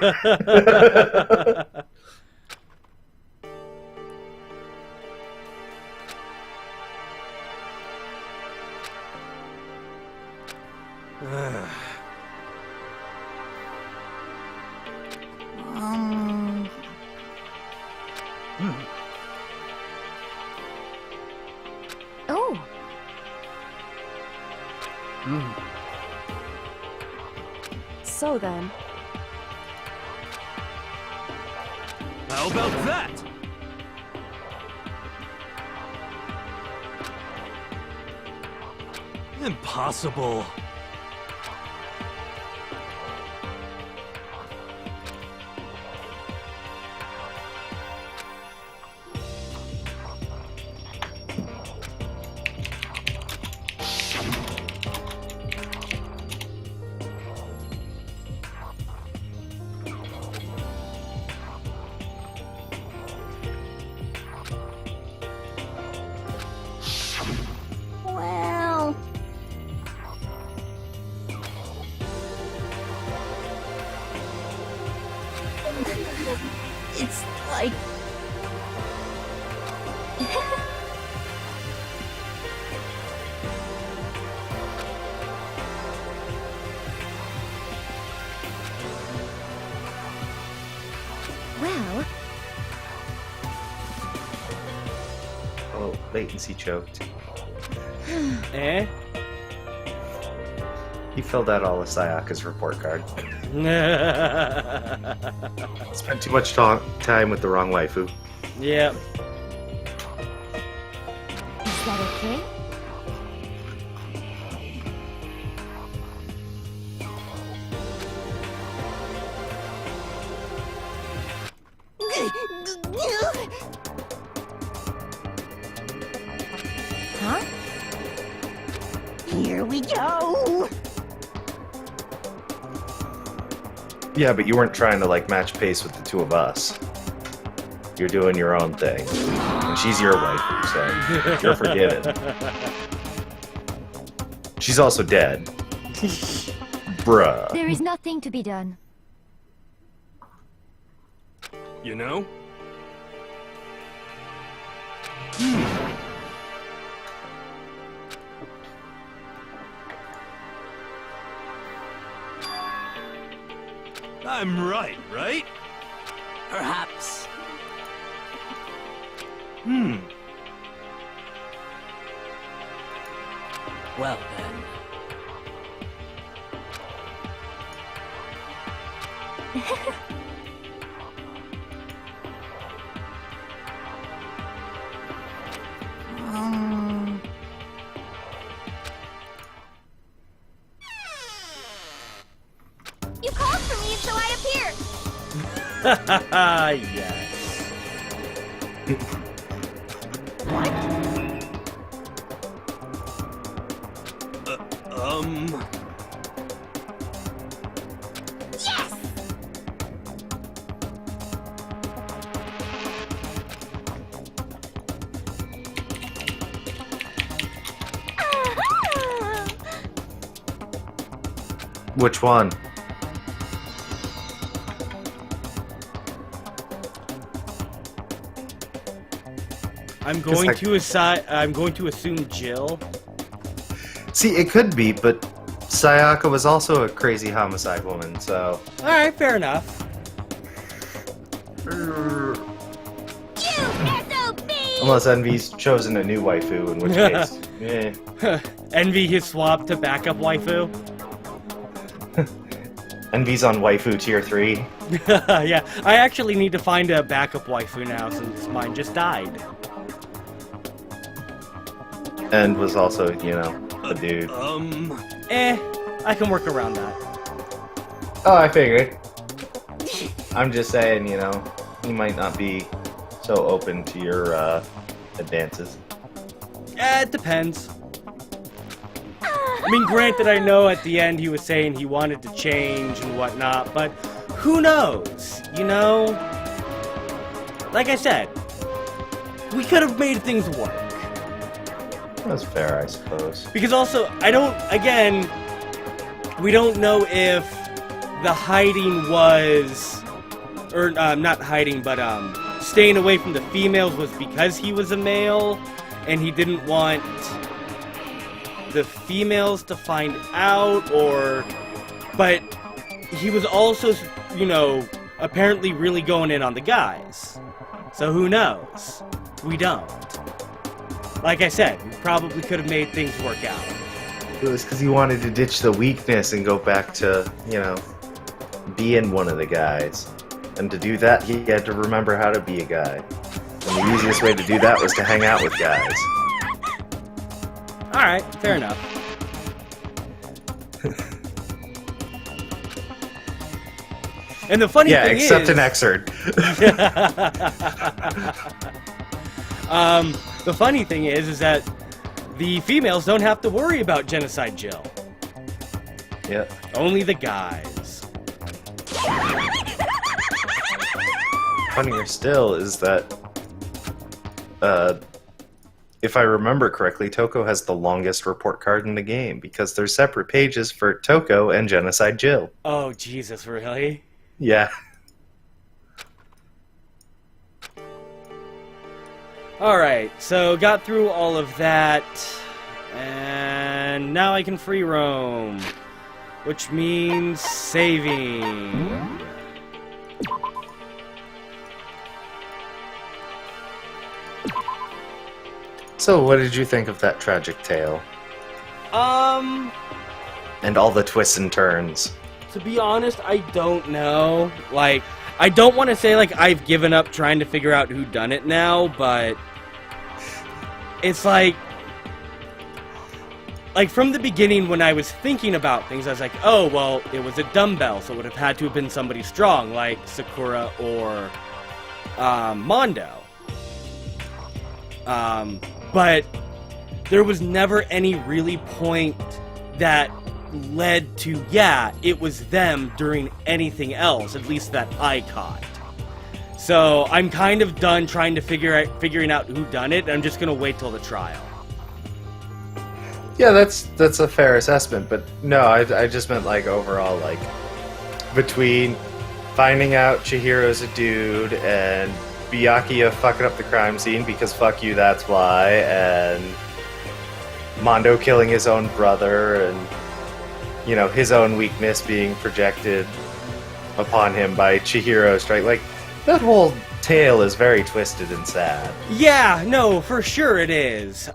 oh, So then, How about that? Impossible. I... Well, Oh, latency choked. Eh? He filled out all of Sayaka's report card. Spent too much time with the wrong waifu. Yep. is that okay? Huh? Here we go! Yeah, but you weren't trying to like match pace with the two of us. You're doing your own thing. And she's your waifu, so you're forgiven. She's also dead. Bruh. There is nothing to be done. You know? I'm right, right? Perhaps. Well then. You called for me, so I appeared. Yes. Yes! Ah! Which one? I'm going to assume Jill. See, it could be, but Sayaka was also a crazy homicide woman, so... Alright, fair enough. Unless Envy's chosen a new waifu, in which case... eh. Envy his swap to backup waifu. Envy's on waifu tier 3. Yeah, I actually need to find a backup waifu now since mine just died. And was also, you know, a dude. I can work around that. Oh, I figured. I'm just saying, you know, he might not be so open to your advances. It depends. I mean, granted, I know at the end he was saying he wanted to change and whatnot, but who knows, you know? Like I said, we could have made things work. That's fair, I suppose. Because also, we don't know if the hiding was, or not hiding, but staying away from the females was because he was a male, and he didn't want the females to find out, but he was also, you know, apparently really going in on the guys. So who knows? We don't. Like I said, we probably could have made things work out. It was because he wanted to ditch the weakness and go back to, you know, being one of the guys. And to do that, he had to remember how to be a guy. And the easiest way to do that was to hang out with guys. Alright, fair enough. And the funny thing is... Yeah, except an excerpt. The funny thing is that the females don't have to worry about Genocide Jill. Yep. Only the guys. Funnier still is that, if I remember correctly, Toko has the longest report card in the game because there's separate pages for Toko and Genocide Jill. Oh, Jesus, really? Yeah. Alright, so got through all of that, and now I can free roam, which means saving. So, what did you think of that tragic tale? And all the twists and turns. To be honest, I don't know. Like, I don't want to say, like, I've given up trying to figure out who done it now, but it's like, from the beginning when I was thinking about things, I was like, oh, well, it was a dumbbell, so it would have had to have been somebody strong, like Sakura or Mondo. But there was never any really point that led to, yeah, it was them during anything else, at least that I caught. So I'm kind of done trying to figuring out who done it, and I'm just gonna wait till the trial. Yeah, that's a fair assessment, but no, I just meant, like, overall, like, between finding out Chihiro's a dude and Byakuya fucking up the crime scene because fuck you, that's why, and Mondo killing his own brother, and, you know, his own weakness being projected upon him by Chihiro's strike. Like, that whole tale is very twisted and sad. Yeah, no, for sure it is.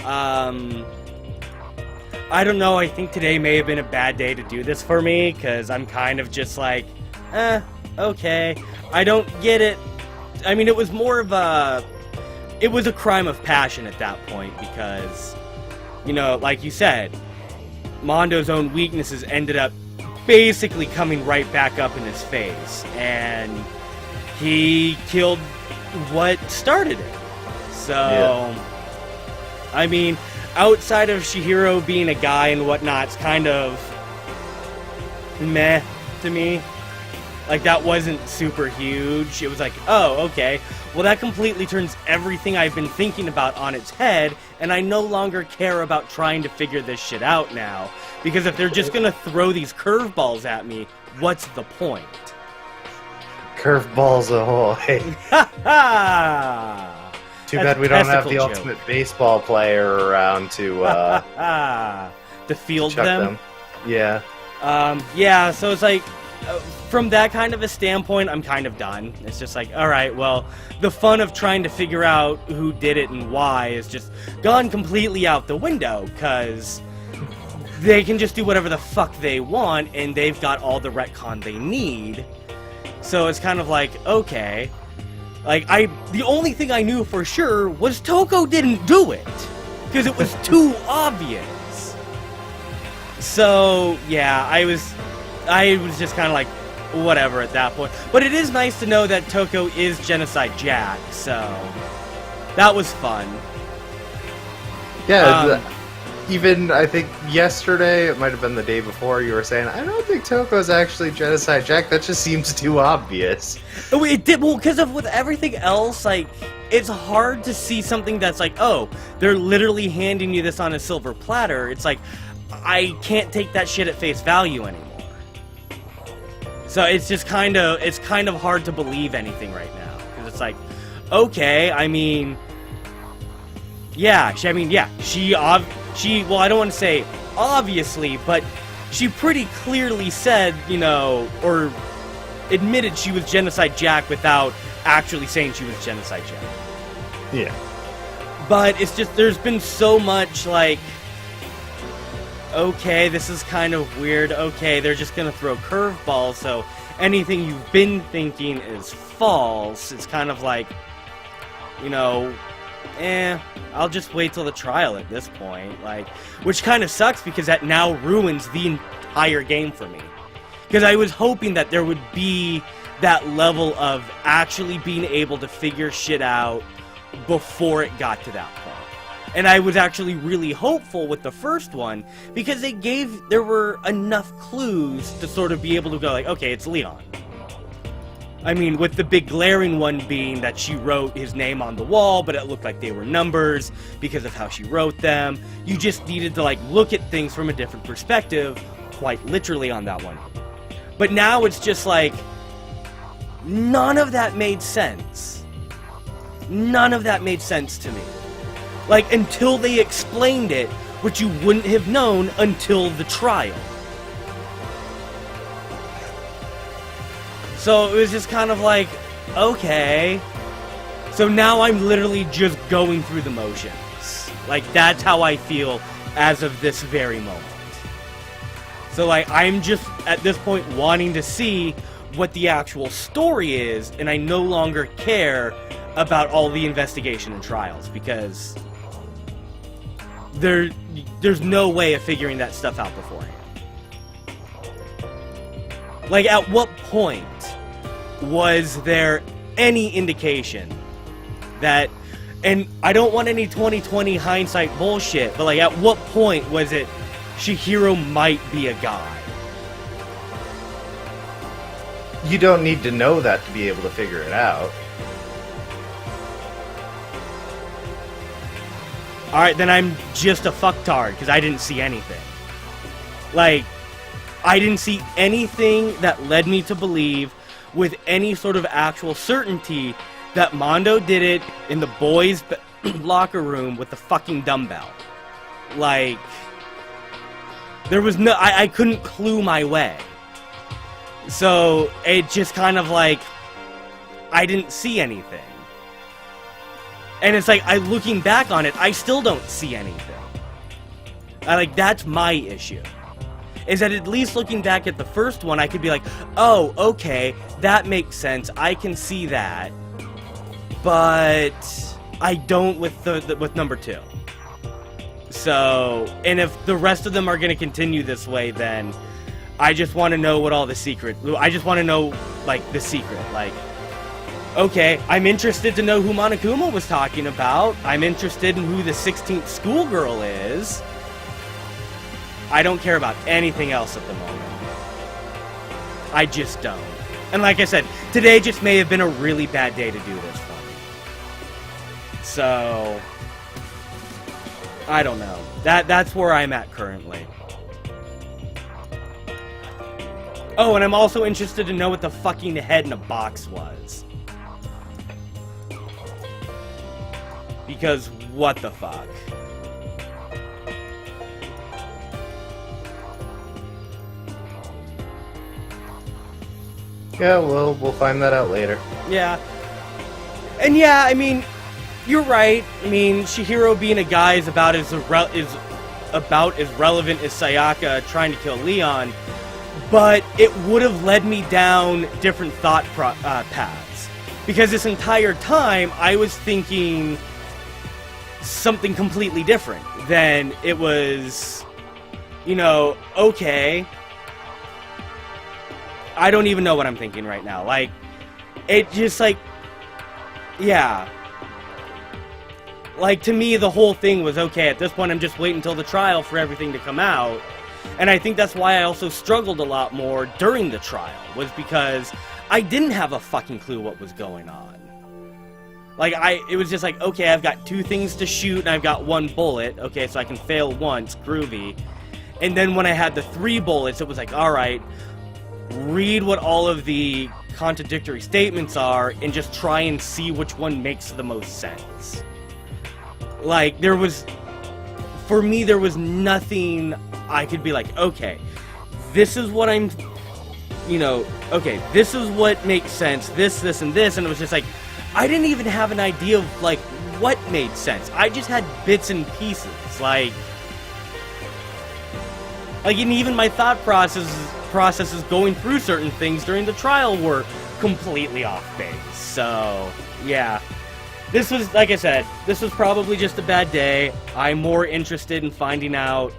I don't know, I think today may have been a bad day to do this for me, because I'm kind of just like, okay. I don't get it. I mean, it was more of a... It was a crime of passion at that point, because, you know, like you said, Mondo's own weaknesses ended up basically coming right back up in his face, and he killed what started it. So, yeah. I mean, outside of Chihiro being a guy and whatnot, it's kind of meh to me. Like, that wasn't super huge. It was like, oh, okay. Well, that completely turns everything I've been thinking about on its head, and I no longer care about trying to figure this shit out now. Because if they're just gonna throw these curveballs at me, what's the point? Curveballs ahoy. Ha ha! Too bad we don't have the ultimate baseball player around to to field chuck them. Yeah. Yeah, so it's like, from that kind of a standpoint, I'm kind of done. It's just like, alright, well, the fun of trying to figure out who did it and why is just gone completely out the window, because they can just do whatever the fuck they want, and they've got all the retcon they need. So it's kind of like, okay. Like, the only thing I knew for sure was Toko didn't do it, because it was too obvious. So, yeah, I was just kind of like, whatever at that point. But it is nice to know that Toko is Genocide Jack, so that was fun. Yeah, even, I think, yesterday, it might have been the day before, you were saying, I don't think Toko's actually Genocide Jack, that just seems too obvious. It did, well, because of with everything else, like, it's hard to see something that's like, oh, they're literally handing you this on a silver platter. It's like, I can't take that shit at face value anymore. So it's just kind of hard to believe anything right now. Because it's like, okay, I mean, yeah, she, well, I don't want to say obviously, but she pretty clearly said, you know, or admitted she was Genocide Jack without actually saying she was Genocide Jack. Yeah. But it's just, there's been so much, like, okay, this is kind of weird, okay, they're just gonna throw curveballs, so anything you've been thinking is false. It's kind of like, you know, I'll just wait till the trial at this point, like, which kind of sucks because that now ruins the entire game for me. Because I was hoping that there would be that level of actually being able to figure shit out before it got to that point. And I was actually really hopeful with the first one because there were enough clues to sort of be able to go like, okay, it's Leon. I mean, with the big glaring one being that she wrote his name on the wall, but it looked like they were numbers because of how she wrote them. You just needed to, like, look at things from a different perspective, quite literally on that one. But now it's just like, none of that made sense. None of that made sense to me. Like, until they explained it, which you wouldn't have known until the trial. So it was just kind of like, okay. So now I'm literally just going through the motions. Like, that's how I feel as of this very moment. So, like, I'm just, at this point, wanting to see what the actual story is, and I no longer care about all the investigation and trials, because there's no way of figuring that stuff out beforehand. Like, at what point was there any indication that, and I don't want any 2020 hindsight bullshit, but, like, at what point was it Chihiro might be a guy? You don't need to know that to be able to figure it out. Alright, then I'm just a fucktard, because I didn't see anything. Like, I didn't see anything that led me to believe with any sort of actual certainty that Mondo did it in the boys' locker room with the fucking dumbbell. Like, there was no... I couldn't clue my way. So, it just kind of like... I didn't see anything. And it's like, looking back on it, I still don't see anything. Like, that's my issue. Is that at least looking back at the first one, I could be like, oh, okay, that makes sense, I can see that. But I don't with number 2. So, and if the rest of them are going to continue this way, then I just want to know what all the secret... I just want to know, like, the secret, like... Okay, I'm interested to know who Monokuma was talking about. I'm interested in who the 16th schoolgirl is. I don't care about anything else at the moment. I just don't. And like I said, today just may have been a really bad day to do this for me. So... I don't know. That's where I'm at currently. Oh, and I'm also interested to know what the fucking head in a box was. Because, what the fuck? Yeah, well, we'll find that out later. Yeah. And yeah, I mean, you're right. I mean, Chihiro being a guy is about as relevant as Sayaka trying to kill Leon, but it would have led me down different thought paths. Because this entire time, I was thinking something completely different than it was, you know, okay. I don't even know what I'm thinking right now. Like, it just, like, yeah. Like, to me, the whole thing was, okay, at this point, I'm just waiting until the trial for everything to come out. And I think that's why I also struggled a lot more during the trial, was because I didn't have a fucking clue what was going on. Like, it was just like, okay, I've got 2 things to shoot, and I've got 1 bullet. Okay, so I can fail once, groovy. And then when I had the 3 bullets, it was like, alright, read what all of the contradictory statements are, and just try and see which one makes the most sense. Like, for me, there was nothing I could be like, okay, this is what I'm, you know, okay, this is what makes sense, this, and this, and it was just like, I didn't even have an idea of, like, what made sense. I just had bits and pieces, like, and even my thought processes going through certain things during the trial were completely off base, so, yeah. This was, like I said, this was probably just a bad day. I'm more interested in finding out,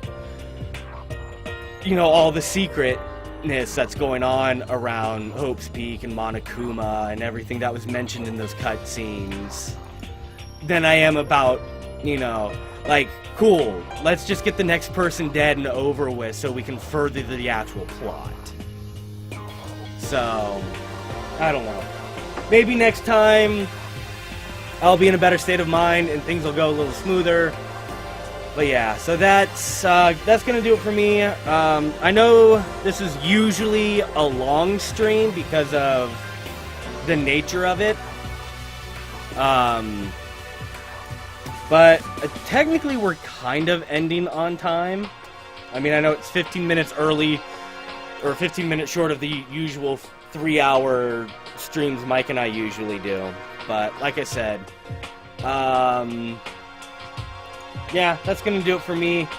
you know, all the secretness that's going on around Hope's Peak and Monokuma and everything that was mentioned in those cutscenes than I am about, you know, like, cool, let's just get the next person dead and over with so we can further the actual plot. So, I don't know. Maybe next time I'll be in a better state of mind and things will go a little smoother. But yeah, so that's gonna do it for me. I know this is usually a long stream because of the nature of it. But technically we're kind of ending on time. I mean, I know it's 15 minutes early, or 15 minutes short of the usual 3-hour streams Mike and I usually do. But like I said, yeah, that's going to do it for me.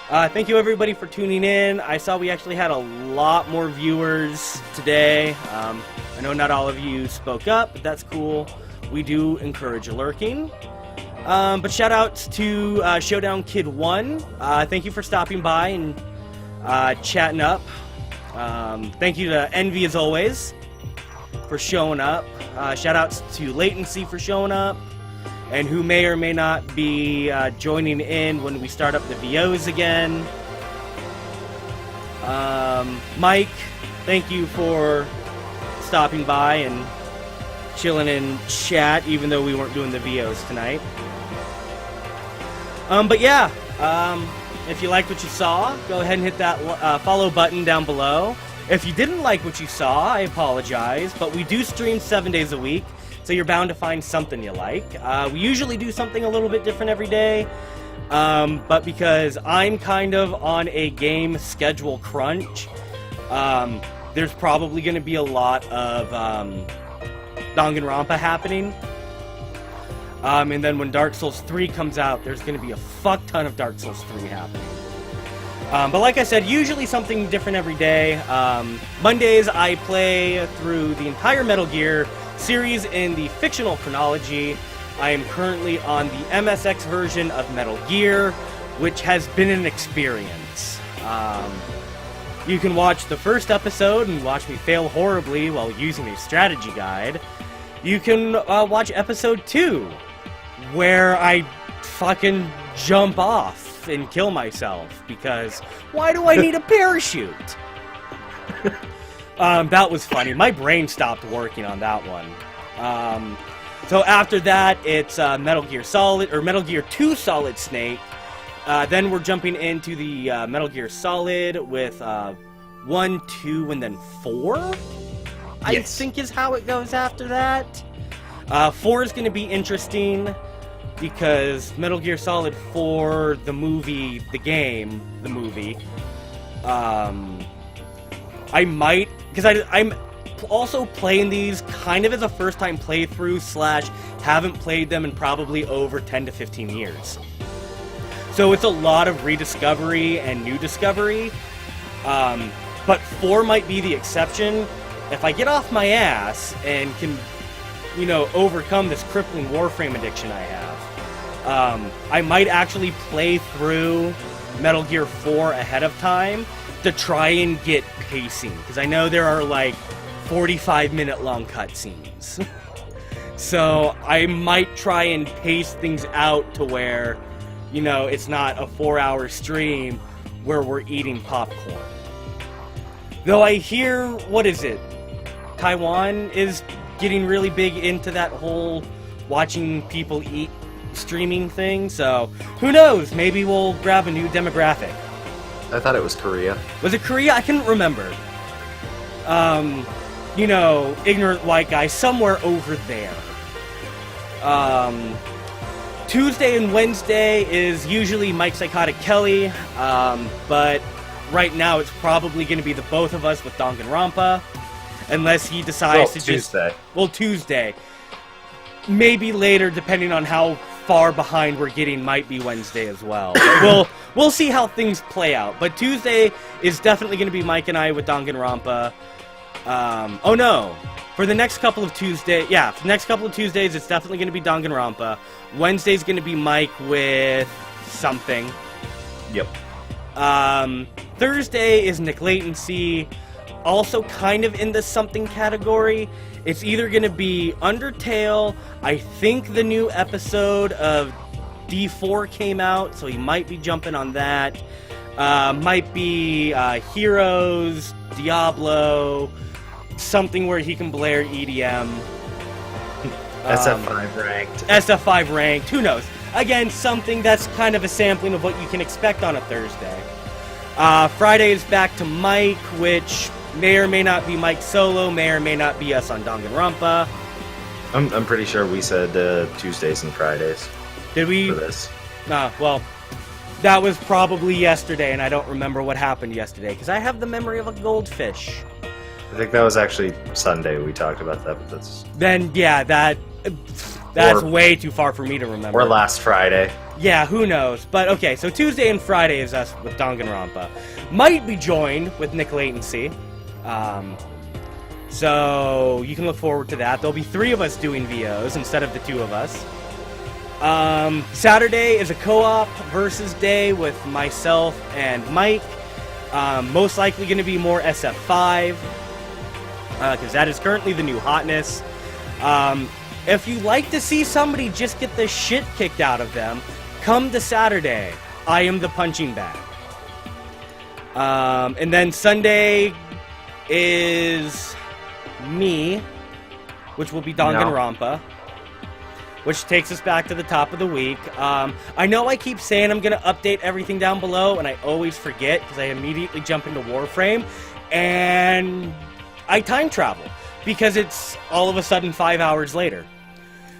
Thank you everybody for tuning in. I saw we actually had a lot more viewers today. I know not all of you spoke up, but that's cool. We do encourage lurking. But shout outs to Showdown Kid 1. Thank you for stopping by and chatting up. Thank you to Envy as always for showing up. Shout outs to Latency for showing up, and who may or may not be joining in when we start up the VOs again. Mike, thank you for stopping by and chilling in chat, even though we weren't doing the VOs tonight. But yeah, if you liked what you saw, go ahead and hit that follow button down below. If you didn't like what you saw, I apologize, but we do stream 7 days a week, so you're bound to find something you like. We usually do something a little bit different every day, but because I'm kind of on a game schedule crunch, there's probably going to be a lot of Danganronpa happening. And then when Dark Souls 3 comes out, there's going to be a fuck ton of Dark Souls 3 happening. But like I said, usually something different every day. Mondays, I play through the entire Metal Gear series in the fictional chronology. I am currently on the MSX version of Metal Gear, which has been an experience. You can watch the first episode and watch me fail horribly while using a strategy guide. You can watch episode 2, where I fucking jump off and kill myself, because why do I need a parachute? That was funny. My brain stopped working on that one. So after that, it's Metal Gear Solid, or Metal Gear 2 Solid Snake. Then we're jumping into the Metal Gear Solid with 1, 2, and then 4? I think is how it goes after that. 4 is going to be interesting because Metal Gear Solid 4, the movie, the game, the movie, I might, because I'm also playing these kind of as a first-time playthrough / haven't played them in probably over 10 to 15 years. So it's a lot of rediscovery and new discovery, but 4 might be the exception. If I get off my ass and can, you know, overcome this crippling Warframe addiction I have, I might actually play through Metal Gear 4 ahead of time to try and get pacing, because I know there are like 45-minute long cutscenes. So I might try and pace things out to where, you know, it's not a 4-hour stream where we're eating popcorn. Though I hear, what is it? Taiwan is getting really big into that whole watching people eat streaming thing, so who knows? Maybe we'll grab a new demographic. I thought it was Korea. Was it Korea? I couldn't remember. You know, ignorant white guy somewhere over there. Tuesday and Wednesday is usually Mike Psychotic Kelly, but right now it's probably going to be the both of us with Danganronpa, unless he decides to Tuesday. Tuesday. Maybe later, depending on how far behind we're getting, might be Wednesday as well. We'll see how things play out. But Tuesday is definitely going to be Mike and I with Danganronpa. Oh no. For the next couple of Tuesdays, for the next couple of Tuesdays, it's definitely going to be Danganronpa. Wednesday's going to be Mike with something. Yep. Thursday is Nick Latency, also kind of in the something category. It's either going to be Undertale. I think the new episode of D4 came out, so he might be jumping on that. Might be Heroes, Diablo, something where he can blare EDM. SF5 ranked. SF5 ranked, who knows? Again, something that's kind of a sampling of what you can expect on a Thursday. Friday is back to Mike, which may or may not be Mike solo, may or may not be us on Danganronpa. I'm pretty sure we said Tuesdays and Fridays. Did we? For this. Well, that was probably yesterday, and I don't remember what happened yesterday, because I have the memory of a goldfish. I think that was actually Sunday we talked about that, but that's... Then, yeah, that's way too far for me to remember. Or last Friday. Yeah, who knows? But, okay, so Tuesday and Friday is us with Danganronpa. Might be joined with Nick Latency. So you can look forward to that. There'll be 3 of us doing VOs instead of the 2 of us. Saturday is a co-op versus day with myself and Mike. Most likely going to be more SF5, because that is currently the new hotness. If you like to see somebody just get the shit kicked out of them, come to Saturday. I am the punching bag. And then Sunday is me, which will be Danganronpa. Which takes us back to the top of the week. I know I keep saying I'm going to update everything down below, and I always forget because I immediately jump into Warframe, and I time travel because it's all of a sudden 5 hours later.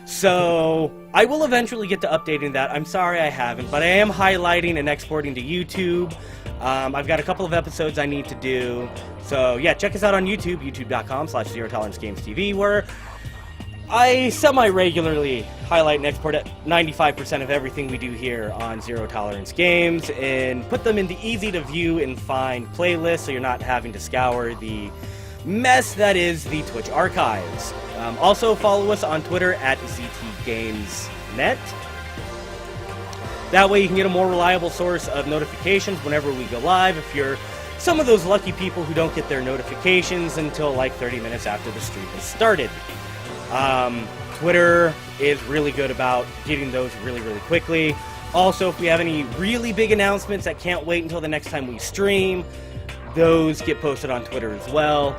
So I will eventually get to updating that. I'm sorry I haven't, but I am highlighting and exporting to YouTube. I've got a couple of episodes I need to do. So yeah, check us out on YouTube, youtube.com/ZeroToleranceGamesTV, where I semi-regularly highlight and export at 95% of everything we do here on Zero Tolerance Games and put them into easy-to-view and find playlists so you're not having to scour the mess that is the Twitch archives. Also, follow us on Twitter at ZTGamesNet. That way you can get a more reliable source of notifications whenever we go live if you're some of those lucky people who don't get their notifications until like 30 minutes after the stream has started. Twitter is really good about getting those really, really quickly. Also, if we have any really big announcements that can't wait until the next time we stream, those get posted on Twitter as well.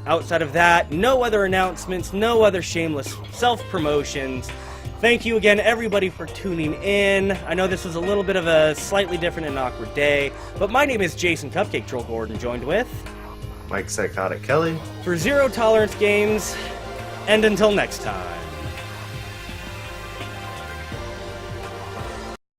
Outside of that, no other announcements, no other shameless self-promotions. Thank you again, everybody, for tuning in. I know this was a little bit of a slightly different and awkward day, but my name is Jason Cupcake Troll Gordon, joined with Mike Psychotic Kelly. For Zero Tolerance Games, and until next time.